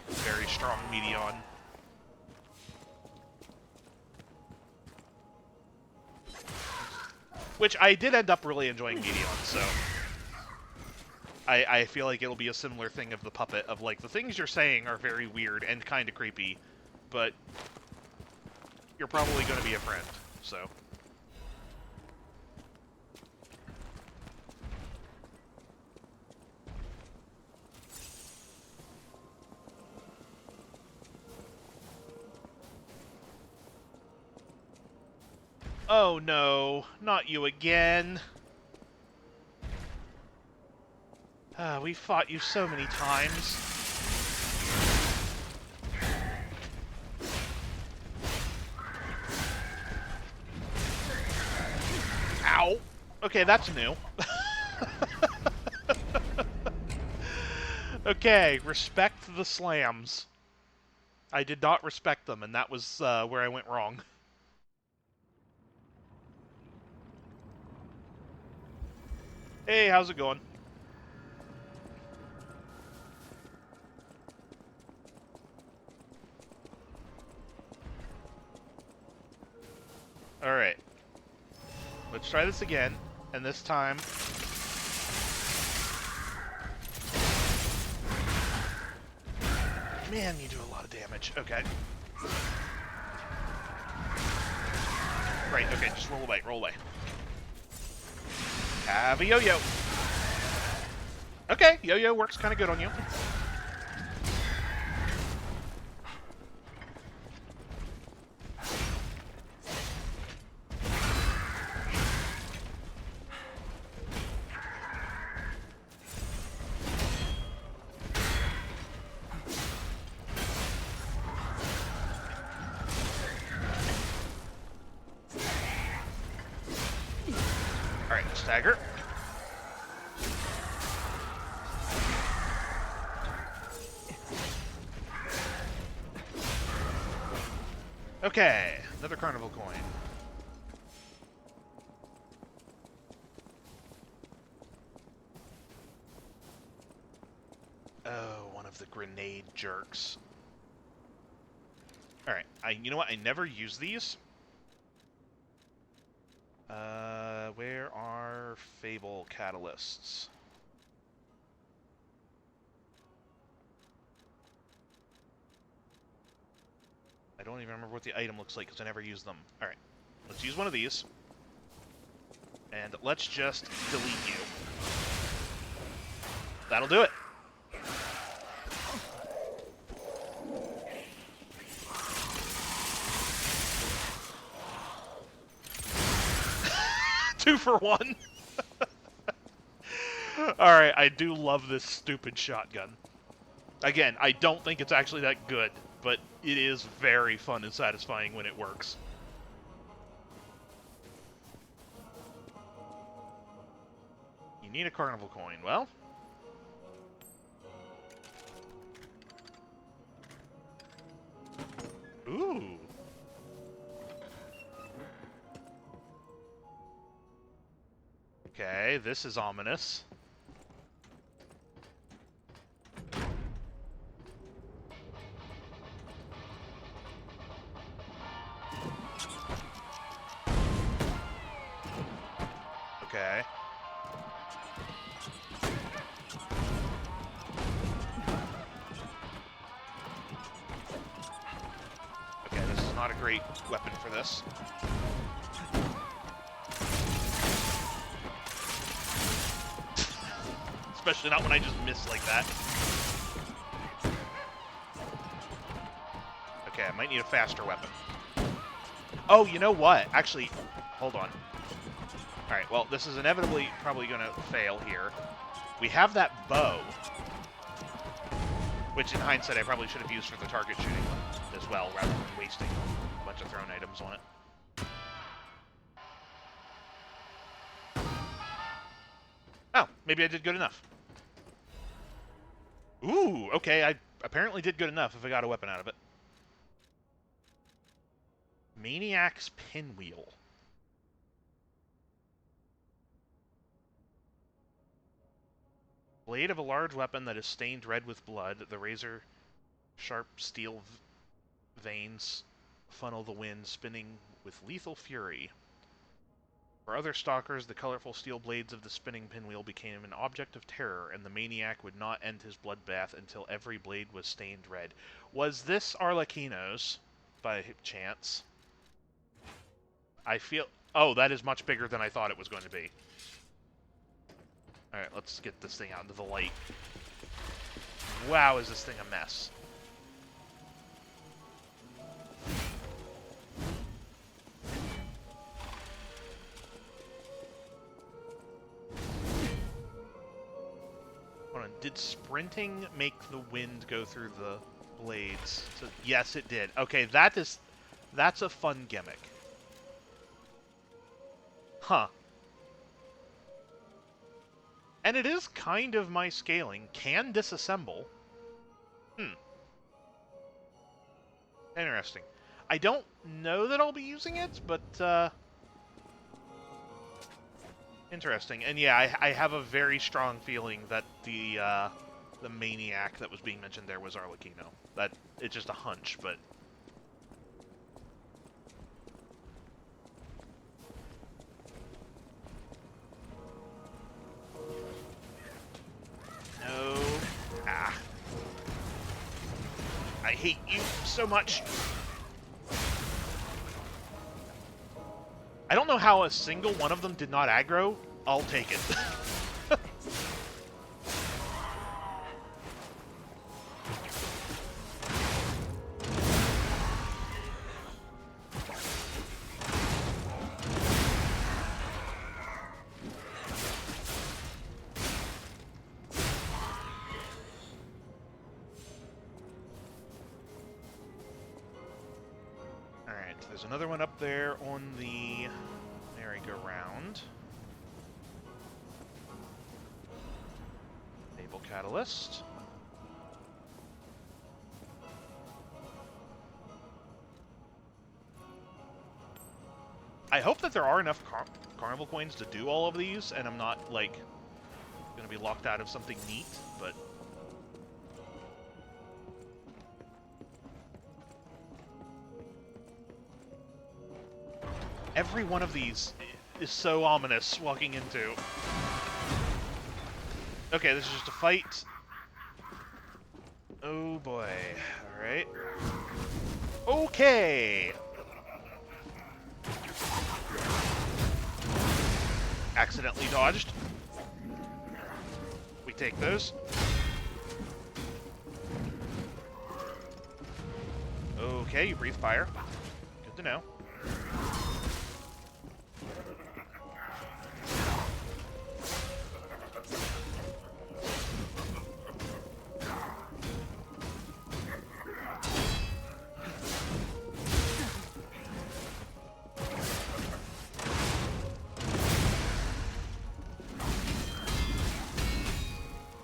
Very strong Medion. Which I did end up really enjoying Medion, so I feel like it'll be a similar thing of the puppet, of like, the things you're saying are very weird and kind of creepy, but you're probably going to be a friend, so. Oh no, not you again. We fought you so many times. Ow! Okay, that's new. Okay, respect the slams. I did not respect them, and that was where I went wrong. Hey, how's it going? Alright. Let's try this again, and this time... Man, you do a lot of damage. Okay. Right, okay, just roll away, roll away. Have a yo-yo. Okay, yo-yo works kind of good on you. Alright, stagger. Okay, another carnival coin. Oh, one of the grenade jerks. Alright, you know what? I never use these. Where are Fable catalysts? I don't even remember what the item looks like because I never use them. Alright, let's use one of these. And let's just delete you. That'll do it. Two for one. Alright, I do love this stupid shotgun. Again, I don't think it's actually that good, but it is very fun and satisfying when it works. You need a carnival coin. Well... Ooh. Okay, this is ominous. Okay. Okay, this is not a great weapon for this. Especially not when I just miss like that. Okay, I might need a faster weapon. Oh, you know what? Actually, hold on. Alright, well, this is inevitably probably going to fail here. We have that bow, which in hindsight I probably should have used for the target shooting as well, rather than wasting a bunch of thrown items on it. Oh, maybe I did good enough. Ooh, okay, I apparently did good enough if I got a weapon out of it. Maniac's Pinwheel. Blade of a large weapon that is stained red with blood. The razor sharp steel veins funnel the wind, spinning with lethal fury. For other stalkers, the colorful steel blades of the spinning pinwheel became an object of terror, and the maniac would not end his bloodbath until every blade was stained red. Was this Arlecchino's, by chance? I feel... Oh, that is much bigger than I thought it was going to be. Alright, let's get this thing out into the light. Wow, is this thing a mess. Hold on, did sprinting make the wind go through the blades? So, yes, it did. Okay, that's a fun gimmick. Huh. And it is kind of my scaling. Can disassemble. Interesting. I don't know that I'll be using it, but, interesting. And yeah, I have a very strong feeling that the maniac that was being mentioned there was Arlecchino. That, it's just a hunch, but... No. Ah. I hate you so much. I don't know how a single one of them did not aggro. I'll take it. Alright, there's another one up there on the merry-go-round. Enable catalyst. I hope that there are enough carnival coins to do all of these, and I'm not, like, gonna be locked out of something neat, but... Every one of these is so ominous walking into. Okay, this is just a fight. Oh boy. Alright. Okay! Accidentally dodged. We take those. Okay, you breathe fire. Good to know.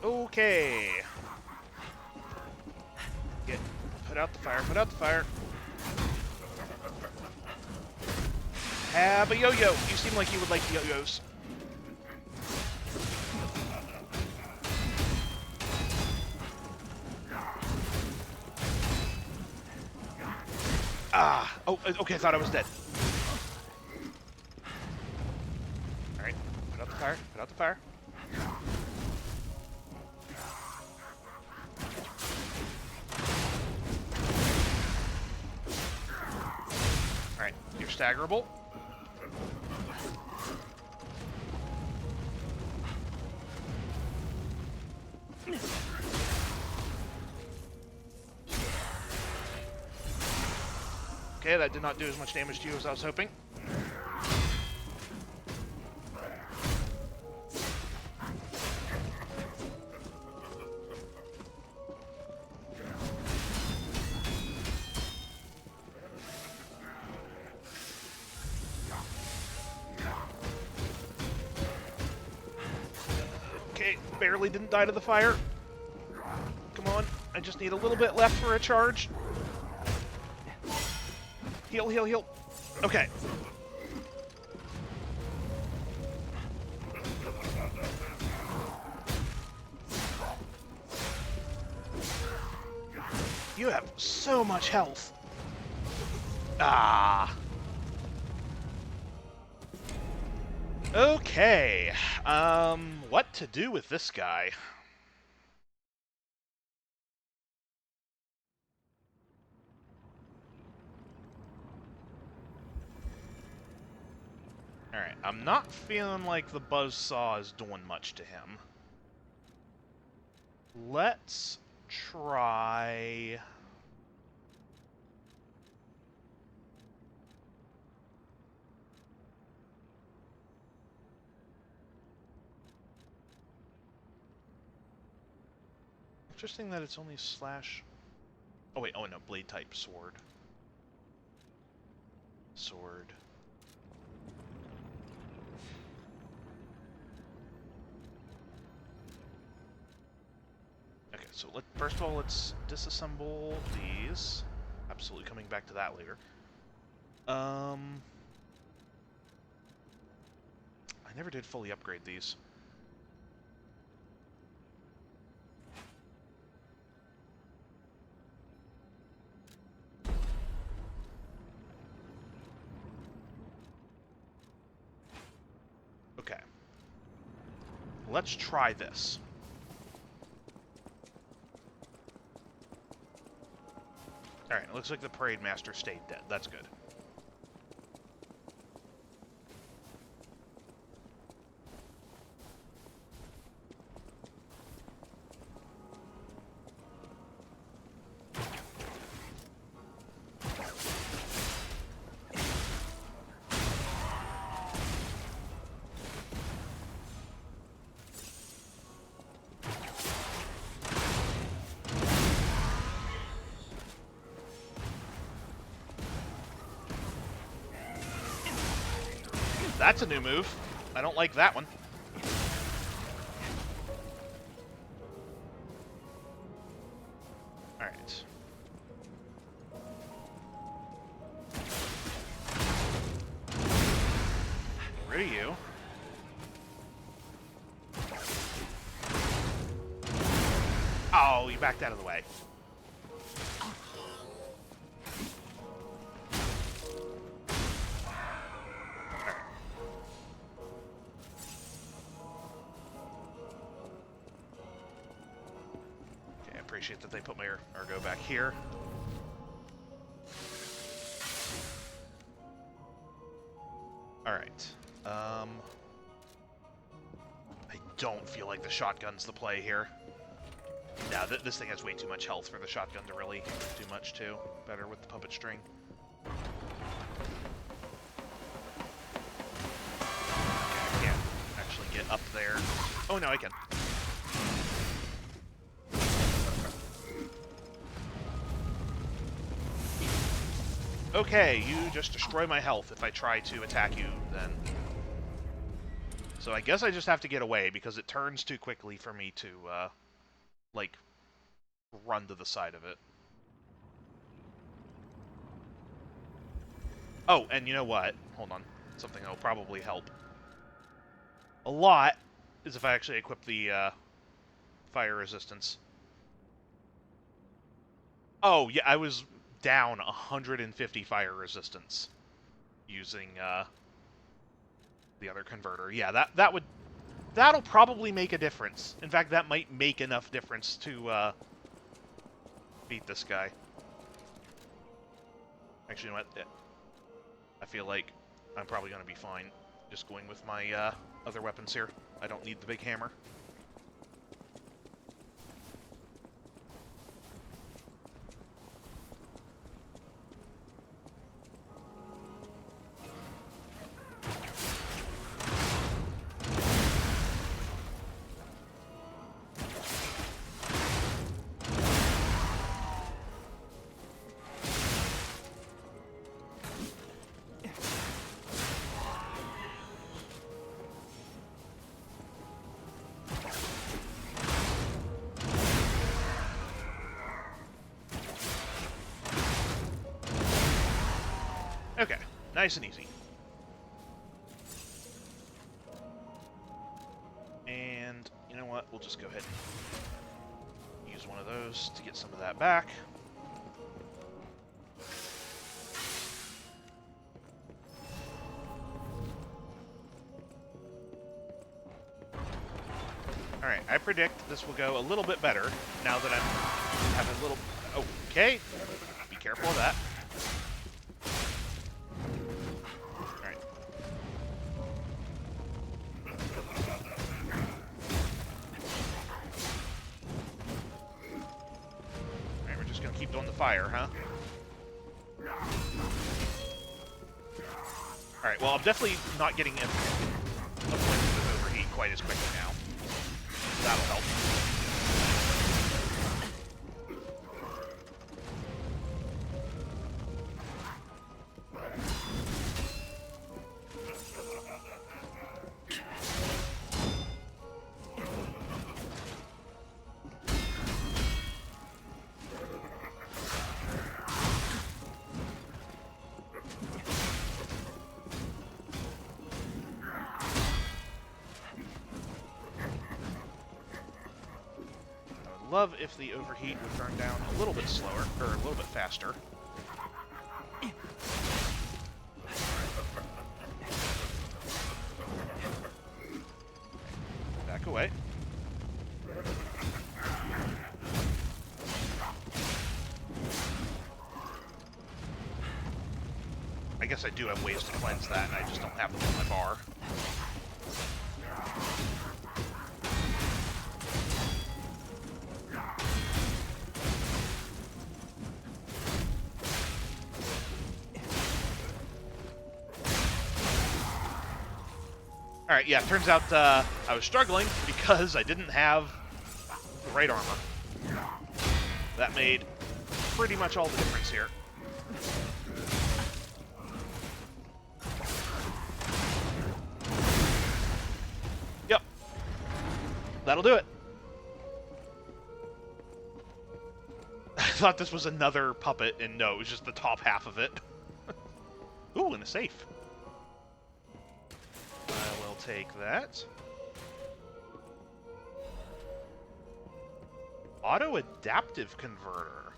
Okay. Put out the fire, put out the fire. Have a yo-yo. You seem like you would like yo-yos. Ah. Oh, okay, I thought I was dead. Alright, put out the fire, put out the fire. Alright, you're staggerable. Okay, that did not do as much damage to you as I was hoping. barely didn't die to the fire. Come on. I just need a little bit left for a charge. Heal, heal, heal. Okay. You have so much health. Ah. Okay. What to do with this guy? Alright, I'm not feeling like the buzzsaw is doing much to him. Let's try... Interesting that it's only slash... Oh wait, oh no, blade type, sword. Sword. Okay, so first of all, let's disassemble these. Absolutely coming back to that later. I never did fully upgrade these. Okay. Let's try this. Alright, it looks like the Parade Master stayed dead. That's good. That's a new move. I don't like that one. Alright. Rid of you. Oh, you backed out of the way. Appreciate that they put my Ergo back here. Alright. I don't feel like the shotgun's the play here. No, this thing has way too much health for the shotgun to really do much to. Better with the puppet string. Okay, I can't actually get up there. Oh, no, I can. Okay, you just destroy my health if I try to attack you, then. So I guess I just have to get away, because it turns too quickly for me to, like, run to the side of it. Oh, and you know what? Hold on. Something that'll probably help a lot is if I actually equip the, fire resistance. Oh, yeah, I was down 150 fire resistance using the other converter. Yeah, that'll probably make a difference. In fact, that might make enough difference to beat this guy. Actually, you know what? I feel like I'm probably going to be fine just going with my other weapons here. I don't need the big hammer. Nice and easy. And you know what? We'll just go ahead and use one of those to get some of that back. Alright, I predict this will go a little bit better now that I'm having a little... Okay, be careful of that. Alright. Alright, we're just gonna keep doing the fire, huh? Alright, well, I'm definitely not getting a point of overheat quite as quickly now. That'll help. Love if the overheat would burn down a little bit slower, or a little bit faster. Back away. I guess I do have ways to cleanse that, and I just don't have them on my bar. Alright, yeah, turns out I was struggling because I didn't have the right armor. That made pretty much all the difference here. Yep. That'll do it. I thought this was another puppet, and no, it was just the top half of it. Ooh, and a safe. I will take that. Auto-adaptive converter.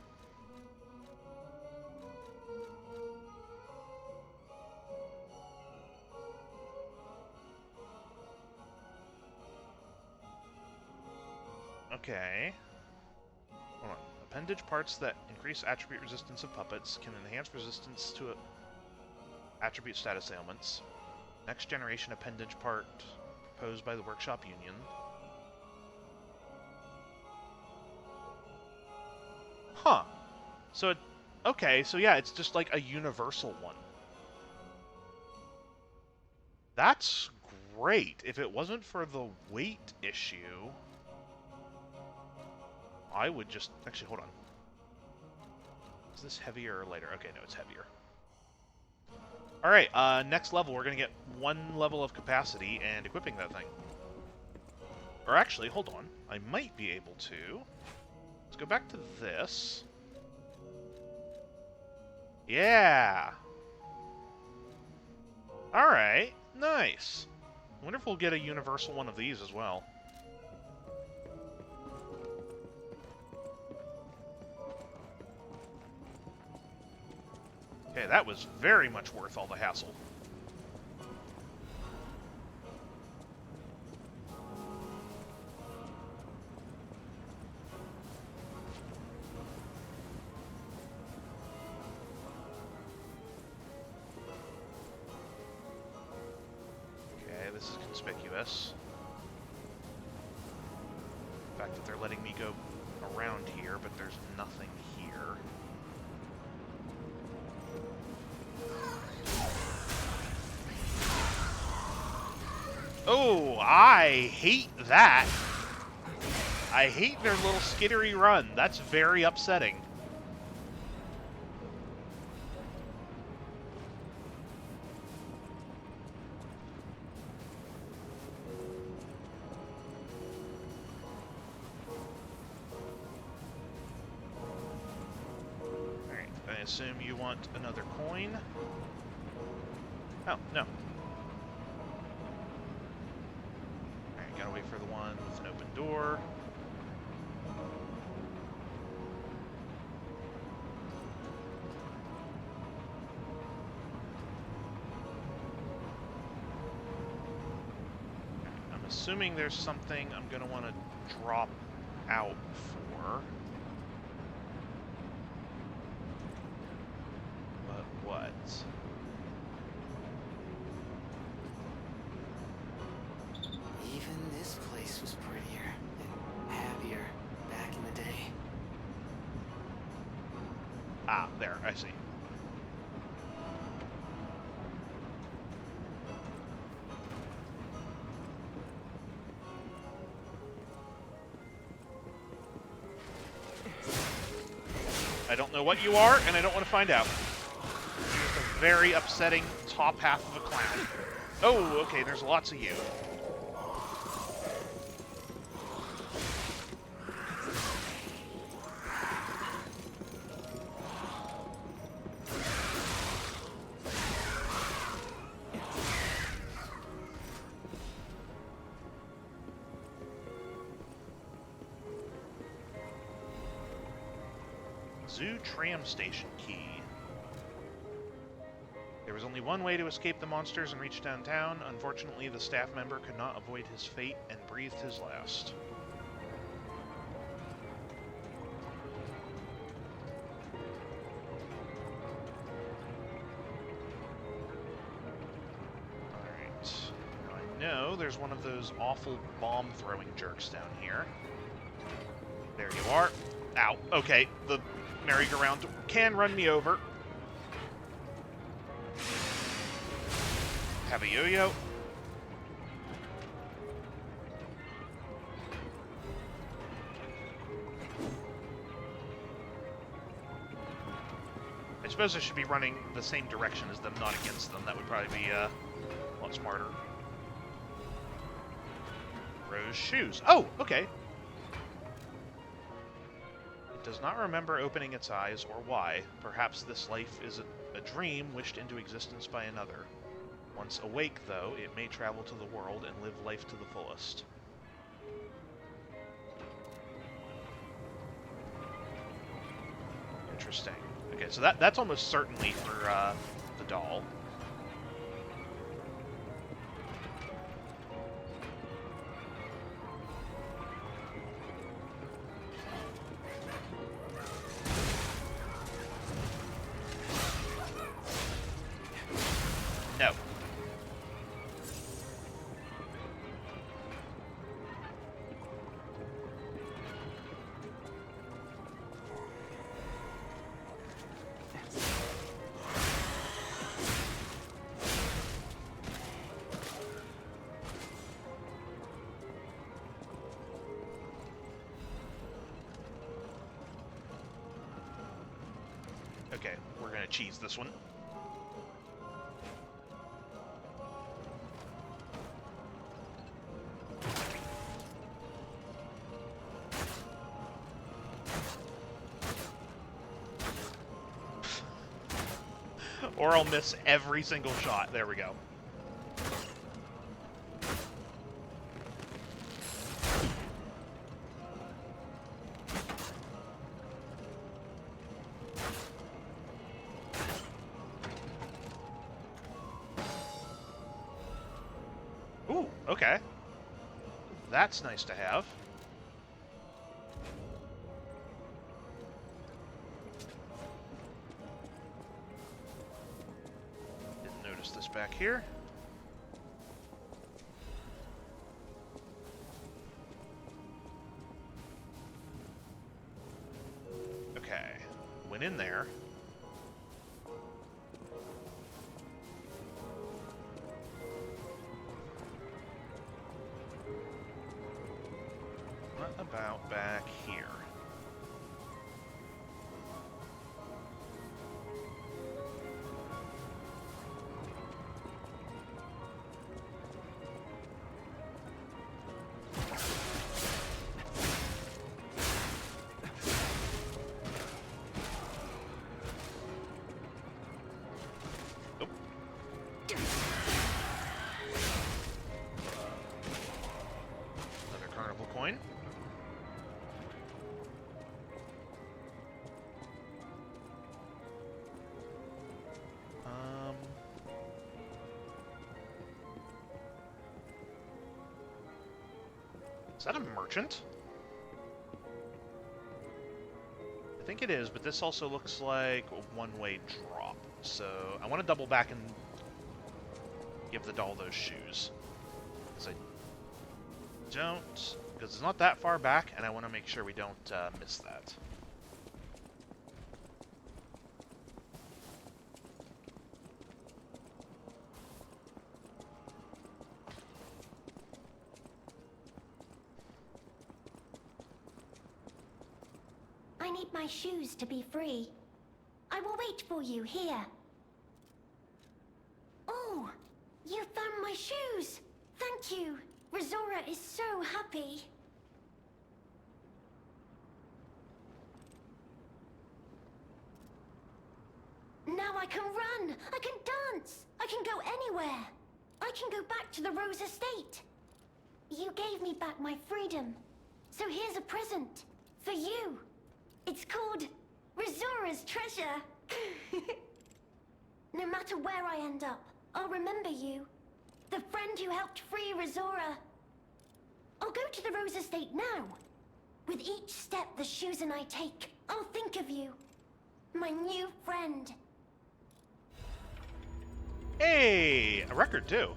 Okay. Hold on. Appendage parts that increase attribute resistance of puppets can enhance resistance to attribute status ailments. Next generation appendage part proposed by the Workshop Union. Huh. So it... Okay, so yeah, it's just like a universal one. That's great. If it wasn't for the weight issue, I would just... Actually, hold on. Is this heavier or lighter? Okay, no, it's heavier. Alright, next level, we're going to get one level of capacity and equipping that thing. Or actually, hold on. I might be able to. Let's go back to this. Yeah! Alright, nice. I wonder if we'll get a universal one of these as well. Okay, that was very much worth all the hassle. Okay, this is conspicuous. The fact that they're letting me go around here, but there's nothing here. Oh, I hate that. I hate their little skittery run. That's very upsetting. Alright, I assume you want another coin. Oh, no. Alright, gotta wait for the one with an open door. I'm assuming there's something I'm gonna want to drop out for. But what? Even this place was prettier and happier back in the day. Ah, there, I see. I don't know what you are, and I don't want to find out. Just a very upsetting top half of a clown. Oh, okay, there's lots of you. Zoo tram station key. There was only one way to escape the monsters and reach downtown. Unfortunately, the staff member could not avoid his fate and breathed his last. Alright. Now I know there's one of those awful bomb-throwing jerks down here. There you are. Ow. Okay, the merry-go-round can run me over. Have a yo-yo. I suppose I should be running the same direction as them, not against them. That would probably be a lot smarter. Rose shoes. Oh, okay. It does not remember opening its eyes or why. Perhaps this life is a dream wished into existence by another. Once awake, though, it may travel to the world and live life to the fullest. Interesting. Okay, so that's almost certainly for the doll. No. Okay, we're gonna cheese this one. Or I'll miss every single shot. There we go. Ooh, okay. That's nice to have. Didn't notice this back here. Okay, went in there. What about back here? Is that a merchant? I think it is, but this also looks like a one-way drop. So I want to double back and give the doll those shoes. Because I don't... Because it's not that far back, and I want to make sure we don't miss that. I need my shoes to be free. I will wait for you here. Oh, you found my shoes. Thank you. Rizora is so happy. Now I can run. I can dance. I can go anywhere. I can go back to the Rose Estate. You gave me back my freedom. So here's a present for you. It's called Rizora's Treasure. No matter where I end up, I'll remember you. The friend who helped free Rizora. I'll go to the Rose Estate now. With each step the shoes and I take, I'll think of you. My new friend. Hey! A record, too.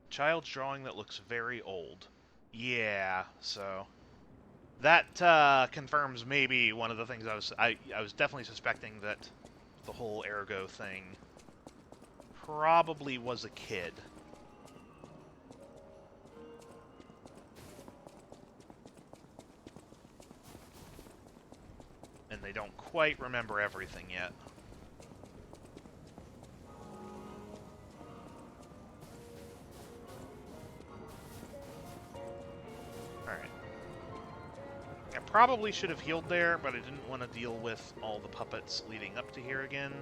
Child's drawing that looks very old. Yeah, so... That confirms maybe one of the things I was definitely suspecting, that the whole ergo thing probably was a kid. And they don't quite remember everything yet. Alright. I probably should have healed there, but I didn't want to deal with all the puppets leading up to here again.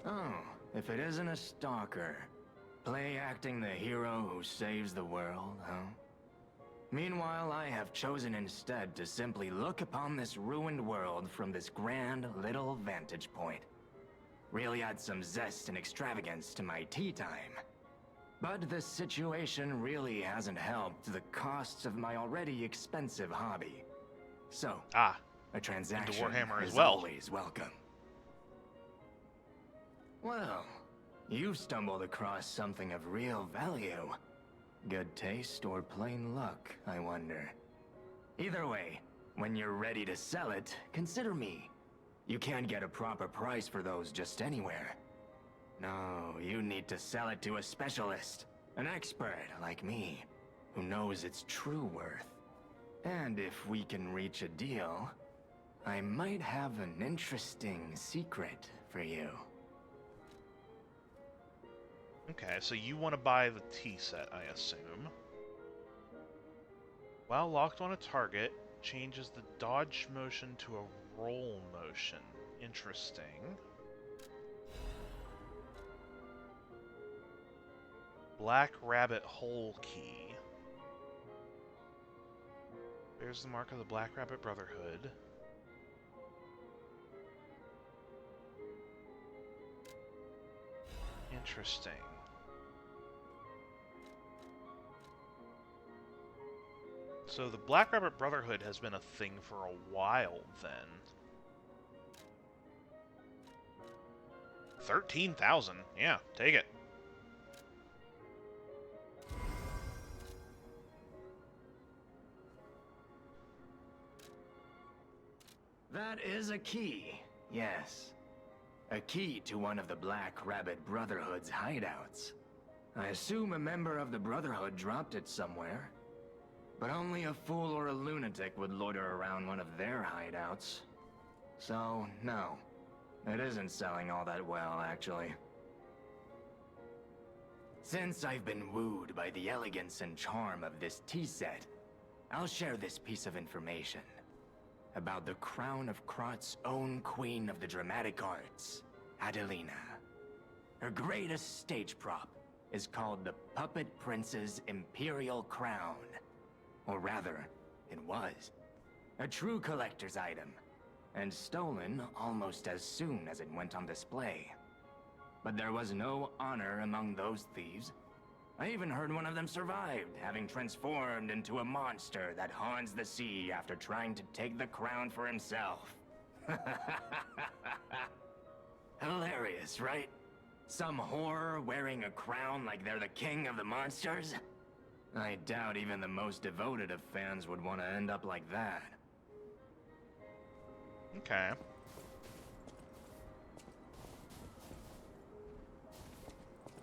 Oh, if it isn't a stalker. Play acting the hero who saves the world, huh? Meanwhile, I have chosen instead to simply look upon this ruined world from this grand little vantage point. Really add some zest and extravagance to my tea time. But the situation really hasn't helped the costs of my already expensive hobby. So, a transaction Warhammer as is well. always welcome. Well, you've stumbled across something of real value. Good taste or plain luck, I wonder. Either way, when you're ready to sell it, consider me. You can't get a proper price for those just anywhere. No, you need to sell it to a specialist, an expert like me, who knows its true worth. And if we can reach a deal, I might have an interesting secret for you. Okay, so you want to buy the tea set, I assume. While locked on a target, changes the dodge motion to a roll motion. Interesting. Black Rabbit Hole Key. There's the mark of the Black Rabbit Brotherhood. Interesting. So the Black Rabbit Brotherhood has been a thing for a while, then. 13,000. Yeah, take it. That is a key, yes. A key to one of the Black Rabbit Brotherhood's hideouts. I assume a member of the Brotherhood dropped it somewhere. But only a fool or a lunatic would loiter around one of their hideouts. So, no. It isn't selling all that well, actually. Since I've been wooed by the elegance and charm of this tea set, I'll share this piece of information. About the crown of Krot's own queen of the dramatic arts, Adelina. Her greatest stage prop is called the Puppet Prince's Imperial Crown. Or rather, it was. A true collector's item. and stolen almost as soon as it went on display. But there was no honor among those thieves. I even heard one of them survived, having transformed into a monster that haunts the sea after trying to take the crown for himself. Hilarious, right? Some whore wearing a crown like they're the king of the monsters? I doubt even the most devoted of fans would want to end up like that. Okay.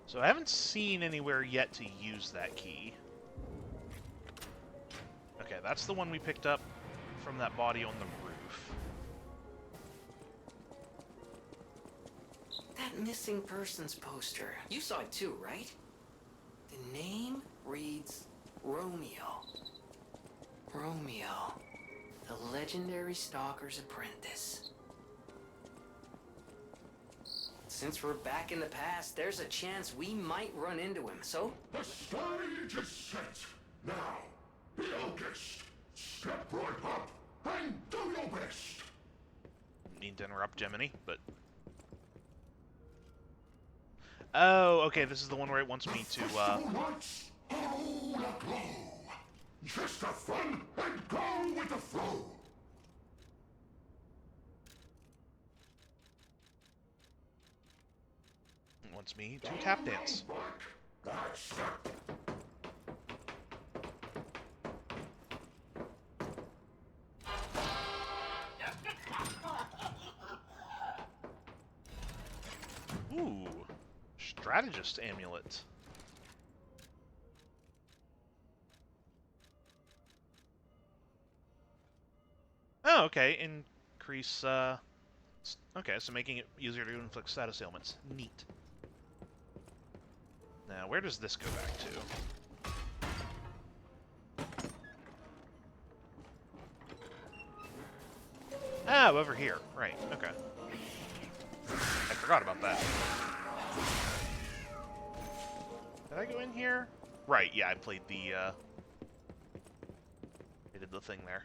So I haven't seen anywhere yet to use that key. Okay, that's the one we picked up from that body on the roof. That missing persons poster. You saw it too, right? The name reads Romeo. Romeo, the legendary stalker's apprentice. Since we're back in the past, there's a chance we might run into him, so... The stage is set. Now, be our guest. Step right up and do your best. Need to interrupt Gemini, but... Oh, okay, this is the one where it wants me to, Lights all aglow. Just have fun and go with the flow. It wants me to tap dance. That's the... Ooh, strategist amulet. Oh, okay, increase, okay, so making it easier to inflict status ailments. Neat. Now, where does this go back to? Ah, over here. Right, okay. I forgot about that. Did I go in here? Right, yeah, I played the, I did the thing there.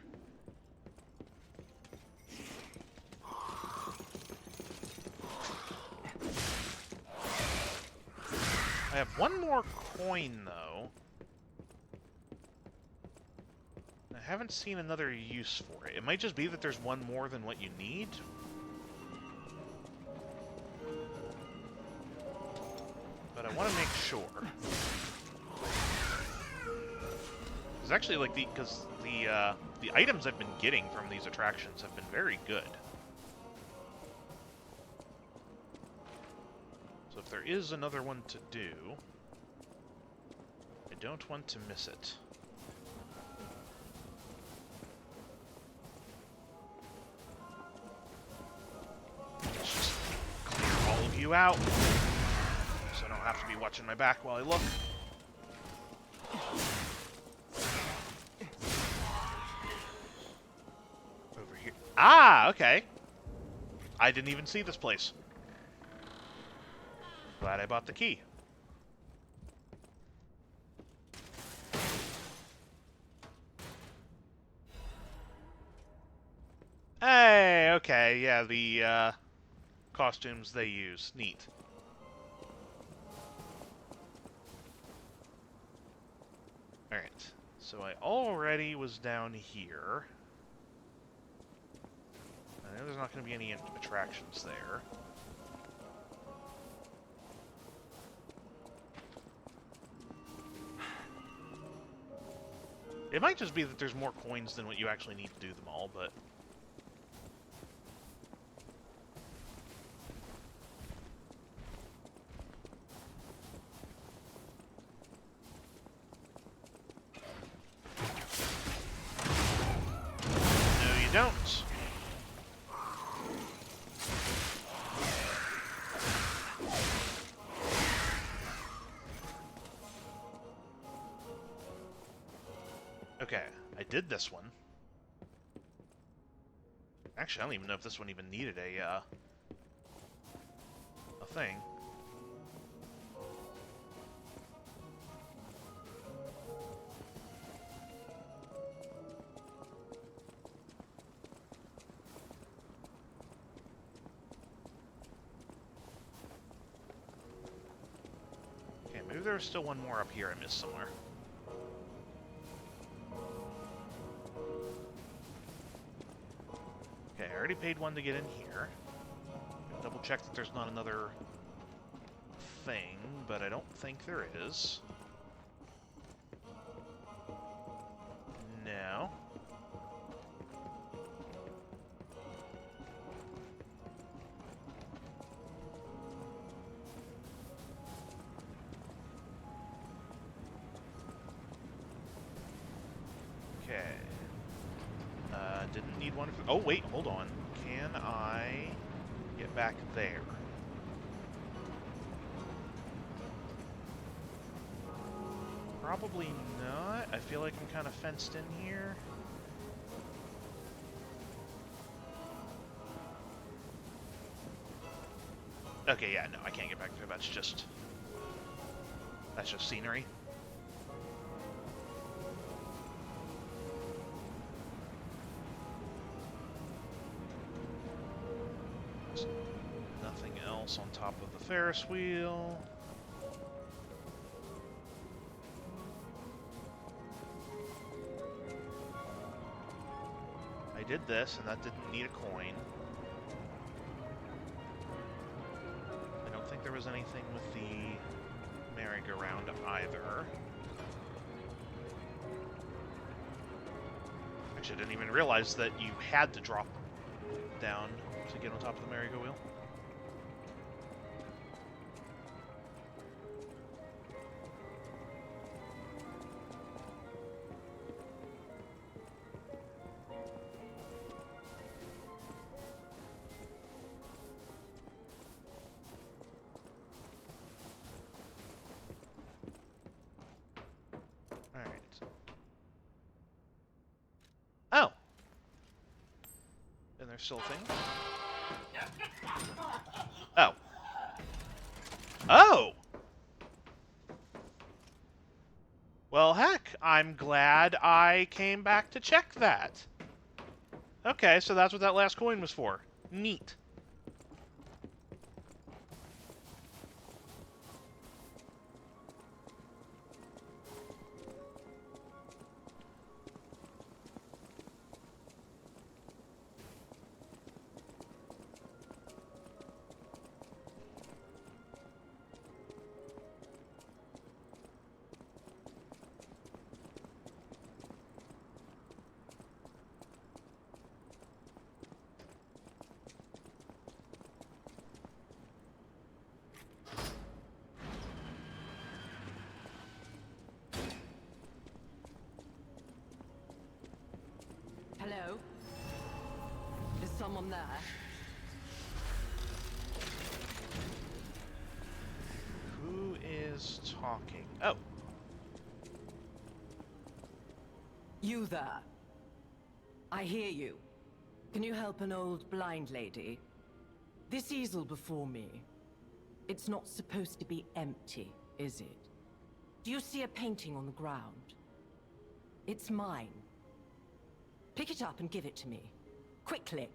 I have one more coin, though. I haven't seen another use for it. It might just be that there's one more than what you need. But I want to make sure. Because actually, like, the items I've been getting from these attractions have been very good. So if there is another one to do, I don't want to miss it. Let's just clear all of you out, so I don't have to be watching my back while I look. Over here. Ah, okay. I didn't even see this place. Glad I bought the key. Hey, okay, yeah, the costumes they use. Neat. Alright, so I already was down here. I know there's not going to be any attractions there. It might just be that there's more coins than what you actually need to do them all, but... No, you don't. Okay, I did this one. Actually, I don't even know if this one even needed a thing. Maybe there's still one more up here I missed somewhere. Okay, I already paid one to get in here. Double check that there's not another thing, but I don't think there is. No. Okay. Didn't need one. Oh, wait, hold on. Can I get back there? Probably not. I feel like I'm kind of fenced in here. Okay, yeah, no, I can't get back there. That's just scenery. There's nothing else on top of the Ferris wheel. I did this, and that didn't need a coin. I don't think there was anything with the merry-go-round either. Actually, I didn't even realize that you had to drop down to get on top of the merry-go-wheel. Oh! And there's still things? Oh. Oh! Well, heck, I'm glad I came back to check that. Okay, so that's what that last coin was for. Neat. Hello? Is someone there? Who is talking? Oh. You there. I hear you. Can you help an old blind lady? This easel before me. It's not supposed to be empty, is it? Do you see a painting on the ground? It's mine. Pick it up and give it to me. Quickly.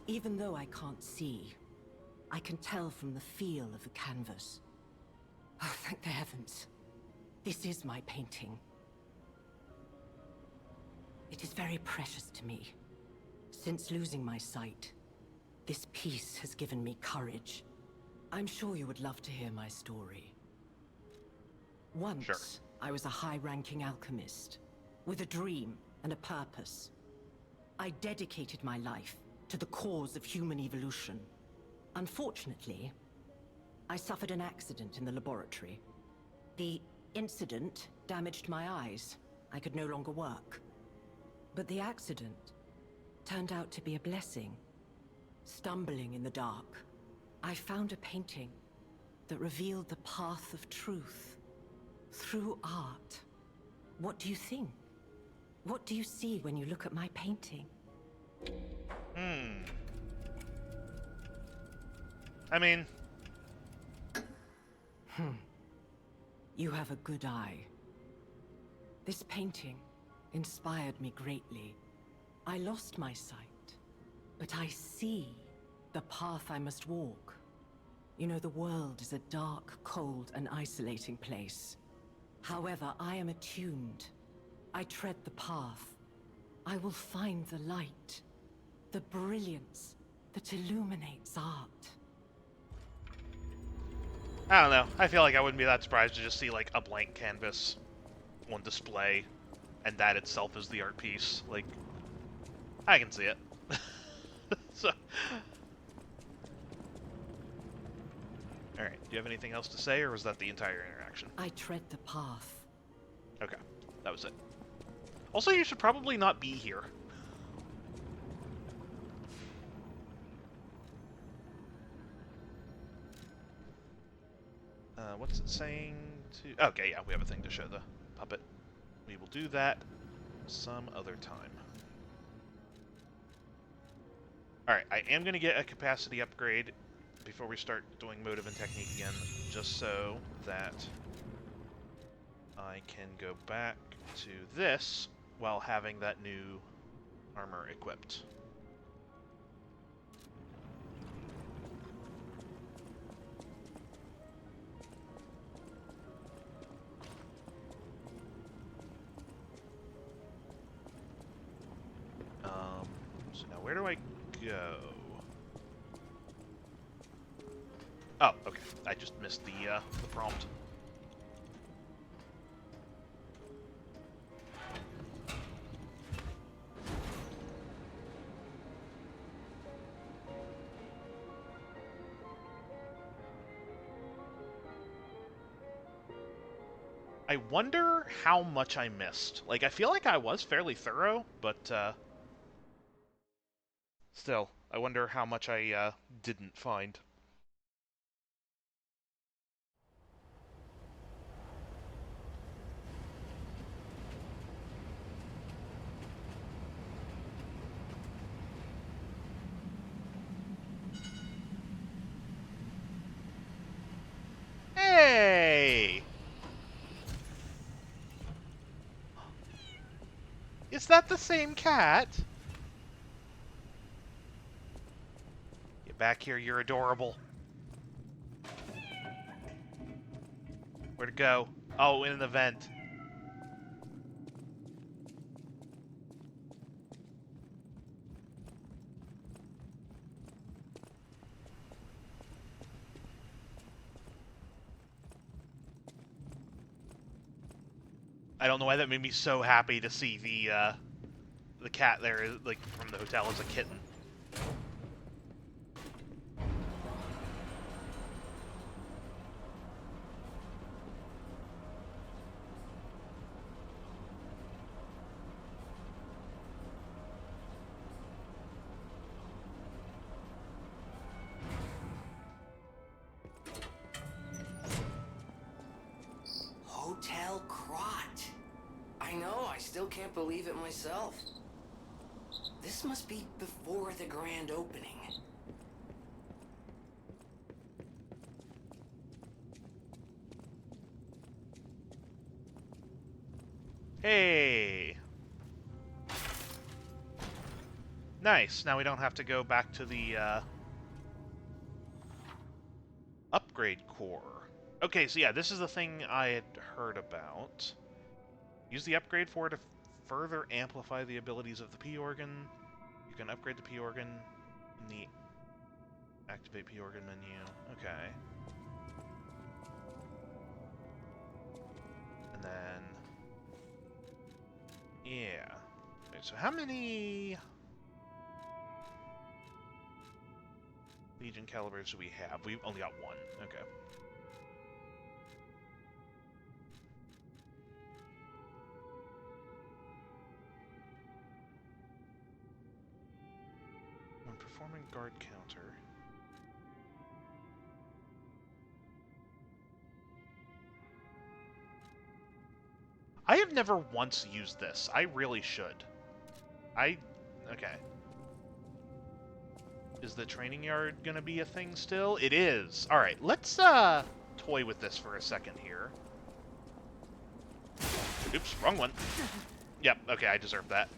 Even though I can't see, I can tell from the feel of the canvas. Oh, thank the heavens. This is my painting. It is very precious to me. Since losing my sight, this piece has given me courage. I'm sure you would love to hear my story. Once, Sure. I was a high-ranking alchemist, with a dream and a purpose. I dedicated my life to the cause of human evolution. Unfortunately, I suffered an accident in the laboratory. The incident damaged my eyes. I could no longer work. But the accident turned out to be a blessing. Stumbling in the dark, I found a painting that revealed the path of truth. Through art. What do you think? What do you see when you look at my painting? I mean... You have a good eye. This painting inspired me greatly. I lost my sight, but I see the path I must walk. You know, the world is a dark, cold, and isolating place. However, I am attuned. I tread the path. I will find the light, the brilliance that illuminates art. I don't know. I feel like I wouldn't be that surprised to just see, like, a blank canvas on display, and that itself is the art piece. Like, I can see it. So... Alright, do you have anything else to say, or was that the entire interaction? I tread the path. Okay, that was it. Also, you should probably not be here. What's it saying to... Okay, yeah, we have a thing to show the puppet. We will do that some other time. Alright, I am going to get a capacity upgrade before we start doing motive and technique again, just so that I can go back to this while having that new armor equipped. So now where do I go? Oh, okay. I just missed the prompt. I wonder how much I missed. Like, I feel like I was fairly thorough, but, still, I wonder how much I, didn't find. Hey! Is that the same cat? Get back here, you're adorable. Where'd it go? Oh, in an event. I don't know why that made me so happy to see the cat there, like, from the hotel as a kitten. Hotel Crotch. I know, I still can't believe it myself. This must be before the grand opening. Hey! Nice, now we don't have to go back to the, upgrade core. Okay, so yeah, this is the thing I had heard about. Use the upgrade core to further amplify the abilities of the P-organ. You can upgrade the P-organ in the activate P-organ menu. Okay. And then... yeah. Okay, so how many... Legion calibers do we have? We've only got one. Okay. When performing guard counter... I have never once used this. I really should. Okay. Is the training yard gonna be a thing still? It is. Alright, let's, toy with this for a second here. Oops, wrong one. Yep, okay, I deserve that.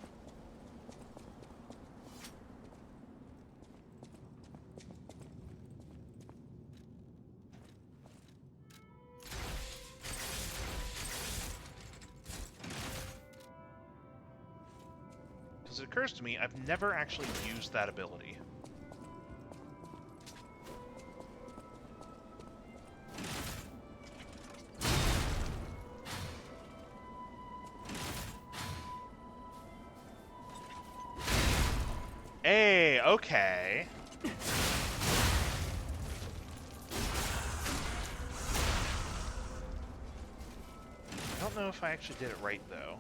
because it occurs to me I've never actually used that ability. Hey, okay. I don't know if I actually did it right, though.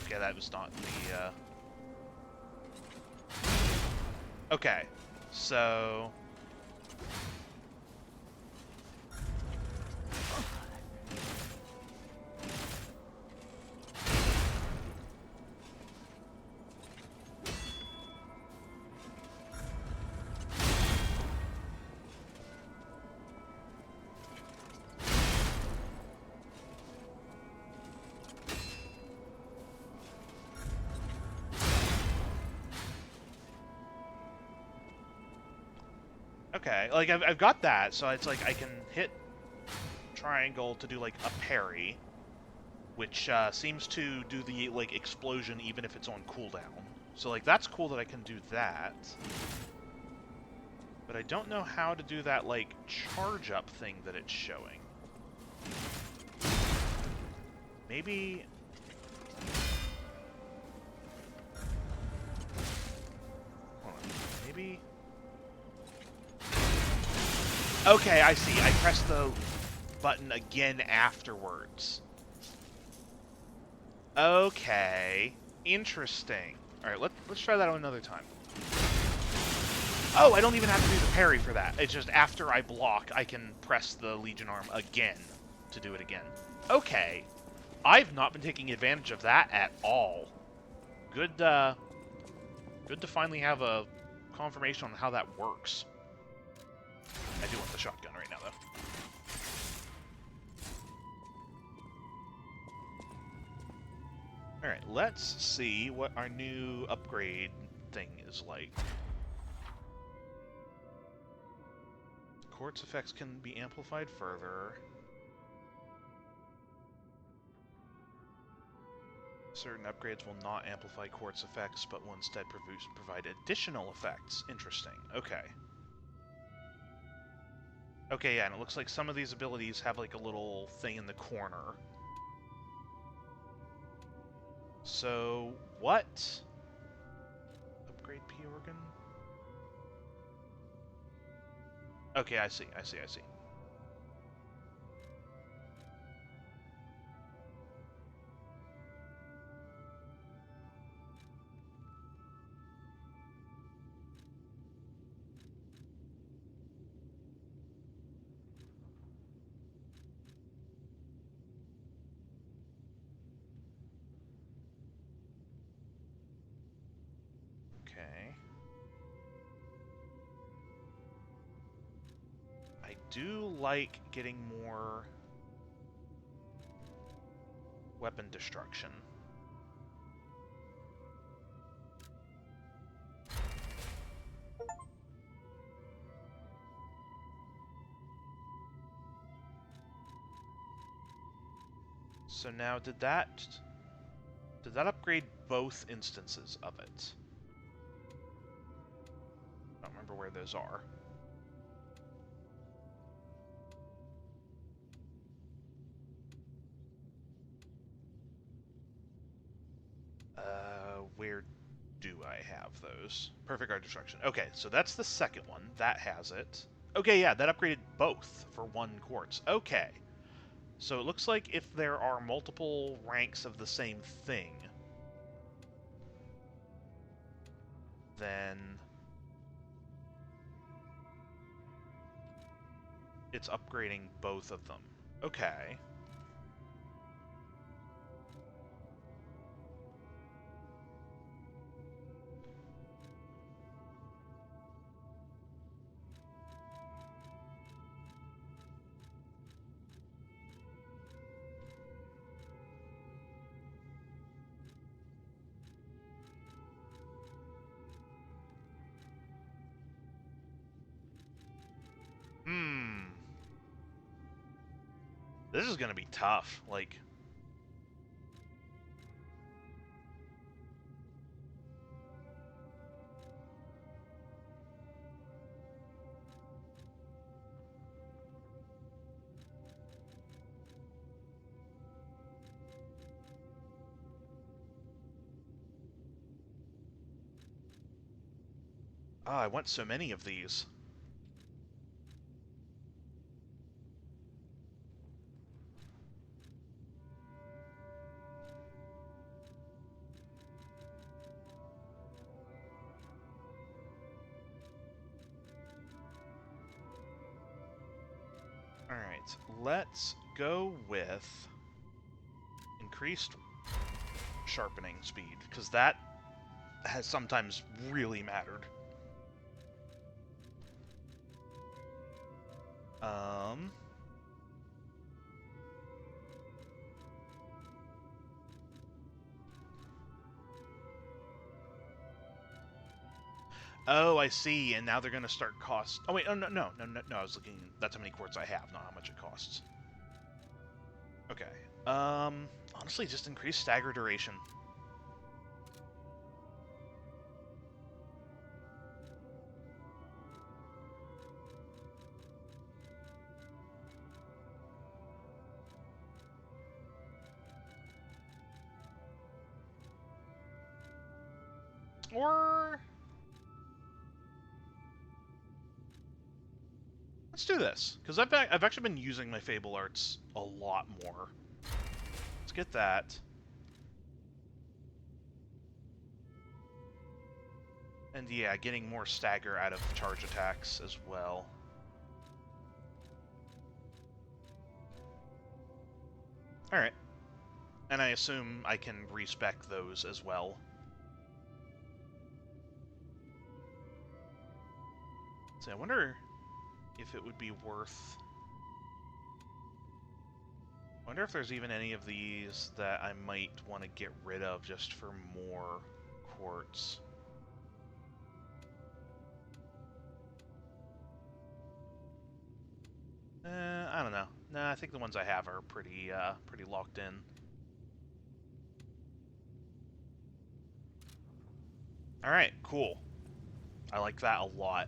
Okay, that was not the, Okay, so... Okay, like, I've got that, so it's like I can hit triangle to do, like, a parry, which seems to do the, like, explosion even if it's on cooldown. So, like, that's cool that I can do that. But I don't know how to do that, like, charge-up thing that it's showing. Maybe... Hold on. Maybe... Okay, I see. I pressed the button again afterwards. Okay. Interesting. Alright, let's try that another time. Oh, I don't even have to do the parry for that. It's just after I block, I can press the Legion Arm again to do it again. Okay. I've not been taking advantage of that at all. Good, good to finally have a confirmation on how that works. I do want the shotgun right now, though. Alright, let's see what our new upgrade thing is like. Quartz effects can be amplified further. Certain upgrades will not amplify quartz effects, but will instead provide additional effects. Interesting. Okay. Okay, yeah, and it looks like some of these abilities have like a little thing in the corner. So, what? Upgrade P-Organ? Okay, I see. Okay. I do like getting more weapon destruction. So now, did that upgrade both instances of it? I don't remember where those are. Where do I have those? Perfect Guard Destruction. Okay, so that's the second one. That has it. Okay, yeah, that upgraded both for 1 quartz. Okay. So it looks like if there are multiple ranks of the same thing, then it's upgrading both of them. Okay. This is gonna be tough. Like, oh, I want so many of these. Alright, let's go with increased sharpening speed, because that has sometimes really mattered. Oh, I see, and now they're gonna start cost. Oh wait, oh no, I was looking. That's how many quartz I have, not how much it costs. Okay. Honestly, just increase stagger duration. Or let's do this, because I've actually been using my Fable Arts a lot more. Let's get that. And yeah, getting more stagger out of charge attacks as well. Alright. And I assume I can respec those as well. So I wonder if it would be worth... I wonder if there's even any of these that I might want to get rid of just for more quartz. I don't know. Nah, I think the ones I have are pretty locked in. Alright, cool. I like that a lot.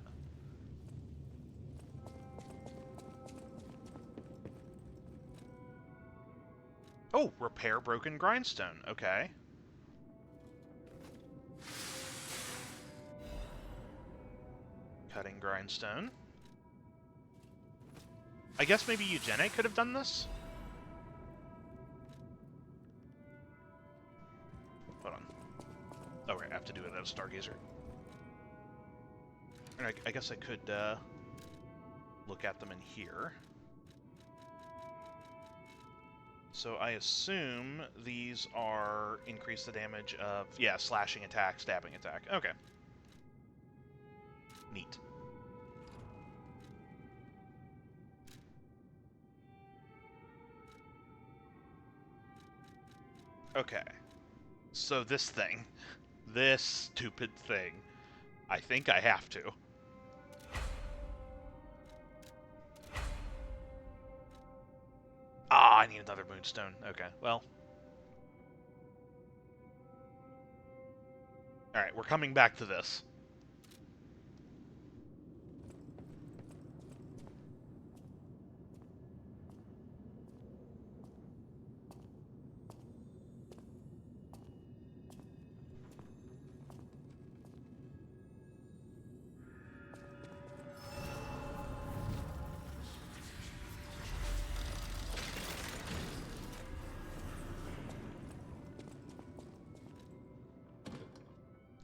Oh, repair broken grindstone. Okay. Cutting grindstone. I guess maybe Eugene could have done this? Hold on. Oh, right, I have to do it as a Stargazer. And I guess I could look at them in here. So I assume these are increase the damage of, yeah, slashing attack, stabbing attack. Okay. Neat. Okay. So this thing. This stupid thing. I think I have to. Ah, I need another moonstone. Okay, well. Alright, we're coming back to this.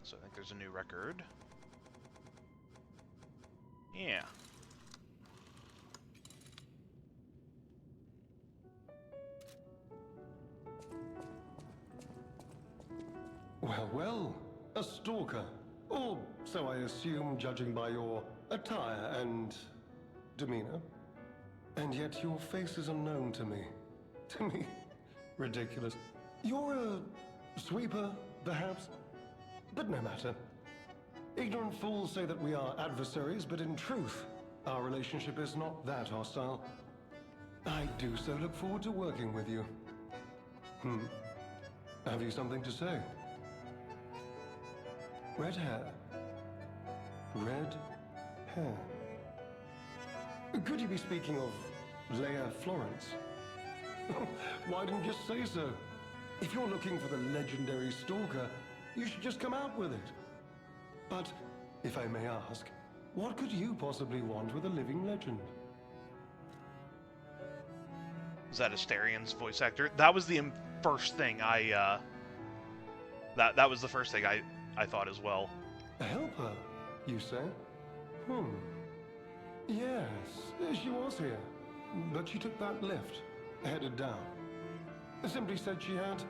So I think there's a new record. Yeah. Well, well, a stalker. Or so I assume, judging by your attire and demeanor. And yet your face is unknown to me. To me. Ridiculous. You're a sweeper, perhaps? But no matter. Ignorant fools say that we are adversaries, but in truth, our relationship is not that hostile. I do so look forward to working with you. Have you something to say? Red hair. Red hair. Could you be speaking of Leia Florence? Why didn't you just say so? If you're looking for the legendary stalker, you should just come out with it. But, if I may ask, what could you possibly want with a living legend? Is that Asterian's voice actor? That was the first thing I, that was the first thing I thought as well. Help her, you say? Yes, she was here. But she took that lift, headed down. Simply said she had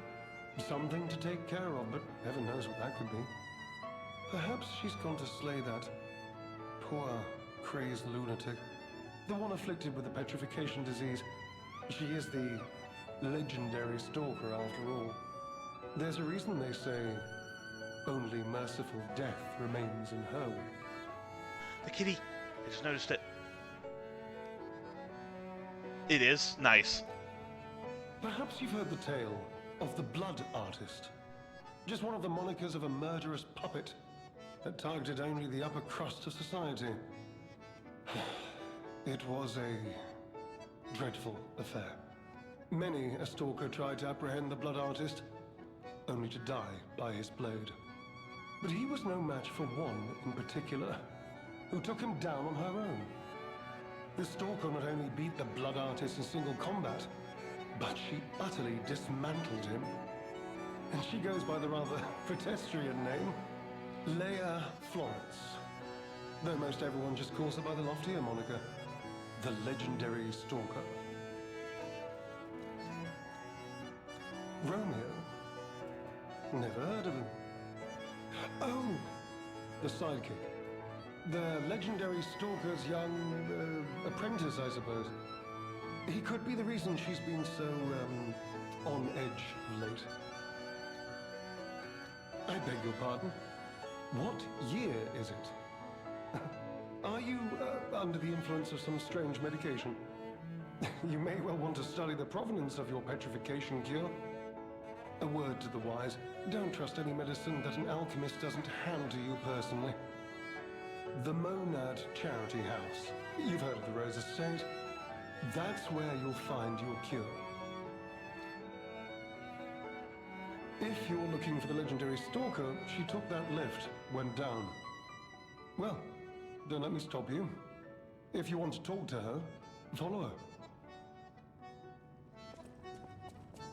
something to take care of, but heaven knows what that could be. Perhaps she's gone to slay that poor, crazed lunatic. The one afflicted with the petrification disease. She is the legendary stalker after all. There's a reason they say only merciful death remains in her wake. The kitty. I just noticed it. It is nice. Perhaps you've heard the tale of the Blood Artist. Just one of the monikers of a murderous puppet that targeted only the upper crust of society. It was a dreadful affair. Many a stalker tried to apprehend the Blood Artist, only to die by his blade. But he was no match for one in particular, who took him down on her own. The stalker not only beat the Blood Artist in single combat, but she utterly dismantled him. And she goes by the rather pedestrian name, Leia Florence. Though most everyone just calls her by the loftier moniker, the legendary stalker. Romeo? Never heard of him. Oh, the sidekick. The legendary stalker's young apprentice, I suppose. He could be the reason she's been so, on edge of late. I beg your pardon? What year is it? Are you, under the influence of some strange medication? You may well want to study the provenance of your petrification cure. A word to the wise, don't trust any medicine that an alchemist doesn't hand to you personally. The Monad Charity House. You've heard of the Rose Estate. That's where you'll find your cure. If you're looking for the legendary stalker, she took that lift, went down. Well, don't let me stop you. If you want to talk to her, follow her.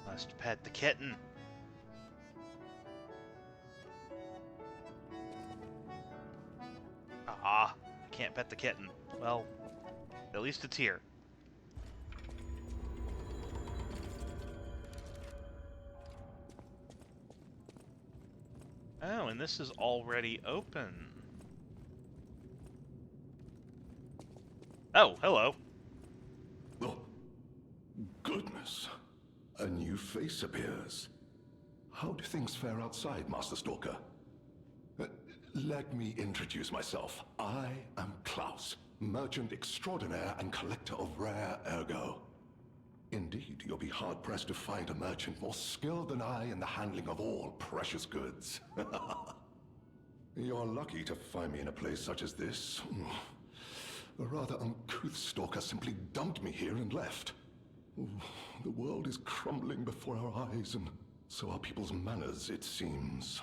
Must pet the kitten. Ah, I can't pet the kitten. Well, at least it's here. Oh, and this is already open. Oh, hello. Oh, goodness. A new face appears. How do things fare outside, Master Stalker? Let me introduce myself. I am Klaus, merchant extraordinaire and collector of rare ergo. Indeed, you'll be hard-pressed to find a merchant more skilled than I in the handling of all precious goods. You're lucky to find me in a place such as this. A rather uncouth stalker simply dumped me here and left. The world is crumbling before our eyes, and so are people's manners, it seems.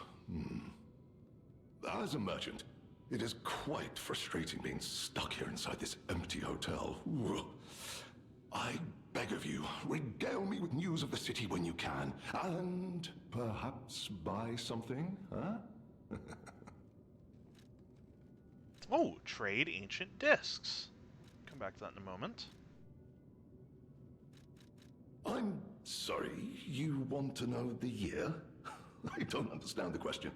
As a merchant, it is quite frustrating being stuck here inside this empty hotel. I beg of you, regale me with news of the city when you can, and perhaps buy something, huh? Oh, trade ancient discs. Come back to that in a moment. I'm sorry, you want to know the year? I don't understand the question.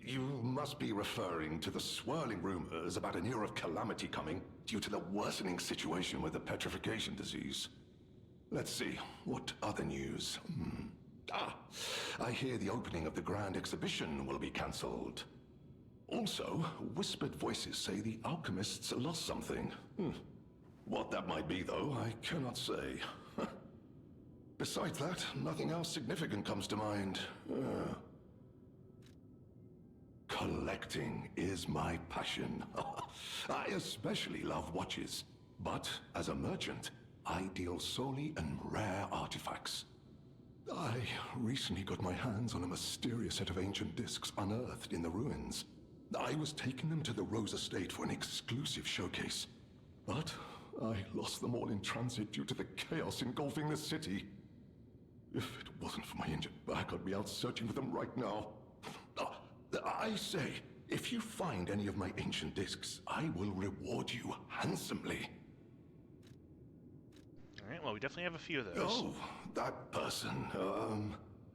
You must be referring to the swirling rumors about an era of calamity coming due to the worsening situation with the petrification disease. Let's see, what other news? I hear the opening of the Grand Exhibition will be cancelled. Also, whispered voices say the alchemists lost something. What that might be, though, I cannot say. Besides that, nothing else significant comes to mind. Collecting is my passion. I especially love watches. But as a merchant, I deal solely in rare artifacts. I recently got my hands on a mysterious set of ancient discs unearthed in the ruins. I was taking them to the Rose Estate for an exclusive showcase. But I lost them all in transit due to the chaos engulfing the city. If it wasn't for my injured back, I'd be out searching for them right now. I say, if you find any of my ancient discs, I will reward you handsomely. Alright, well, we definitely have a few of those. Oh, that person,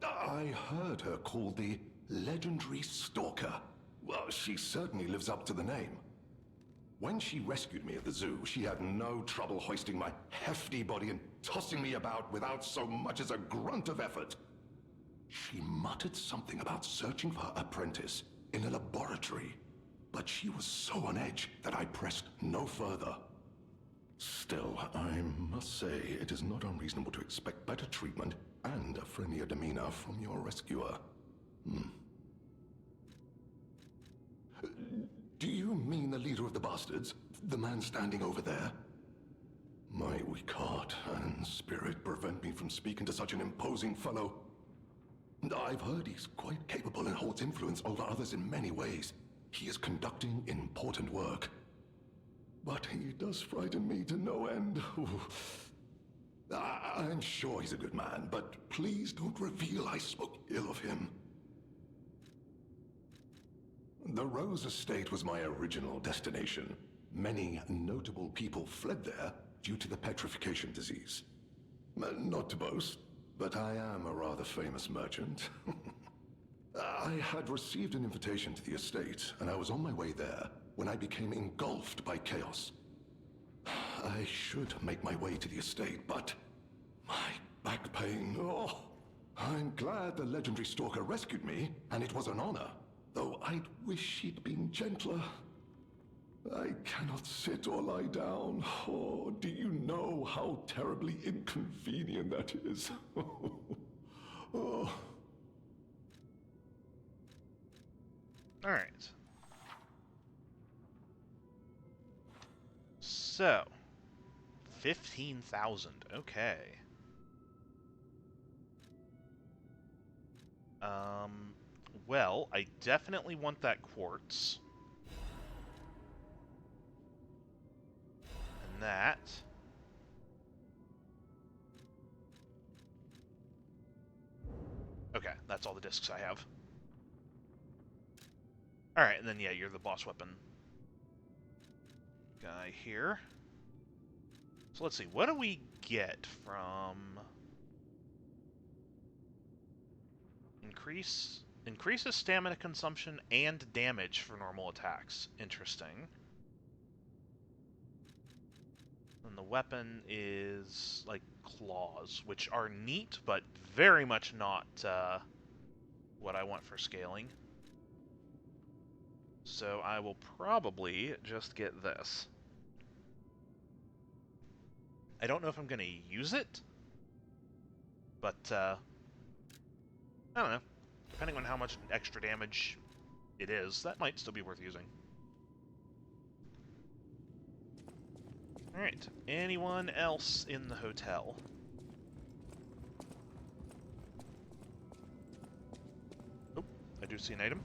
I heard her called the legendary Stalker. Well, she certainly lives up to the name. When she rescued me at the zoo, she had no trouble hoisting my hefty body and tossing me about without so much as a grunt of effort. She muttered something about searching for her apprentice in a laboratory, but she was so on edge that I pressed no further. Still, I must say it is not unreasonable to expect better treatment and a friendlier demeanor from your rescuer. Do you mean the leader of the bastards? The man standing over there? My weak heart and spirit prevent me from speaking to such an imposing fellow. I've heard he's quite capable and holds influence over others in many ways. He is conducting important work. But he does frighten me to no end. I'm sure he's a good man, but please don't reveal I spoke ill of him. The Rose Estate was my original destination. Many notable people fled there due to the petrification disease. Not to boast, but I am a rather famous merchant. I had received an invitation to the estate, and I was on my way there when I became engulfed by chaos. I should make my way to the estate, but my back pain, oh. I'm glad the legendary Stalker rescued me, and it was an honor, though I'd wish she'd been gentler. I cannot sit or lie down. Oh, do you know how terribly inconvenient that is? Oh. All right. So, 15,000. Okay. Well, I definitely want that quartz. And that. Okay, that's all the discs I have. Alright, and then, yeah, you're the boss weapon guy here. So let's see, what do we get from... Increases stamina consumption and damage for normal attacks. Interesting. And the weapon is, like, claws, which are neat, but very much not what I want for scaling. So I will probably just get this. I don't know if I'm going to use it, but I don't know. Depending on how much extra damage it is, that might still be worth using. Alright, anyone else in the hotel? Oh, I do see an item.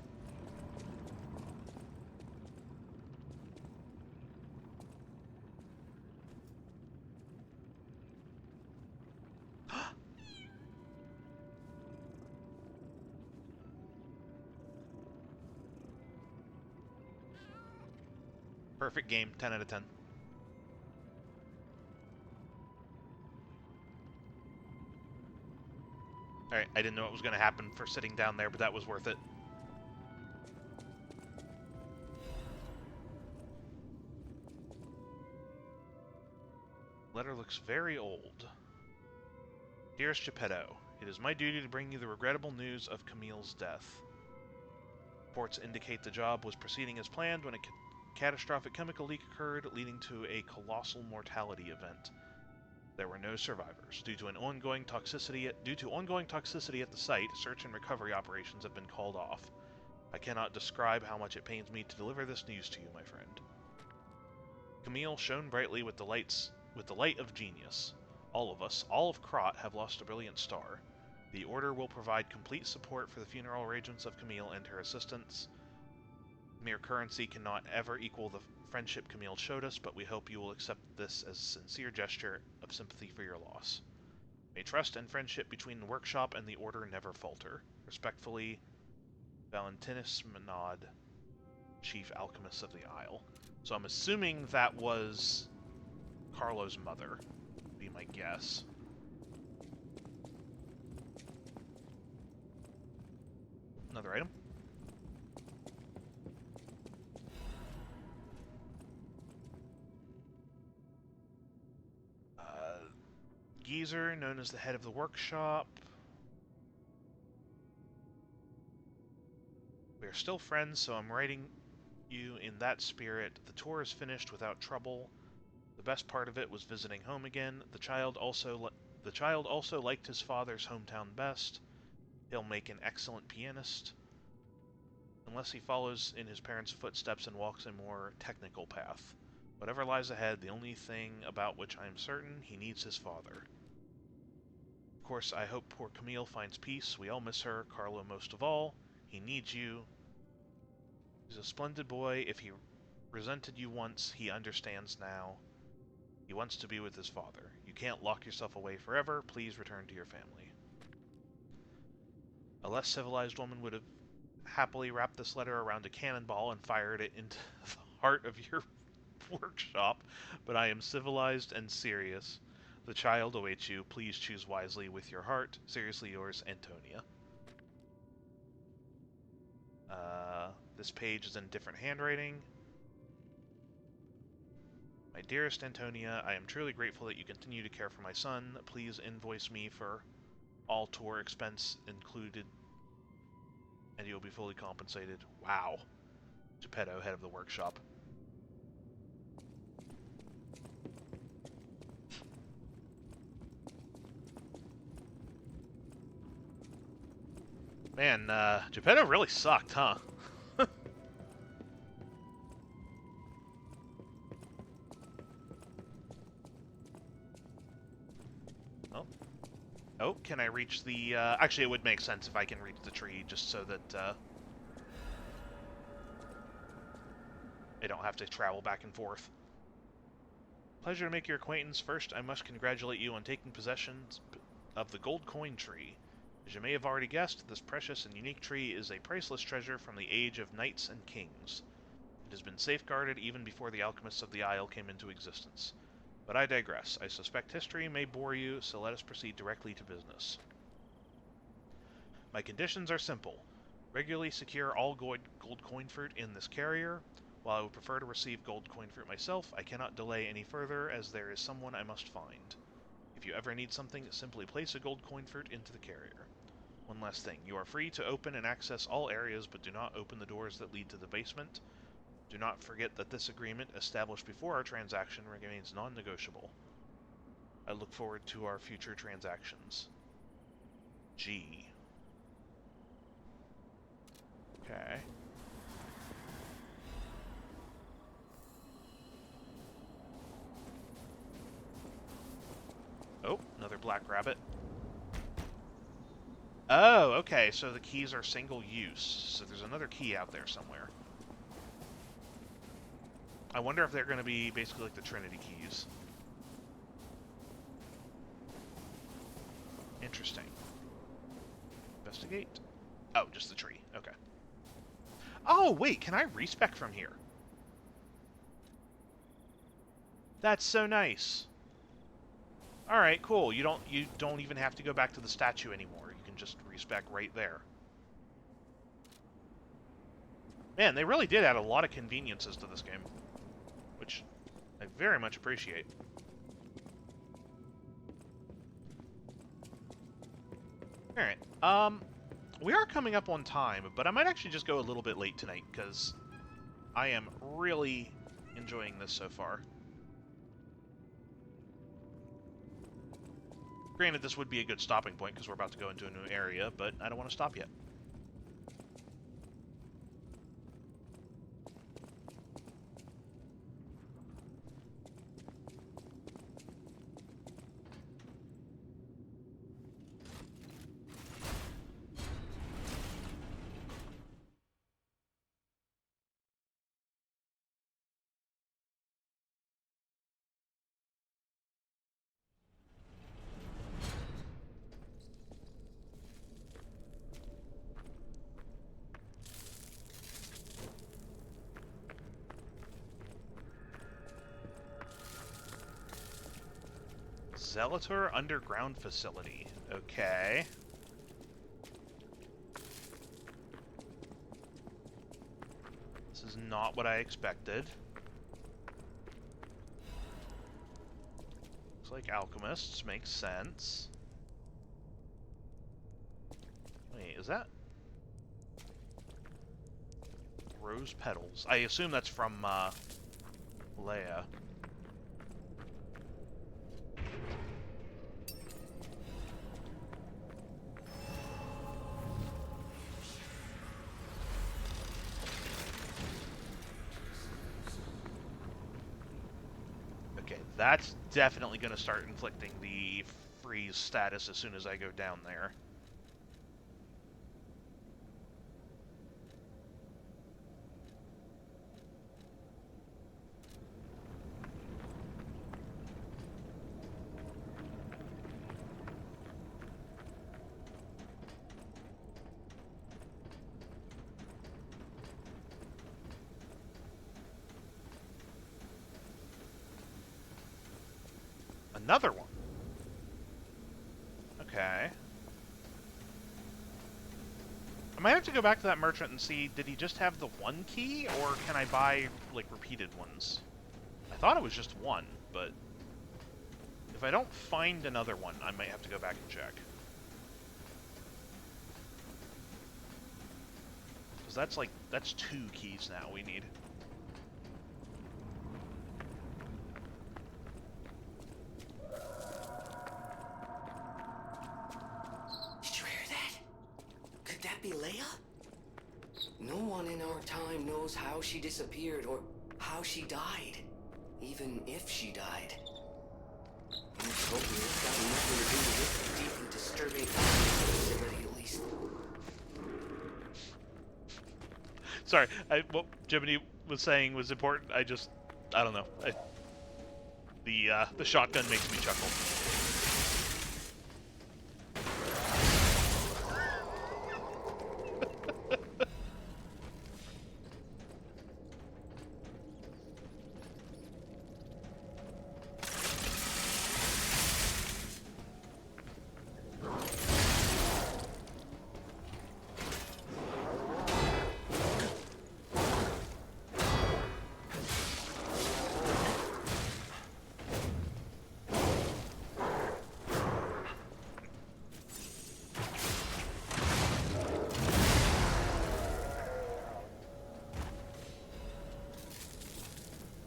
Perfect game, 10 out of 10. Alright, I didn't know what was going to happen for sitting down there, but that was worth it. Letter looks very old. Dearest Geppetto, it is my duty to bring you the regrettable news of Camille's death. Reports indicate the job was proceeding as planned when it catastrophic chemical leak occurred, leading to a colossal mortality event. There were no survivors. Due to ongoing toxicity at the site, search and recovery operations have been called off. I cannot describe how much it pains me to deliver this news to you, my friend. Camille shone brightly with the light of genius. All of us, all of Krot, have lost a brilliant star. The Order will provide complete support for the funeral arrangements of Camille and her assistants. Mere currency cannot ever equal the friendship Camille showed us, but we hope you will accept this as a sincere gesture of sympathy for your loss. May trust and friendship between the workshop and the Order never falter. Respectfully, Valentinus Menad, Chief Alchemist of the Isle. So I'm assuming that was Carlo's mother, would be my guess. Another item. Geezer, known as the head of the workshop. We are still friends, so I'm writing you in that spirit. The tour is finished without trouble. The best part of it was visiting home again. The child also liked his father's hometown best. He'll make an excellent pianist, unless he follows in his parents' footsteps and walks a more technical path. Whatever lies ahead, the only thing about which I am certain, he needs his father. Of course, I hope poor Camille finds peace. We all miss her, Carlo most of all. He needs you. He's a splendid boy. If he resented you once, he understands now. He wants to be with his father. You can't lock yourself away forever. Please return to your family. A less civilized woman would have happily wrapped this letter around a cannonball and fired it into the heart of your workshop, but I am civilized and serious. The child awaits you. Please choose wisely with your heart. Seriously yours, Antonia. This page is in different handwriting. My dearest Antonia, I am truly grateful that you continue to care for my son. Please invoice me for all tour expense included, and you'll be fully compensated. Wow. Geppetto, head of the workshop. Man, Geppetto really sucked, huh? Oh. Oh, can I reach the, actually it would make sense if I can reach the tree, just so that, I don't have to travel back and forth. Pleasure to make your acquaintance. First, I must congratulate you on taking possession of the gold coin tree. As you may have already guessed, this precious and unique tree is a priceless treasure from the age of knights and kings. It has been safeguarded even before the alchemists of the Isle came into existence. But I digress. I suspect history may bore you, so let us proceed directly to business. My conditions are simple. Regularly secure all gold coin fruit in this carrier. While I would prefer to receive gold coin fruit myself, I cannot delay any further, as there is someone I must find. If you ever need something, simply place a gold coin fruit into the carrier. One last thing. You are free to open and access all areas, but do not open the doors that lead to the basement. Do not forget that this agreement, established before our transaction, remains non-negotiable. I look forward to our future transactions. G. Okay. Oh, another black rabbit. Oh, okay, so the keys are single use. So there's another key out there somewhere. I wonder if they're going to be basically like the Trinity keys. Interesting. Investigate. Oh, just the tree. Okay. Oh, wait, can I respec from here? That's so nice. All right, cool. You don't even have to go back to the statue anymore. You can just respec right there. Man, they really did add a lot of conveniences to this game, which I very much appreciate. All right. We are coming up on time, but I might actually just go a little bit late tonight because I am really enjoying this so far. Granted, this would be a good stopping point because we're about to go into a new area, but I don't want to stop yet. Zelator Underground Facility. Okay. This is not what I expected. Looks like alchemists. Makes sense. Wait, is that... Rose petals? I assume that's from, Leia. Okay, that's definitely going to start inflicting the freeze status as soon as I go down there. Another one. Okay. I might have to go back to that merchant and see, did he just have the one key, or can I buy, like, repeated ones? I thought it was just one, but if I don't find another one, I might have to go back and check. Because that's, like, that's 2 keys now we need. Did you hear that? Could that be Leia? No one in our time knows how she disappeared or how she died. Even if she died. I'm hoping it's got nothing to do with this deeply disturbing facility, at least. Sorry, what Jiminy was saying was important. I don't know. The shotgun makes me chuckle.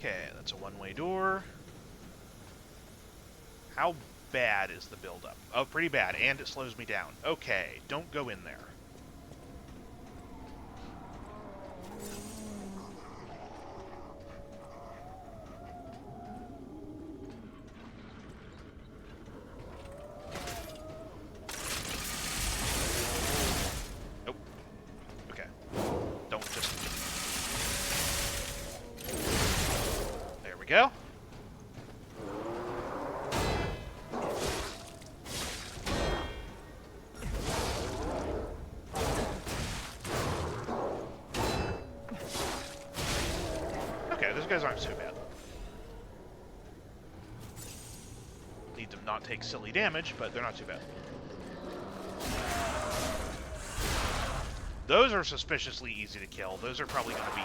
Okay, that's a one-way door. How bad is the build-up? Oh, pretty bad, and it slows me down. Okay, don't go in there. Nope. Okay. Don't just... There we go. Okay, those guys aren't so bad. Need to not take silly damage, but they're not too bad. Those are suspiciously easy to kill. Those are probably going to be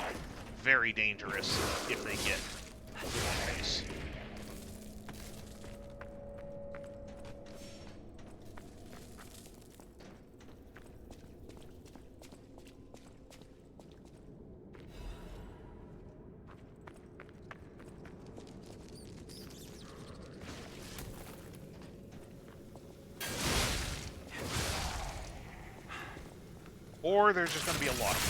very dangerous if they get face. Or there's just going to be a lot of them.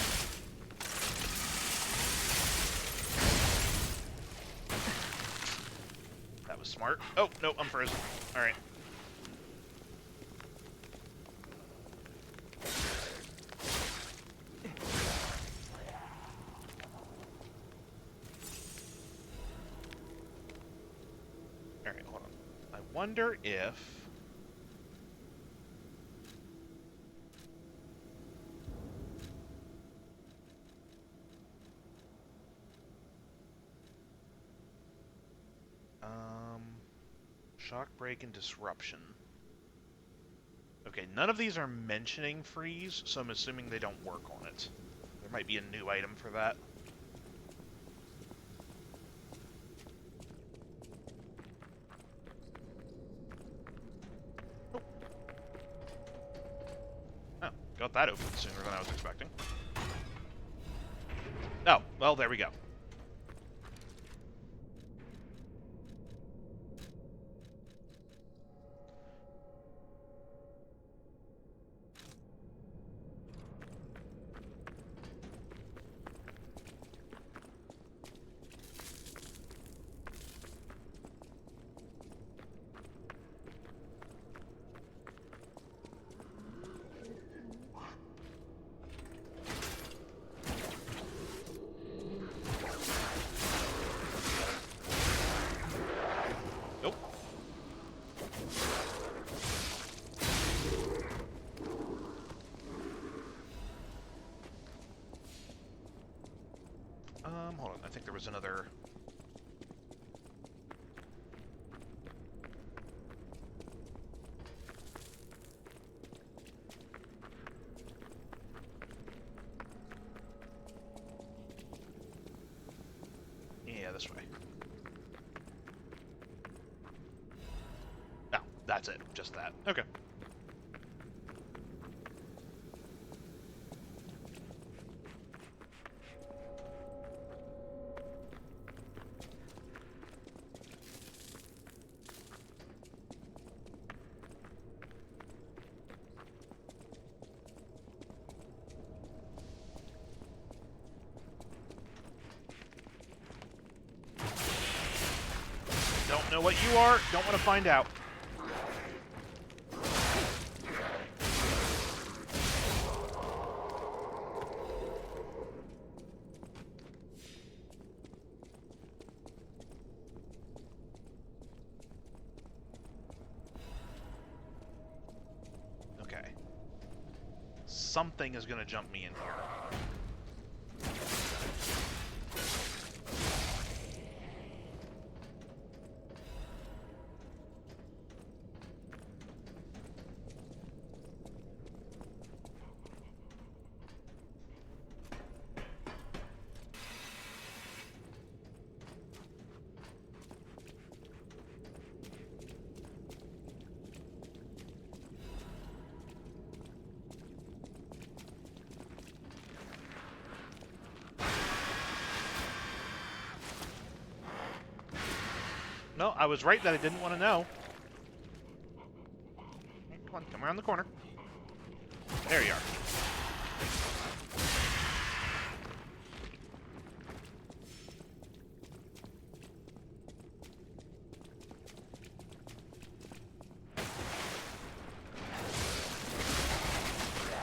That was smart. Oh, no, I'm frozen. Alright. Alright, hold on. I wonder if... Shock break and disruption. Okay, none of these are mentioning freeze, so I'm assuming they don't work on it. There might be a new item for that. Oh, oh, got that open sooner than I was expecting. Oh, well, there we go. Nope. Hold on. I think there was another... Yeah, this way. No, that's it. Just that. Okay. Don't know what you are. Don't want to find out. Okay. Something is going to jump me in here. No, I was right that I didn't want to know. Come on, come around the corner. There you are.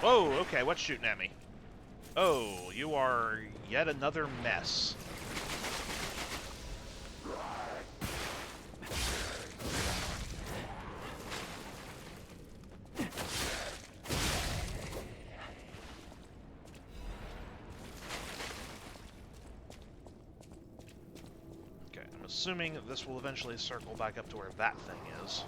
Whoa, okay, what's shooting at me? Oh, you are yet another mess. Okay, I'm assuming that this will eventually circle back up to where that thing is.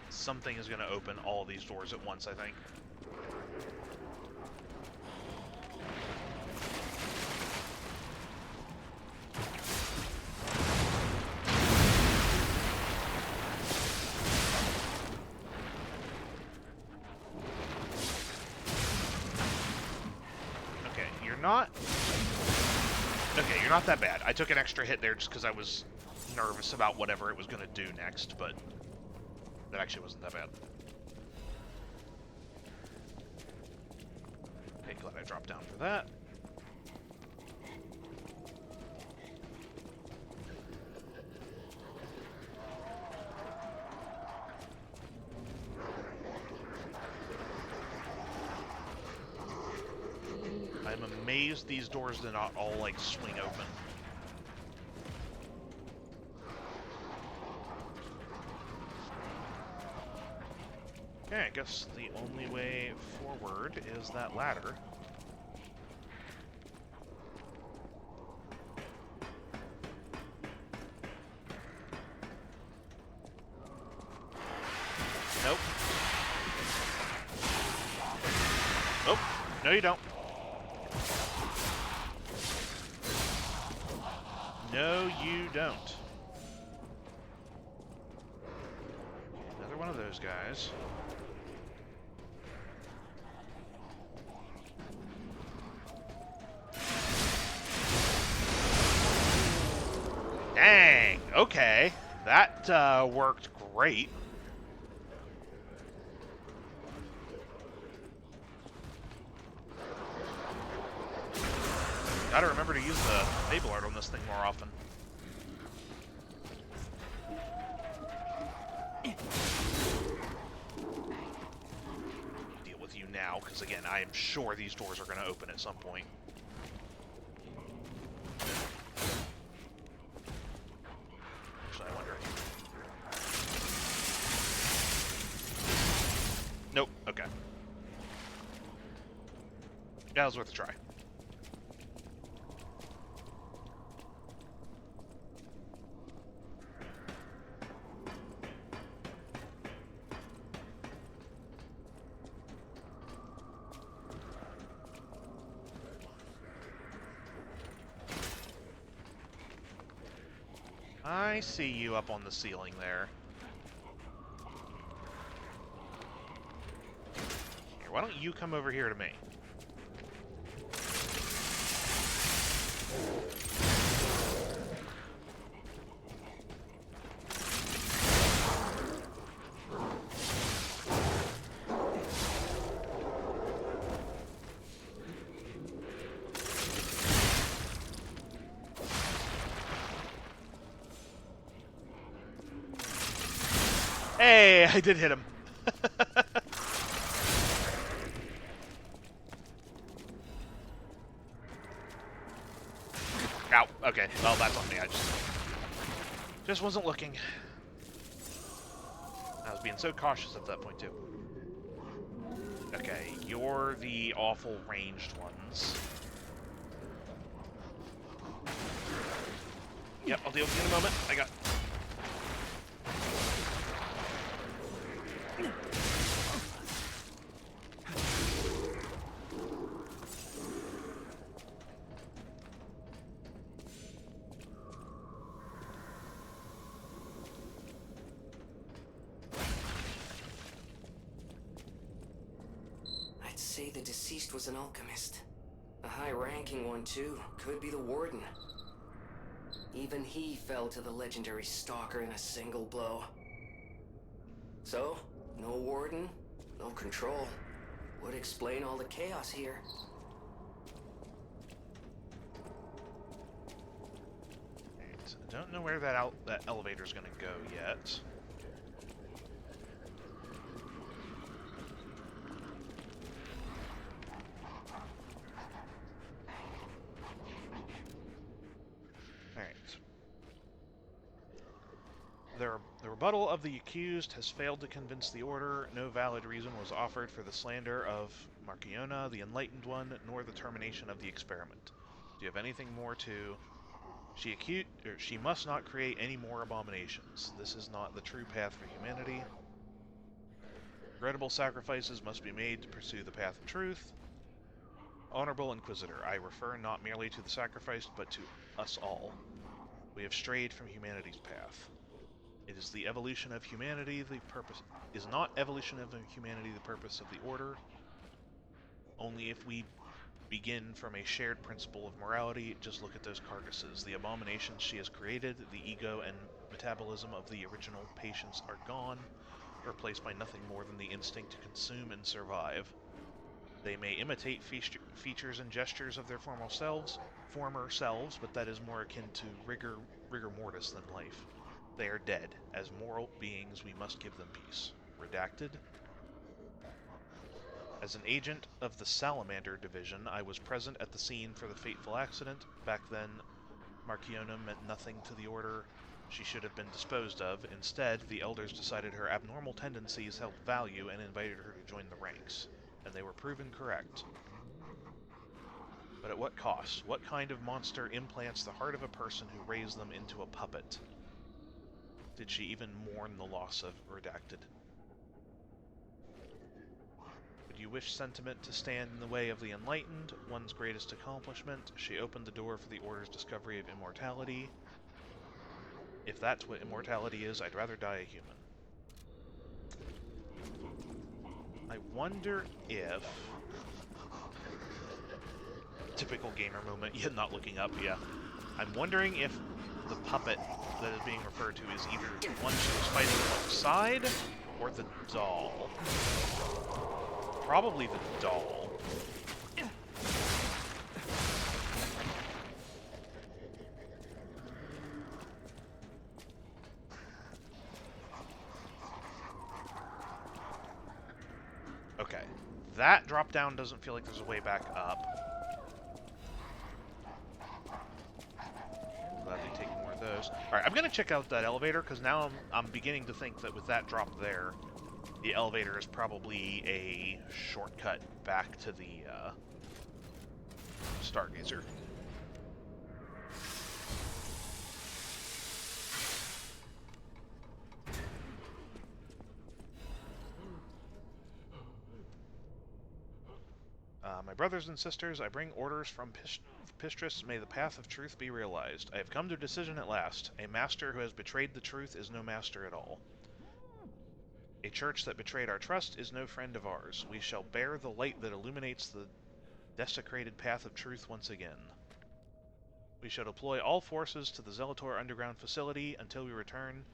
Something is going to open all these doors at once, I think. Okay, you're not... Okay, you're not that bad. I took an extra hit there just because I was nervous about whatever it was going to do next, but that actually wasn't that bad. Okay, glad I dropped down for that. I'm amazed these doors did not all, like, swing open. Okay, I guess the only way forward is that ladder. Nope. Nope. No, you don't. No, you don't. Another one of those guys. Dang, okay. That worked great. Gotta remember to use the Fable Art on this thing more often. Deal with you now, because again, I am sure these doors are going to open at some point. Actually, I wonder. Nope, okay. That was worth a try. I see you up on the ceiling there. Here, why don't you come over here to me? Hey, I did hit him. Ow, okay. Well, that's on me. I just wasn't looking. I was being so cautious at that point, too. Okay, you're the awful ranged ones. Yep, I'll deal with you in a moment. I got... I'd say the deceased was an alchemist. A high-ranking one, too. Could be the warden. Even he fell to the legendary stalker in a single blow. So, no warden, no control. Would explain all the chaos here. Right. I don't know where that elevator's gonna go yet. The rebuttal of the accused has failed to convince the Order. No valid reason was offered for the slander of Marciona, the Enlightened One, nor the termination of the experiment. Do you have anything more to... She must not create any more abominations. This is not the true path for humanity. Regrettable sacrifices must be made to pursue the path of truth. Honorable Inquisitor, I refer not merely to the sacrificed, but to us all. We have strayed from humanity's path. It is the evolution of humanity the purpose... Is not evolution of humanity the purpose of the Order? Only if we begin from a shared principle of morality. Just look at those carcasses. The abominations she has created, the ego and metabolism of the original patients are gone, replaced by nothing more than the instinct to consume and survive. They may imitate features and gestures of their former selves, but that is more akin to rigor mortis than life. They are dead. As moral beings, we must give them peace. Redacted. As an agent of the Salamander Division, I was present at the scene for the fateful accident. Back then, Marciona meant nothing to the Order. She should have been disposed of. Instead, the Elders decided her abnormal tendencies held value and invited her to join the ranks. And they were proven correct. But at what cost? What kind of monster implants the heart of a person who raised them into a puppet? Did she even mourn the loss of Redacted? Would you wish sentiment to stand in the way of the enlightened, one's greatest accomplishment? She opened the door for the Order's discovery of immortality. If that's what immortality is, I'd rather die a human. I wonder if... Typical gamer moment, yeah, not looking up, yeah. I'm wondering if the puppet that is being referred to is either the one she was fighting alongside, or the doll. Probably the doll. Okay. That drop down doesn't feel like there's a way back up. Gladly take more of those. Alright, I'm gonna check out that elevator, because now I'm beginning to think that with that drop there, the elevator is probably a shortcut back to the Stargazer. My brothers and sisters, I bring orders from Pistris. May the path of truth be realized. I have come to a decision at last. A master who has betrayed the truth is no master at all. A church that betrayed our trust is no friend of ours. We shall bear the light that illuminates the desecrated path of truth once again. We shall deploy all forces to the Zelator underground facility until we return,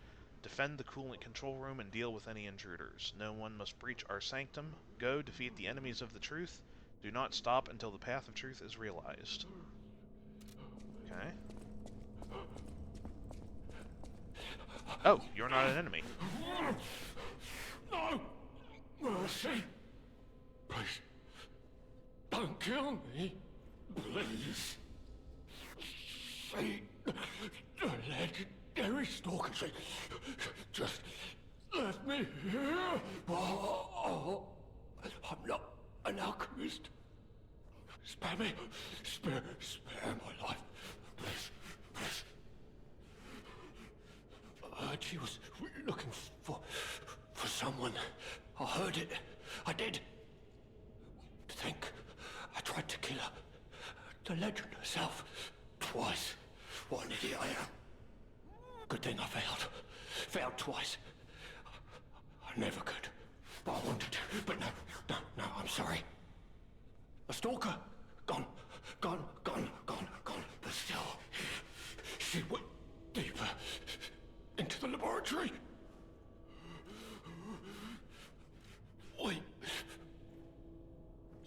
defend the coolant control room, and deal with any intruders. No one must breach our sanctum. Go, defeat the enemies of the truth. Do not stop until the path of truth is realized. Okay. Oh, you're not an enemy. No! Mercy! Please, don't kill me. Please. See, the legendary stalkers. Just let me here. Oh, I'm not an alchemist. Spare me. Spare my life. Please, please. I heard she was looking for someone. I heard it. I did. To think I tried to kill her. The legend herself. Twice. What an idiot I am. Good thing I failed. Failed twice. I never could. But I wanted to. But no, I'm sorry. A stalker. Gone. But still, she went deeper into the laboratory.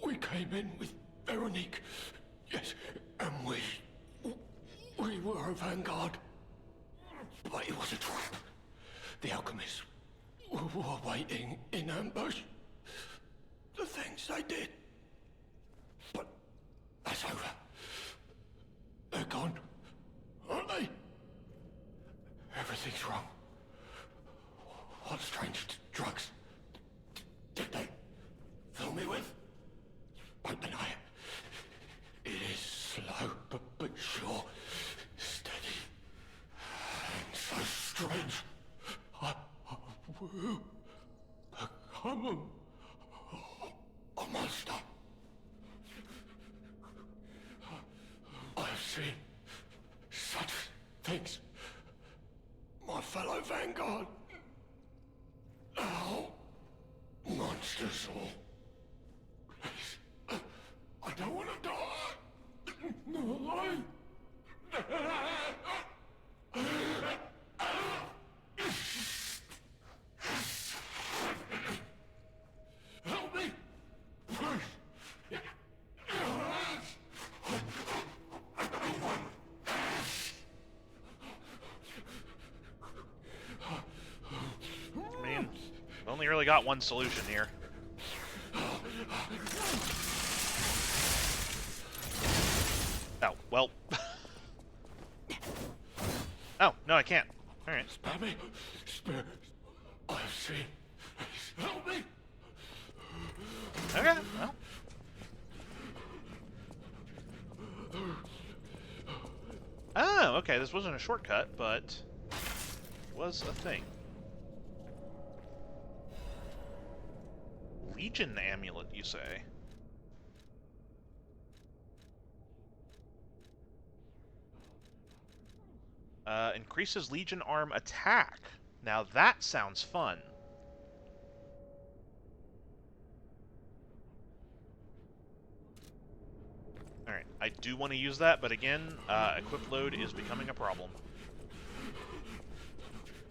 We came in with Veronique. Yes, and we were a vanguard. But it was a trap. The alchemists were waiting in ambush. The things they did. But that's over. They're gone, aren't they? Everything's wrong. What strange drugs did they fill me with? Don't deny it. It is slow, but sure. Steady. And so strange. I will become a monster. I have seen such things. My fellow vanguard. Now, monsters all. Please, I don't want to die. really got one solution here. Oh, well. Oh, no, I can't. Alright. Spare me. Spare. I see. Help me. Okay, well. Oh, okay, this wasn't a shortcut, but it was a thing. Legion amulet, you say? Increases Legion arm attack. Now that sounds fun. Alright, I do want to use that, but again, equip load is becoming a problem.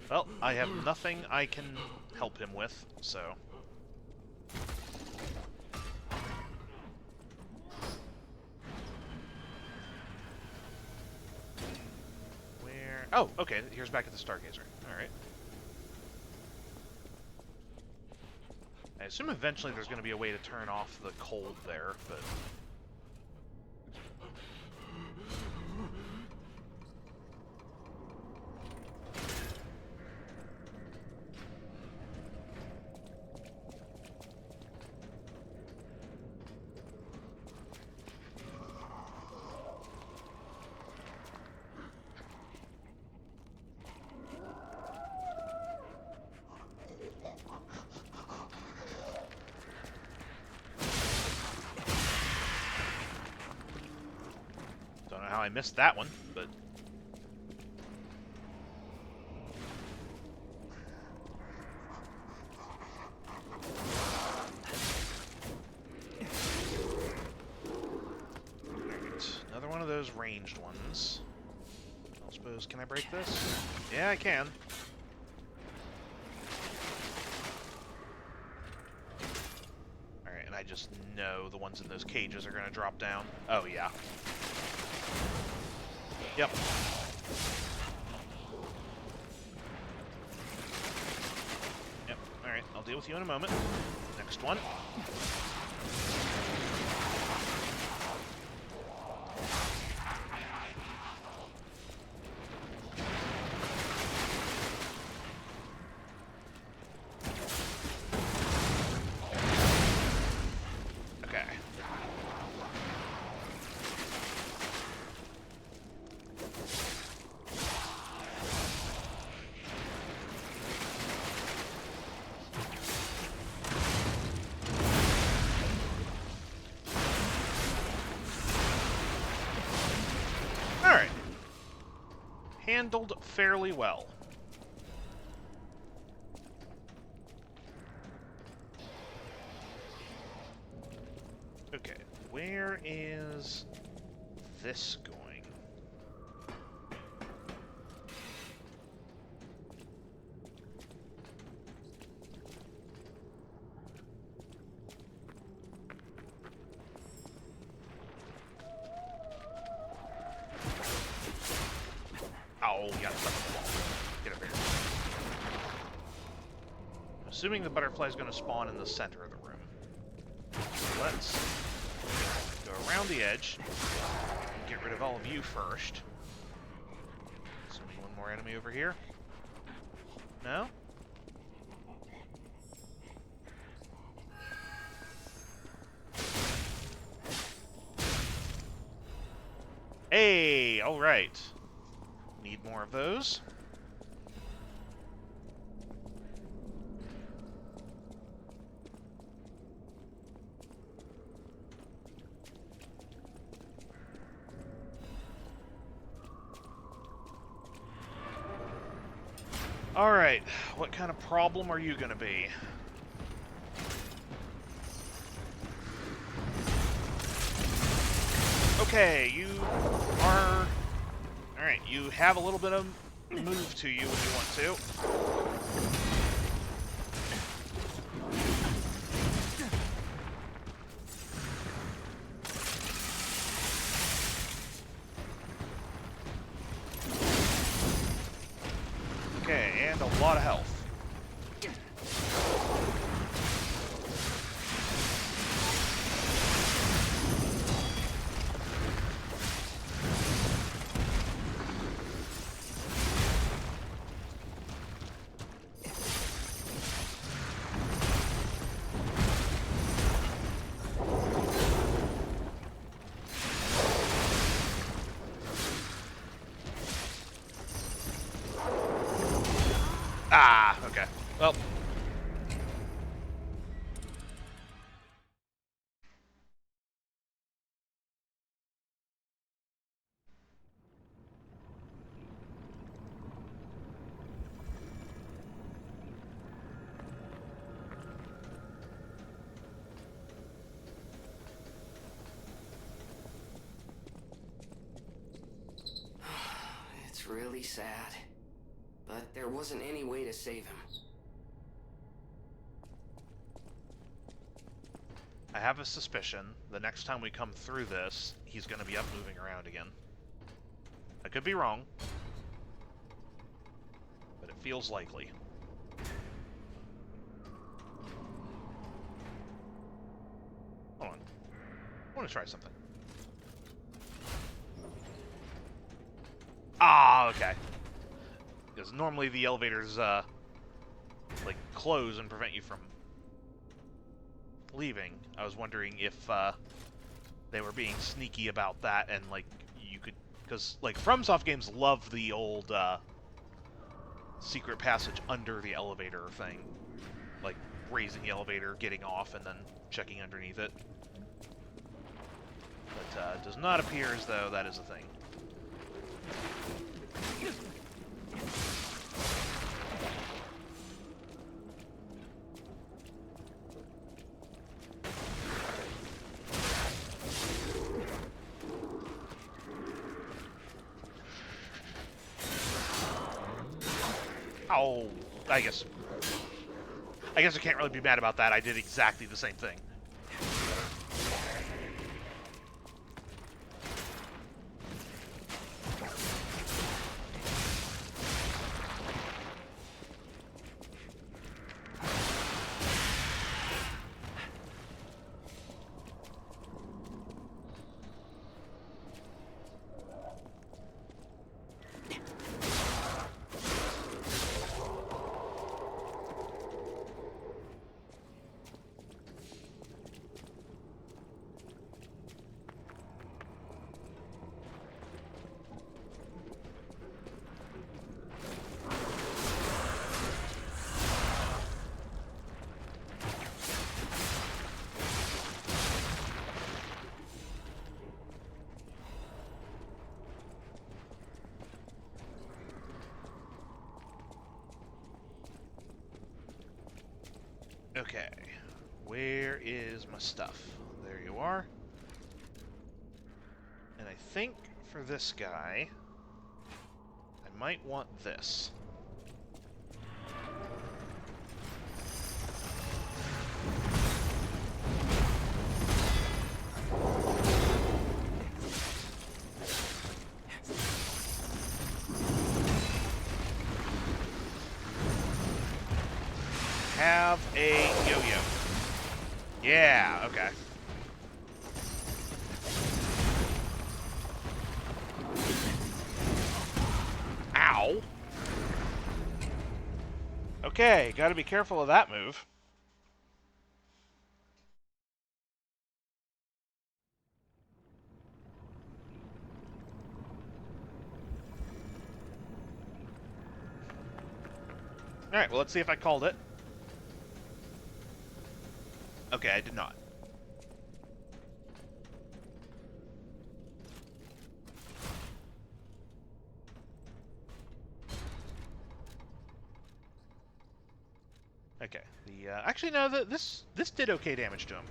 Well, I have nothing I can help him with, so... Where... Oh, okay, here's back at the Stargazer. Alright. I assume eventually there's going to be a way to turn off the cold there, but... Don't know how I missed that one, but... Alright, another one of those ranged ones. I suppose, can I break this? Yeah, I can. Alright, and I just know the ones in those cages are going to drop down. Oh, yeah. Yep. Yep, alright, I'll deal with you in a moment. Next one. Okay. Alright. Handled fairly well. Okay, where is this going? Oh, yeah, get over here. Assuming the butterfly's going to spawn in the center of the room. So let's go around the edge and get rid of all of you first. Assuming one more enemy over here. No? Hey, alright. Need more of those. Alright, what kind of problem are you gonna be? Okay, you are... Alright, you have a little bit of move to you when you want to. Okay, and a lot of health. really sad. But there wasn't any way to save him. I have a suspicion the next time we come through this, he's going to be up moving around again. I could be wrong, but it feels likely. Hold on. I want to try something. Ah, okay. Because normally the elevators, like, close and prevent you from leaving. I was wondering if, they were being sneaky about that and, like, you could... Because, like, FromSoft games love the old, secret passage under the elevator thing. Like, raising the elevator, getting off, and then checking underneath it. But, it does not appear as though that is a thing. Oh, I guess I can't really be mad about that. I did exactly the same thing. Okay, where is my stuff? There you are. And I think for this guy, I might want this. Have a yo-yo. Yeah, okay. Ow. Okay, gotta be careful of that move. Alright, well, let's see if I called it. Okay, I did not. Okay. The actually no, this did okay damage to him.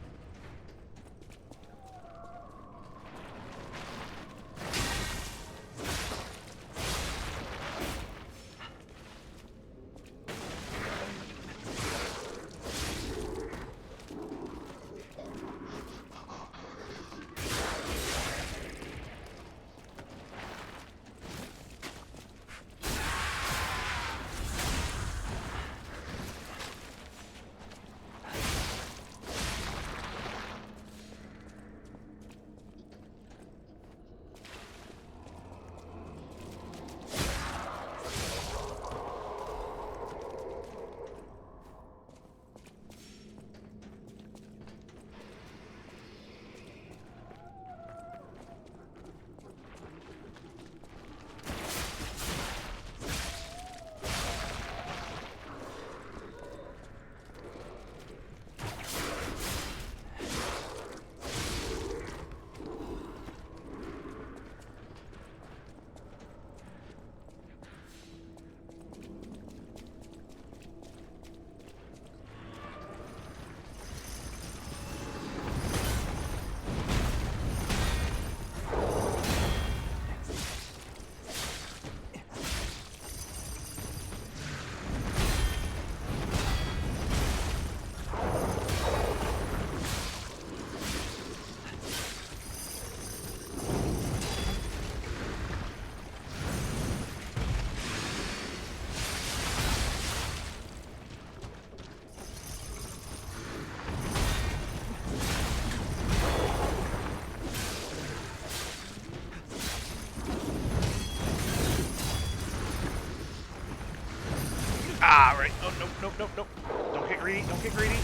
nope, nope. Don't get greedy, don't get greedy.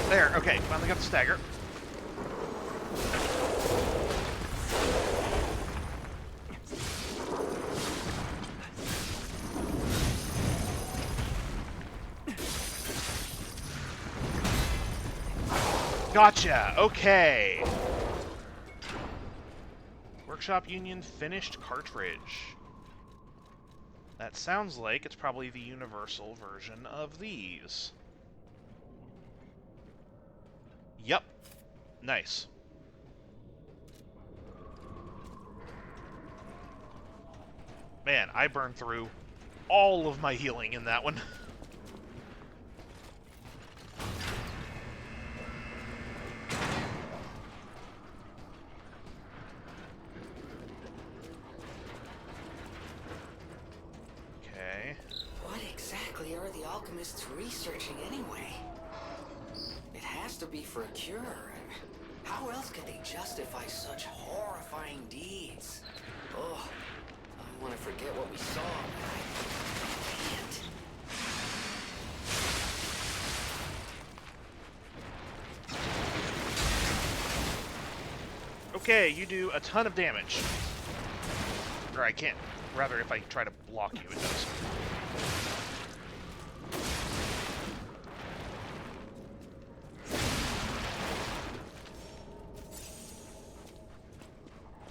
There, okay, finally got the stagger. Gotcha, okay. Workshop Union finished cartridge. That sounds like it's probably the universal version of these. Yep. Nice. Man, I burned through all of my healing in that one. Okay. What exactly are the alchemists researching anyway? It has to be for a cure. How else could they justify such horrifying deeds? Oh, I want to forget what we saw, but I can't. Okay, you do a ton of damage. Or I can't. Rather, if I try to block you, it does.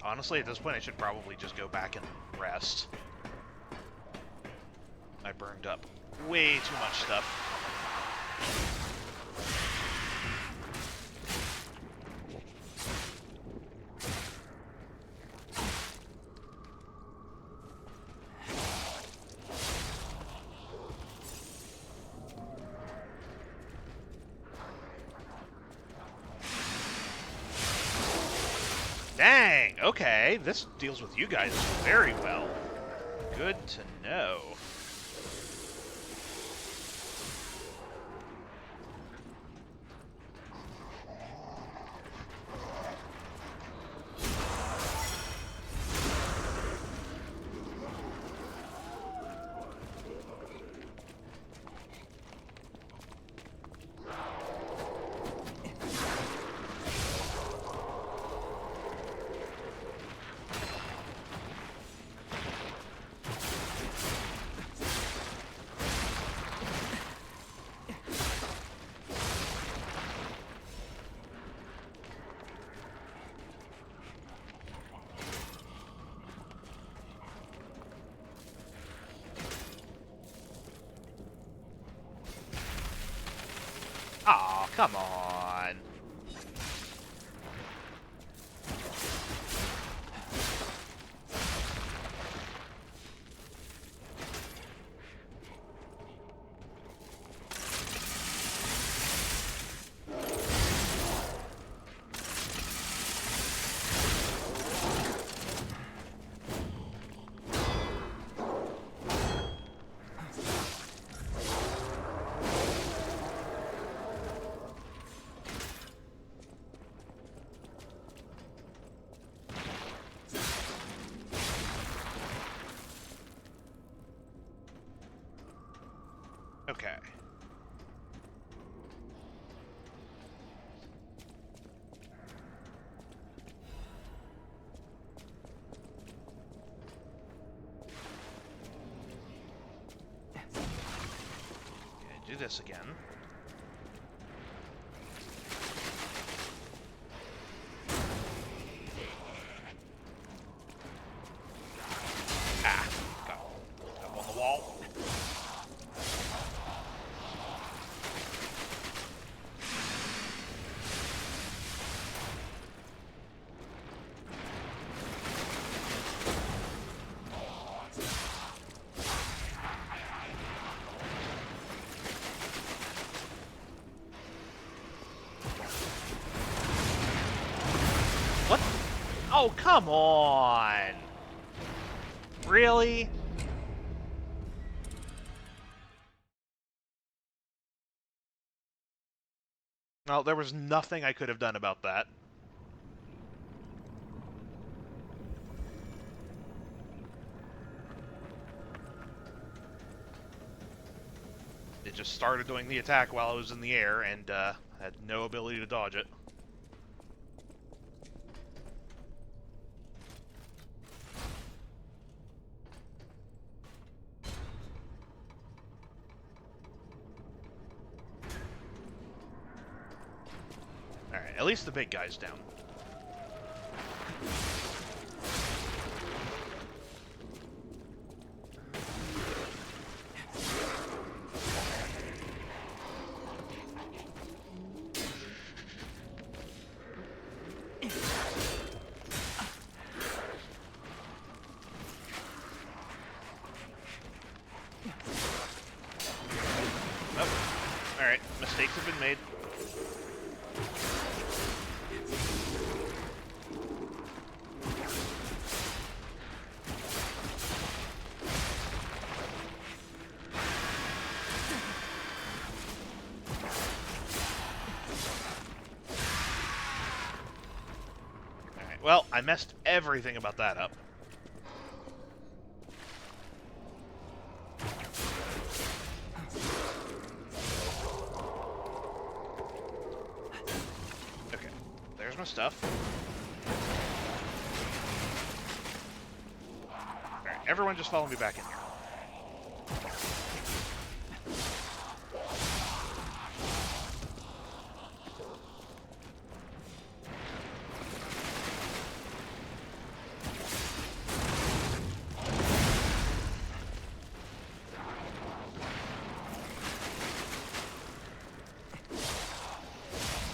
Honestly, at this point, I should probably just go back and rest. I burned up way too much stuff. Dang, okay, this deals with you guys very well. Good to know. Aw, come on. Okay. Okay, do this again. Ah, got up on the wall. What? Oh, come on! Really? Well, there was nothing I could have done about that. It just started doing the attack while I was in the air, and had no ability to dodge it. Alright, at least the big guy's down. Oh, alright, mistakes have been made. Well, I messed everything about that up. Okay, there's my stuff. Alright, everyone just follow me back in here.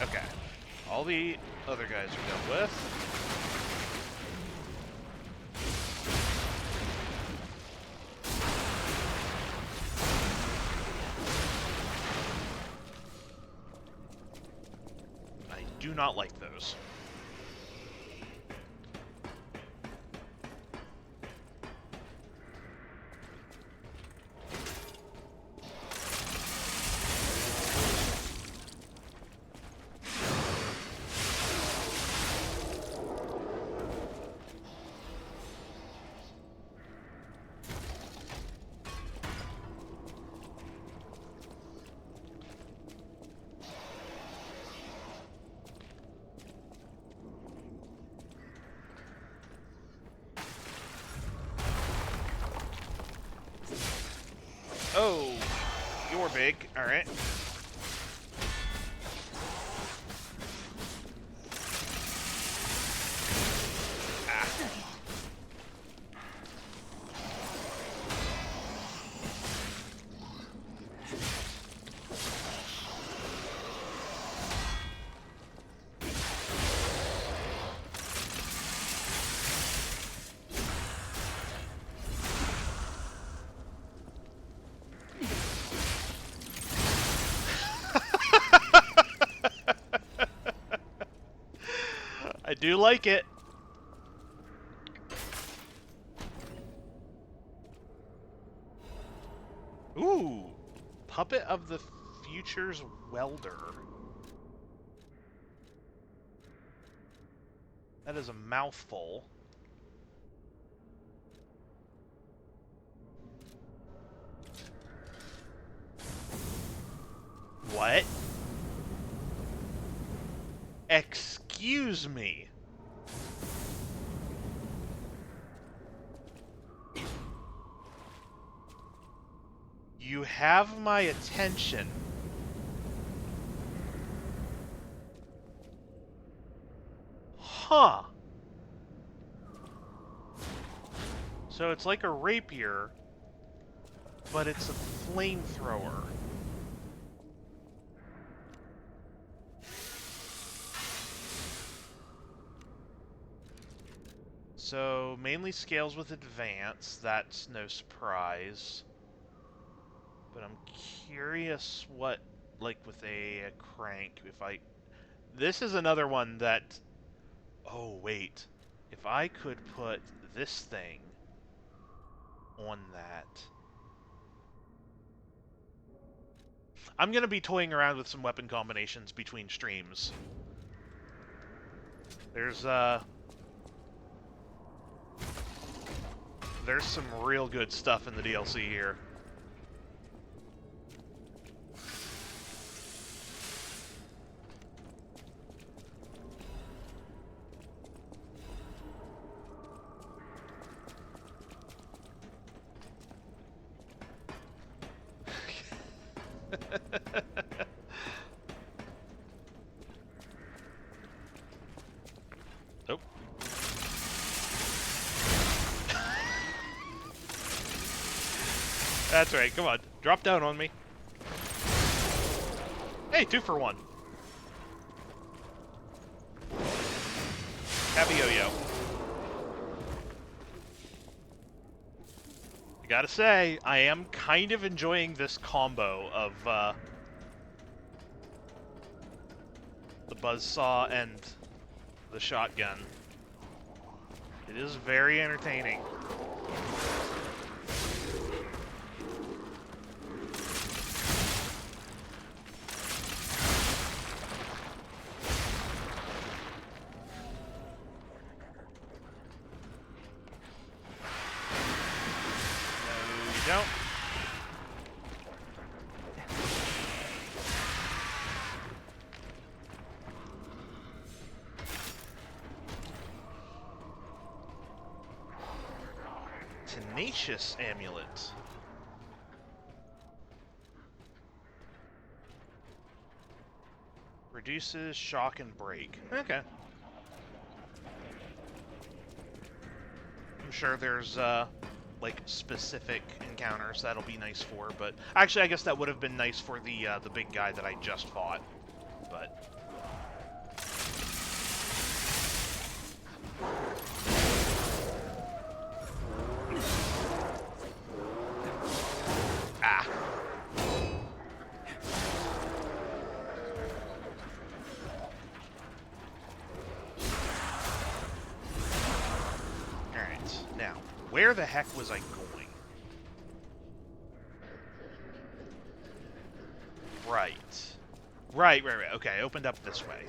Okay. All the other guys are dealt with. I do not like those. Oh, you're big. Alright. Ah. I do like it. Ooh, Puppet of the Future's Welder. That is a mouthful. What? Excuse me. You have my attention. Huh. So it's like a rapier, but it's a flamethrower. So mainly scales with advance, that's no surprise. But I'm curious what, like with a crank, if I... This is another one that Oh, wait. If I could put this thing on that... I'm going to be toying around with some weapon combinations between streams. There's some real good stuff in the DLC here. Nope. That's right, come on. Drop down on me. Hey, 2 for 1. Have a yo-yo. I gotta say, I am kind of enjoying this combo of the buzzsaw and the shotgun. It is very entertaining. No, you don't. Tenacious amulet. Reduces shock and break. Okay. I'm sure there's like specific encounters that'll be nice for, but actually I guess that would have been nice for the big guy that I just fought. But ah. Alright, now, where the heck was I going? Right. Right. Okay, I opened up this way.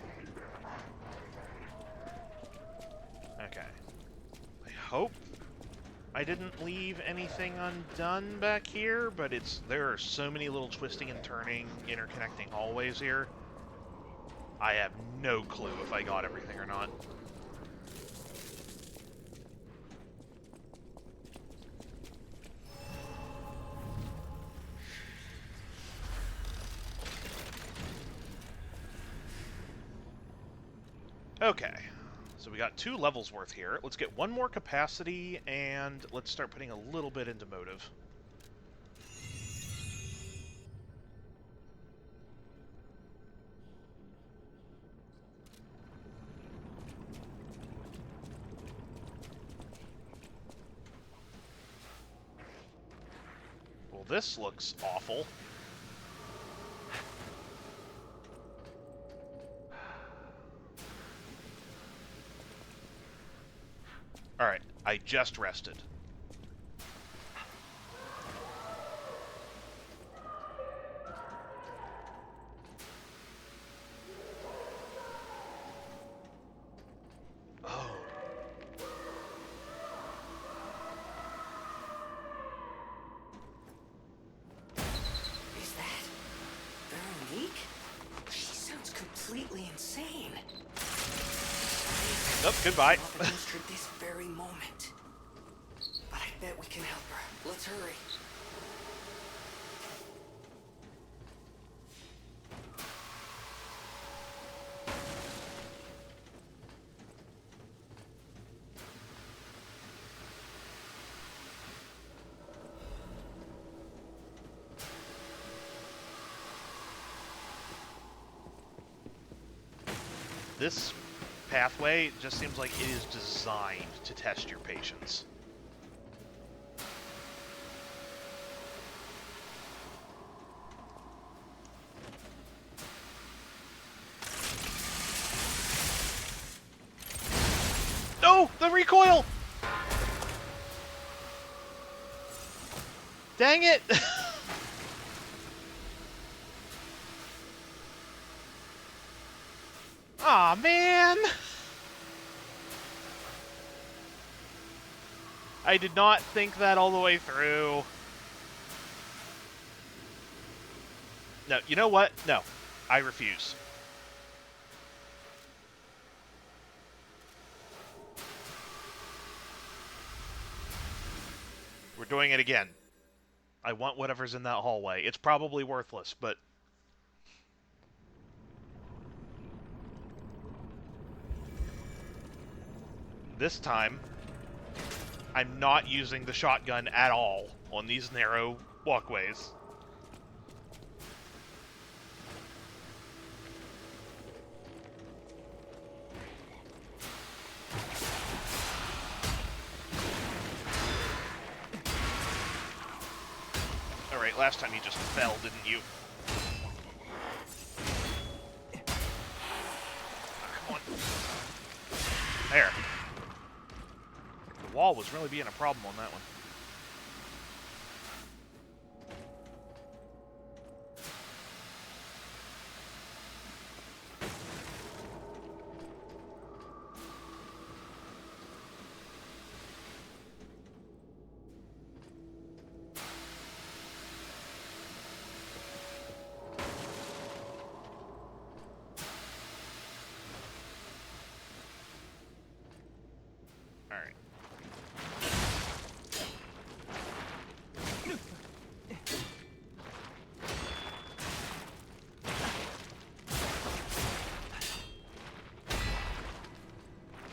Okay. I hope I didn't leave anything undone back here, but there are so many little twisting and turning, interconnecting hallways here. I have no clue if I got everything or not. Okay, so we got 2 levels worth here. Let's get 1 more capacity, and let's start putting a little bit into motive. Well, this looks awful. Alright, I just rested. Oh. Is that Veronique? She sounds completely insane. Nope, goodbye. Against her this very moment. But I bet we can help her. Let's hurry. This pathway just seems like it is designed to test your patience. No! The recoil! Dang it! Aw, man! I did not think that all the way through. No, you know what? No. I refuse. We're doing it again. I want whatever's in that hallway. It's probably worthless, but... this time, I'm not using the shotgun at all on these narrow walkways. Alright, last time you just fell, didn't you? Oh, come on. There. The wall was really being a problem on that one. Alright.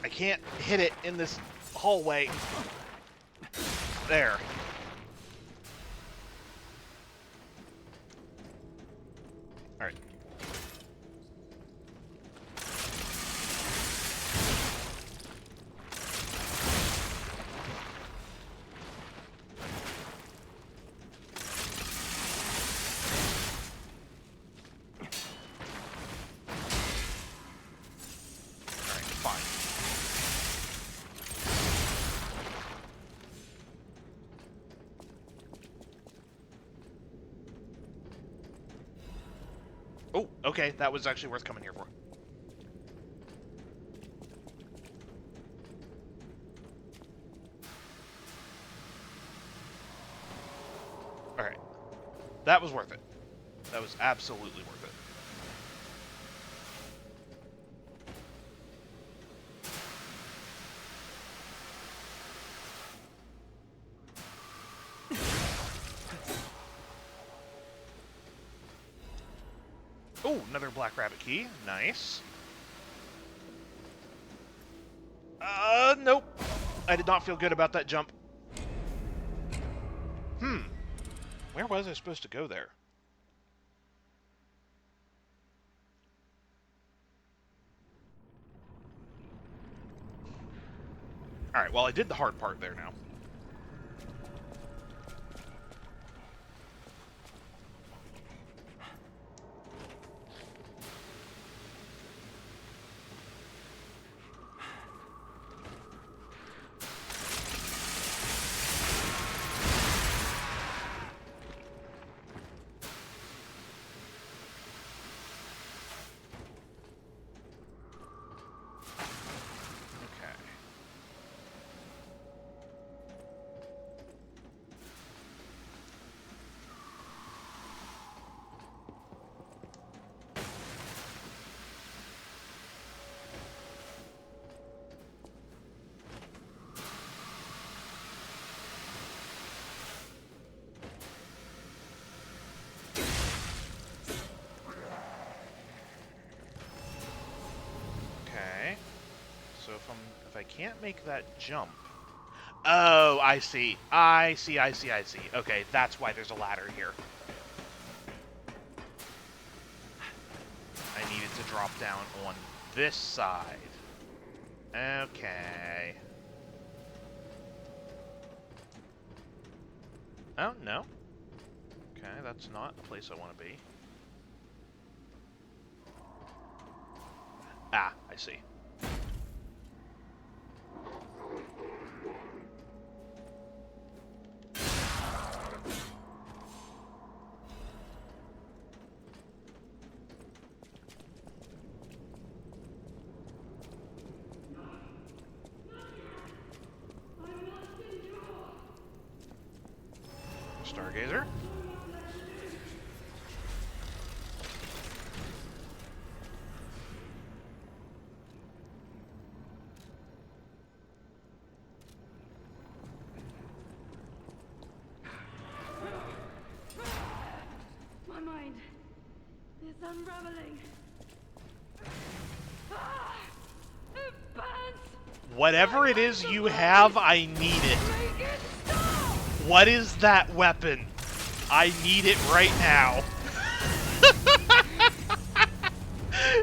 I can't hit it in this hallway. There. Alright. Oh, okay, that was actually worth coming here for. Alright. That was worth it. That was absolutely worth it. Oh, another Black Rabbit key. Nice. Nope. I did not feel good about that jump. Where was I supposed to go there? Alright, well, I did the hard part there now. So if I can't make that jump... Oh, I see. I see. Okay, that's why there's a ladder here. I needed to drop down on this side. Okay. Oh, no. Okay, that's not a place I want to be. Ah, I see. Stargazer. My mind is unraveling. It burns. Whatever it is you have, I need it. Make it stop. What is that weapon? I need it right now.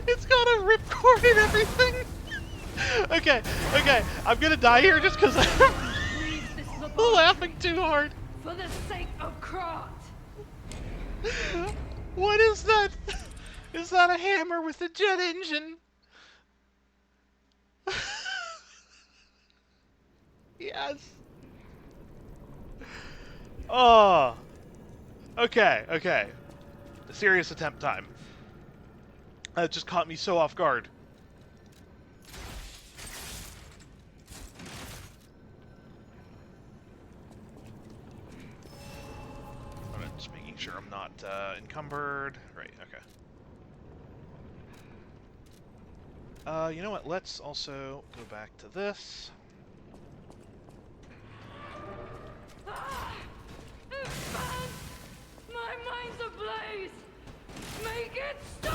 It's got a ripcord and everything. Okay, I'm gonna die here just because I'm laughing too hard. For the sake of Krat. What is that? Is that a hammer with a jet engine? Yes. Oh. Okay. Serious attempt time. That just caught me so off guard. I'm just making sure I'm not encumbered. Right, okay. You know what? Let's also go back to this. It burns. My mind's ablaze. Make it stop.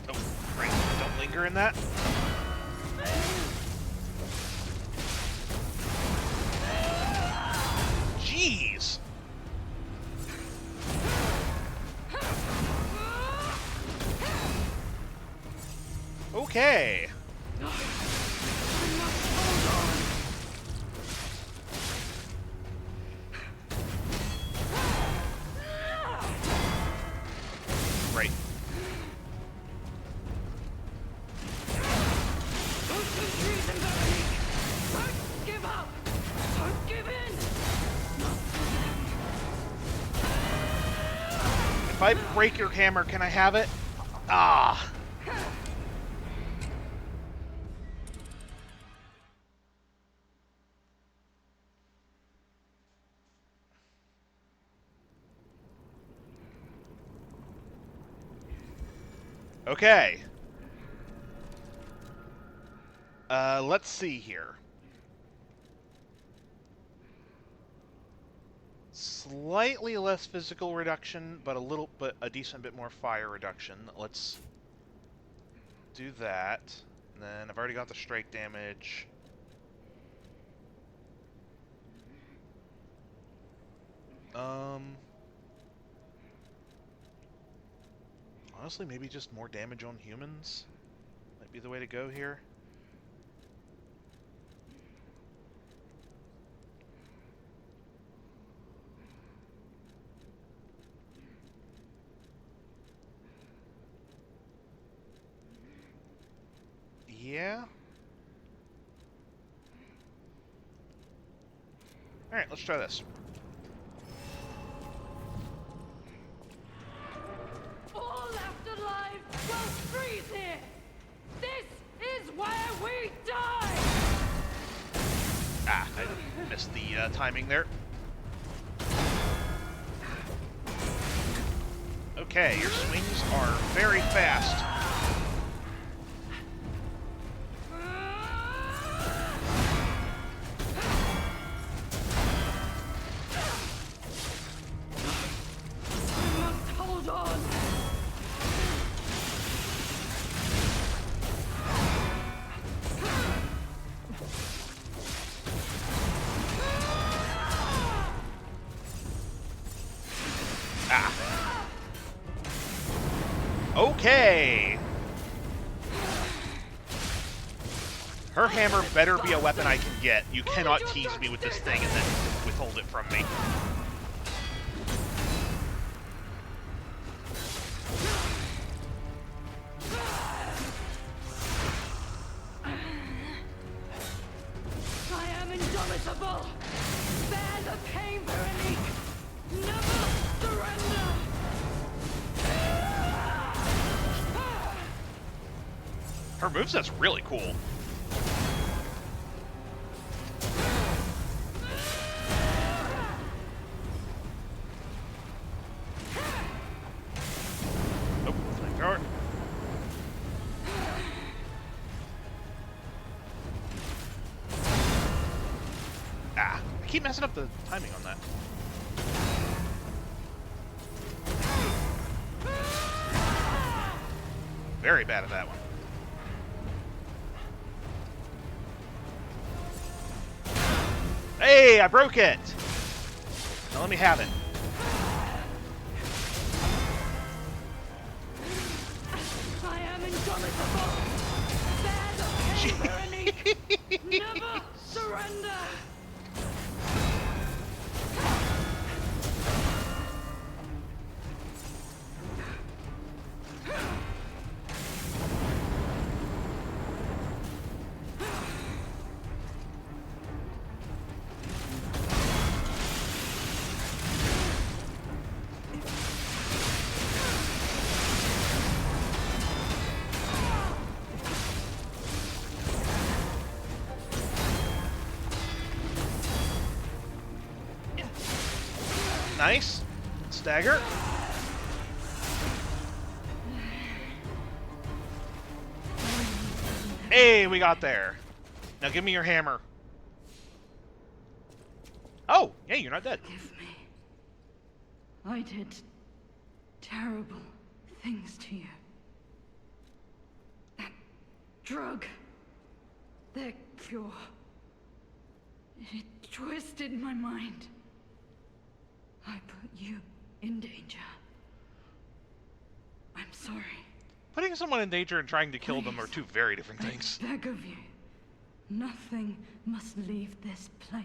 Oh, right. Don't linger in that. Jeez. Okay. Right. Don't give up. Don't give in. If I break your hammer, can I have it? Ah. Okay. Let's see here. Slightly less physical reduction, but a decent bit more fire reduction. Let's do that. And then I've already got the strike damage. Honestly, maybe just more damage on humans might be the way to go here. Yeah. Alright, let's try this. All left alive will freeze here. This is where we die. Ah, I missed the timing there. Okay, your swings are very fast. Hold on. Ah. Okay. Her hammer better be a weapon I can get. You cannot tease me with this thing and then withhold it from me. I am indomitable. Bear the pain, Veronique. Never surrender. Her moveset's really cool. keep messing up the timing on that. Very bad at that one. Hey, I broke it! Now let me have it. I am indomitable. Bear the pain, Veronique. Never surrender. Nice. Stagger. Hey, we got there. Now give me your hammer. Oh, hey, you're not dead. Forgive me. I did terrible things to you. That drug, their cure, it twisted my mind. I put you in danger. I'm sorry. Putting someone in danger and trying to kill them are two very different things. I beg of you. Nothing must leave this place.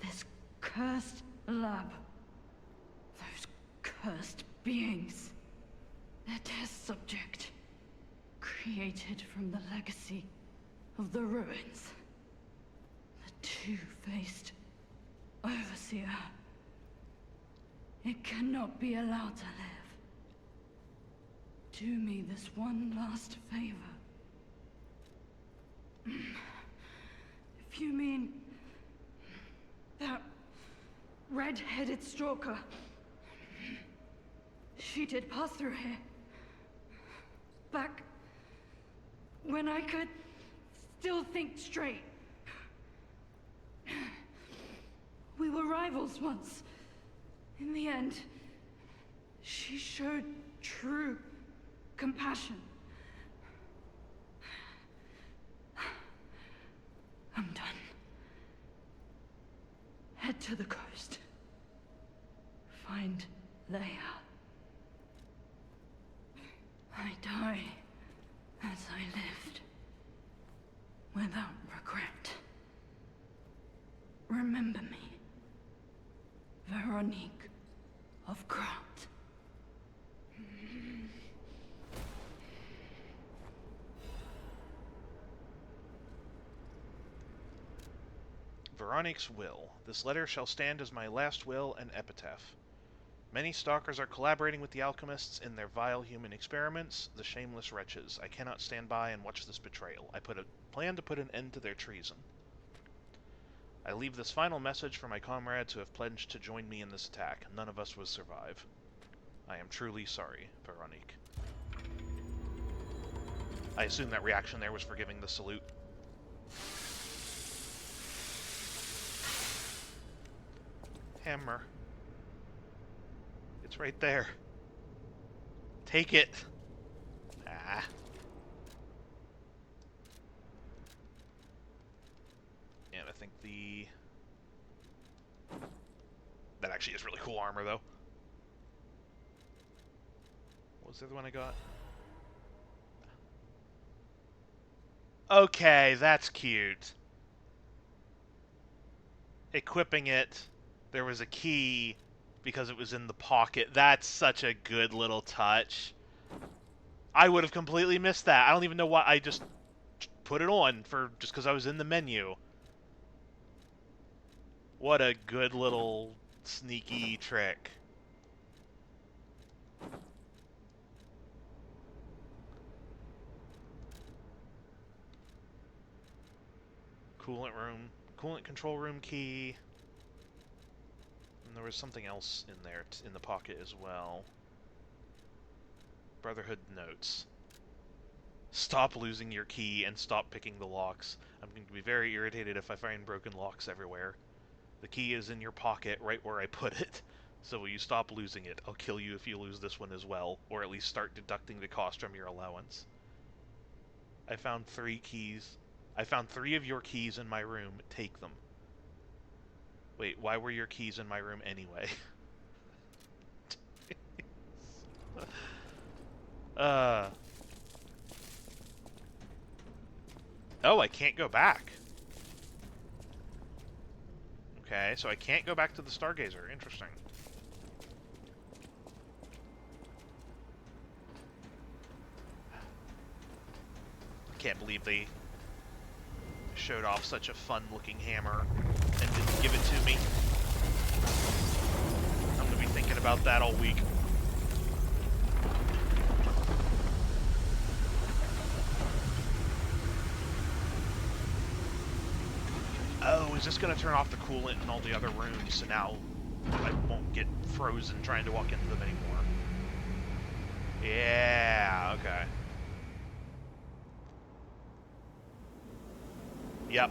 This cursed lab. Those cursed beings. Their test subject. Created from the legacy of the ruins. The two-faced overseer. It cannot be allowed to live. Do me this one last favor. If you mean that red-headed stalker, she did pass through here. Back when I could still think straight. We were rivals once. In the end, she showed true compassion. I'm done. Head to the coast. Find Leia. I die as I lived, without regret. Remember me, Veronique of Grant. Veronique's will. This letter shall stand as my last will and epitaph. Many stalkers are collaborating with the alchemists in their vile human experiments, the shameless wretches. I cannot stand by and watch this betrayal. I plan to put an end to their treason. I leave this final message for my comrades who have pledged to join me in this attack. None of us will survive. I am truly sorry, Veronique. I assume that reaction there was for giving the salute. Hammer. It's right there. Take it. Ah. And I think that actually is really cool armor, though. What was the other one I got? Okay, that's cute. Equipping it, there was a key because it was in the pocket. That's such a good little touch. I would have completely missed that. I don't even know why I just put it on just because I was in the menu. What a good little sneaky trick. Coolant control room key. And there was something else in there, in the pocket as well. Brotherhood notes. Stop losing your key and stop picking the locks. I'm going to be very irritated if I find broken locks everywhere. The key is in your pocket right where I put it. So will you stop losing it? I'll kill you if you lose this one as well, or at least start deducting the cost from your allowance. I found 3 keys. I found 3 of your keys in my room. Take them. Wait, why were your keys in my room anyway? Oh, I can't go back. Okay, so I can't go back to the Stargazer. Interesting. Can't believe they showed off such a fun-looking hammer and didn't give it to me. I'm gonna be thinking about that all week. Oh, is this gonna turn off the coolant in all the other rooms, so now I won't get frozen trying to walk into them anymore? Yeah, okay. Yep.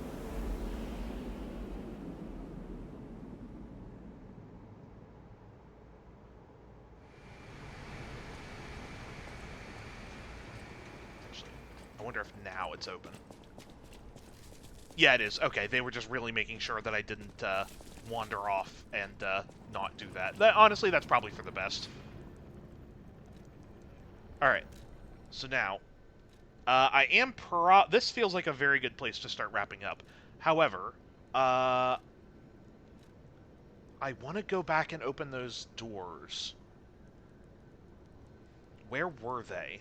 Actually, I wonder if now it's open. Yeah, it is. Okay, they were just really making sure that I didn't wander off and not do that. Honestly, that's probably for the best. Alright, so now, I am this feels like a very good place to start wrapping up. However, I want to go back and open those doors. Where were they?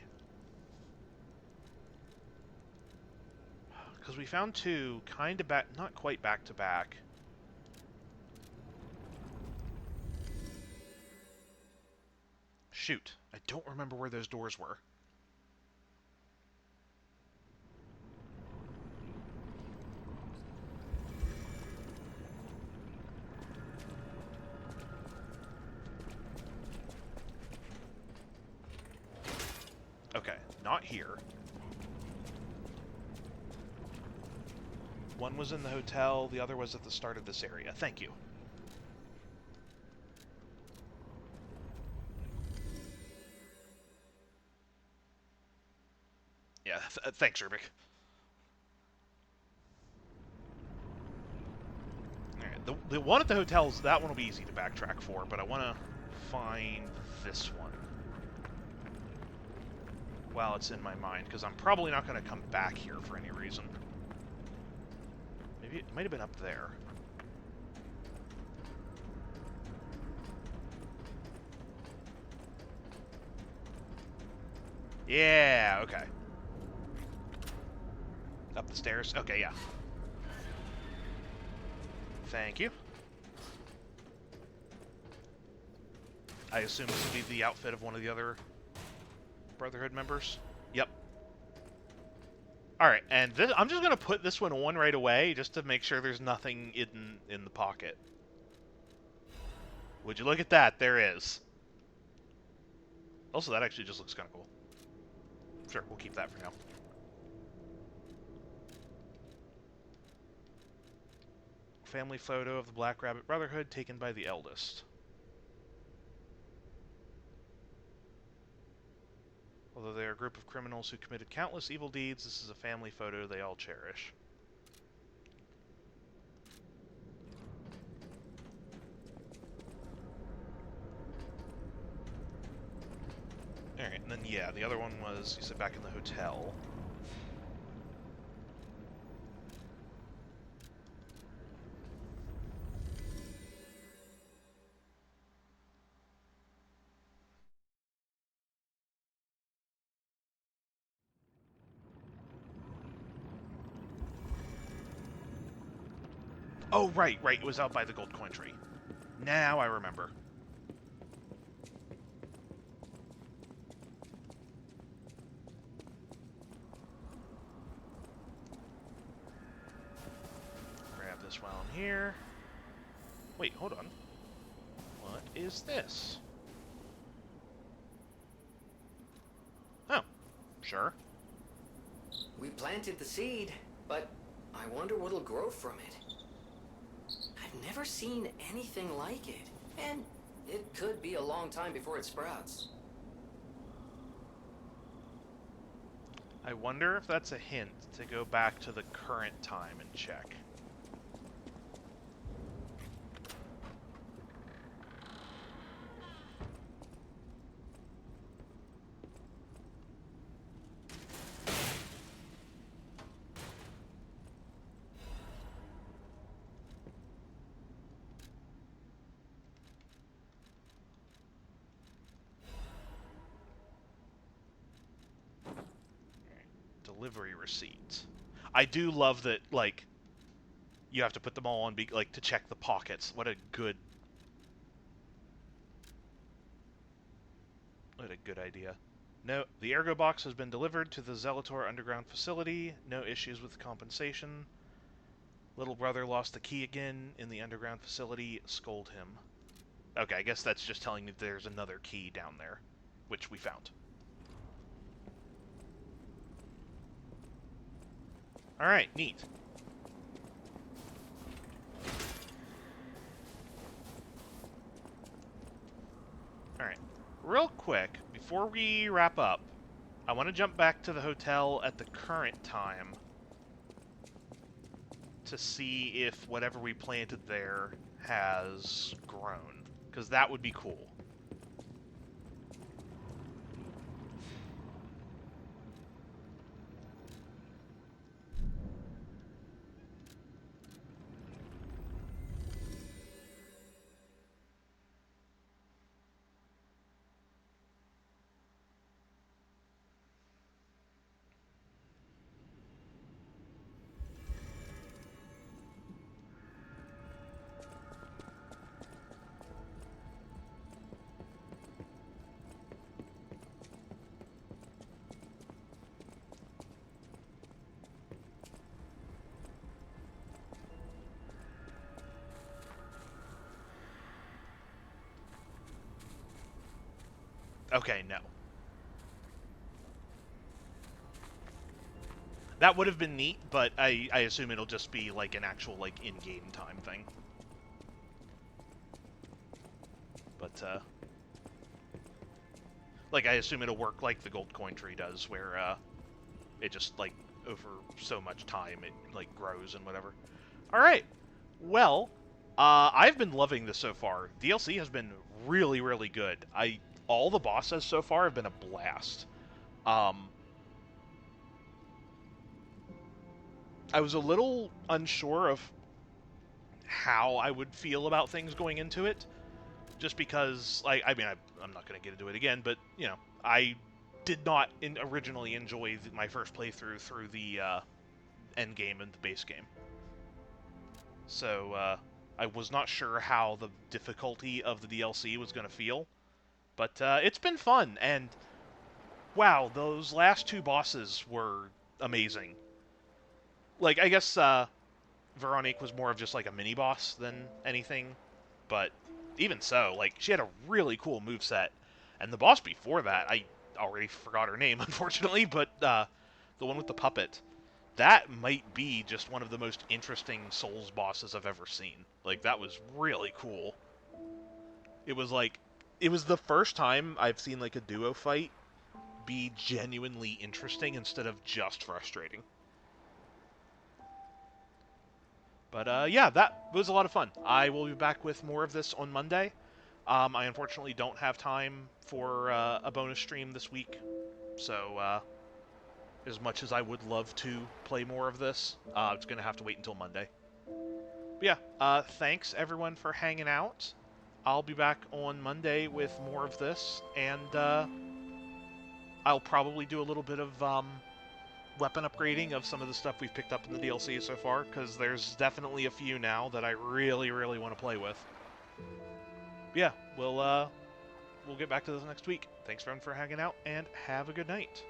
Because we found 2 kind of back, not quite back to back. Shoot, I don't remember where those doors were. Okay, not here. One was in the hotel, the other was at the start of this area. Thank you. Yeah, thanks, Rubik. Alright, the one at the hotels, that one will be easy to backtrack for, but I want to find this one while it's in my mind, because I'm probably not going to come back here for any reason. Maybe it might have been up there. Yeah, okay. Up the stairs? Okay, yeah. Thank you. I assume this would be the outfit of one of the other Brotherhood members? Yep. Alright, and this, I'm just going to put this one on right away, just to make sure there's nothing in the pocket. Would you look at that? There is. Also, that actually just looks kind of cool. Sure, we'll keep that for now. Family photo of the Black Rabbit Brotherhood taken by the eldest. Although they are a group of criminals who committed countless evil deeds, this is a family photo they all cherish. Alright, and then yeah, the other one was, you said, back in the hotel. Oh, right, it was out by the gold coin tree. Now I remember. Grab this while I'm here. Wait, hold on. What is this? Oh, sure. We planted the seed, but I wonder what'll grow from it. I've Never seen anything like it. And it could be a long time before it sprouts. I wonder if that's a hint to go back to the current time and check. Delivery receipt. I do love that, like, you have to put them all on, like, to check the pockets. What a good idea. No, the Ergo box has been delivered to the Zelator underground facility. No issues with compensation. Little brother lost the key again in the underground facility. Scold him. Okay, I guess that's just telling me there's another key down there, which we found. Alright, neat. Alright, real quick, before we wrap up, I want to jump back to the hotel at the current time to see if whatever we planted there has grown, because that would be cool. Okay, no. That would have been neat, but I assume it'll just be like an actual like in-game time thing. But like I assume it'll work like the gold coin tree does, where it just like over so much time it like grows and whatever. All right. Well, I've been loving this so far. DLC has been really, really good. All the bosses so far have been a blast. I was a little unsure of how I would feel about things going into it, just because, like, I mean, I'm not going to get into it again, but, you know, I did not originally enjoy my first playthrough through the end game and the base game. So, I was not sure how the difficulty of the DLC was going to feel, but it's been fun, and wow, those last two bosses were amazing. Like, I guess Veronique was more of just like a mini-boss than anything, but even so, like, she had a really cool moveset. And the boss before that, I already forgot her name, unfortunately, but the one with the puppet, that might be just one of the most interesting Souls bosses I've ever seen. Like, that was really cool. It was like, it was the first time I've seen like a duo fight be genuinely interesting instead of just frustrating. But yeah, that was a lot of fun. I will be back with more of this on Monday. I unfortunately don't have time for a bonus stream this week, so as much as I would love to play more of this, it's going to have to wait until Monday. But yeah, thanks everyone for hanging out. I'll be back on Monday with more of this, and I'll probably do a little bit of weapon upgrading of some of the stuff we've picked up in the DLC so far, because there's definitely a few now that I really, really want to play with. But yeah, we'll get back to this next week. Thanks everyone for hanging out, and have a good night.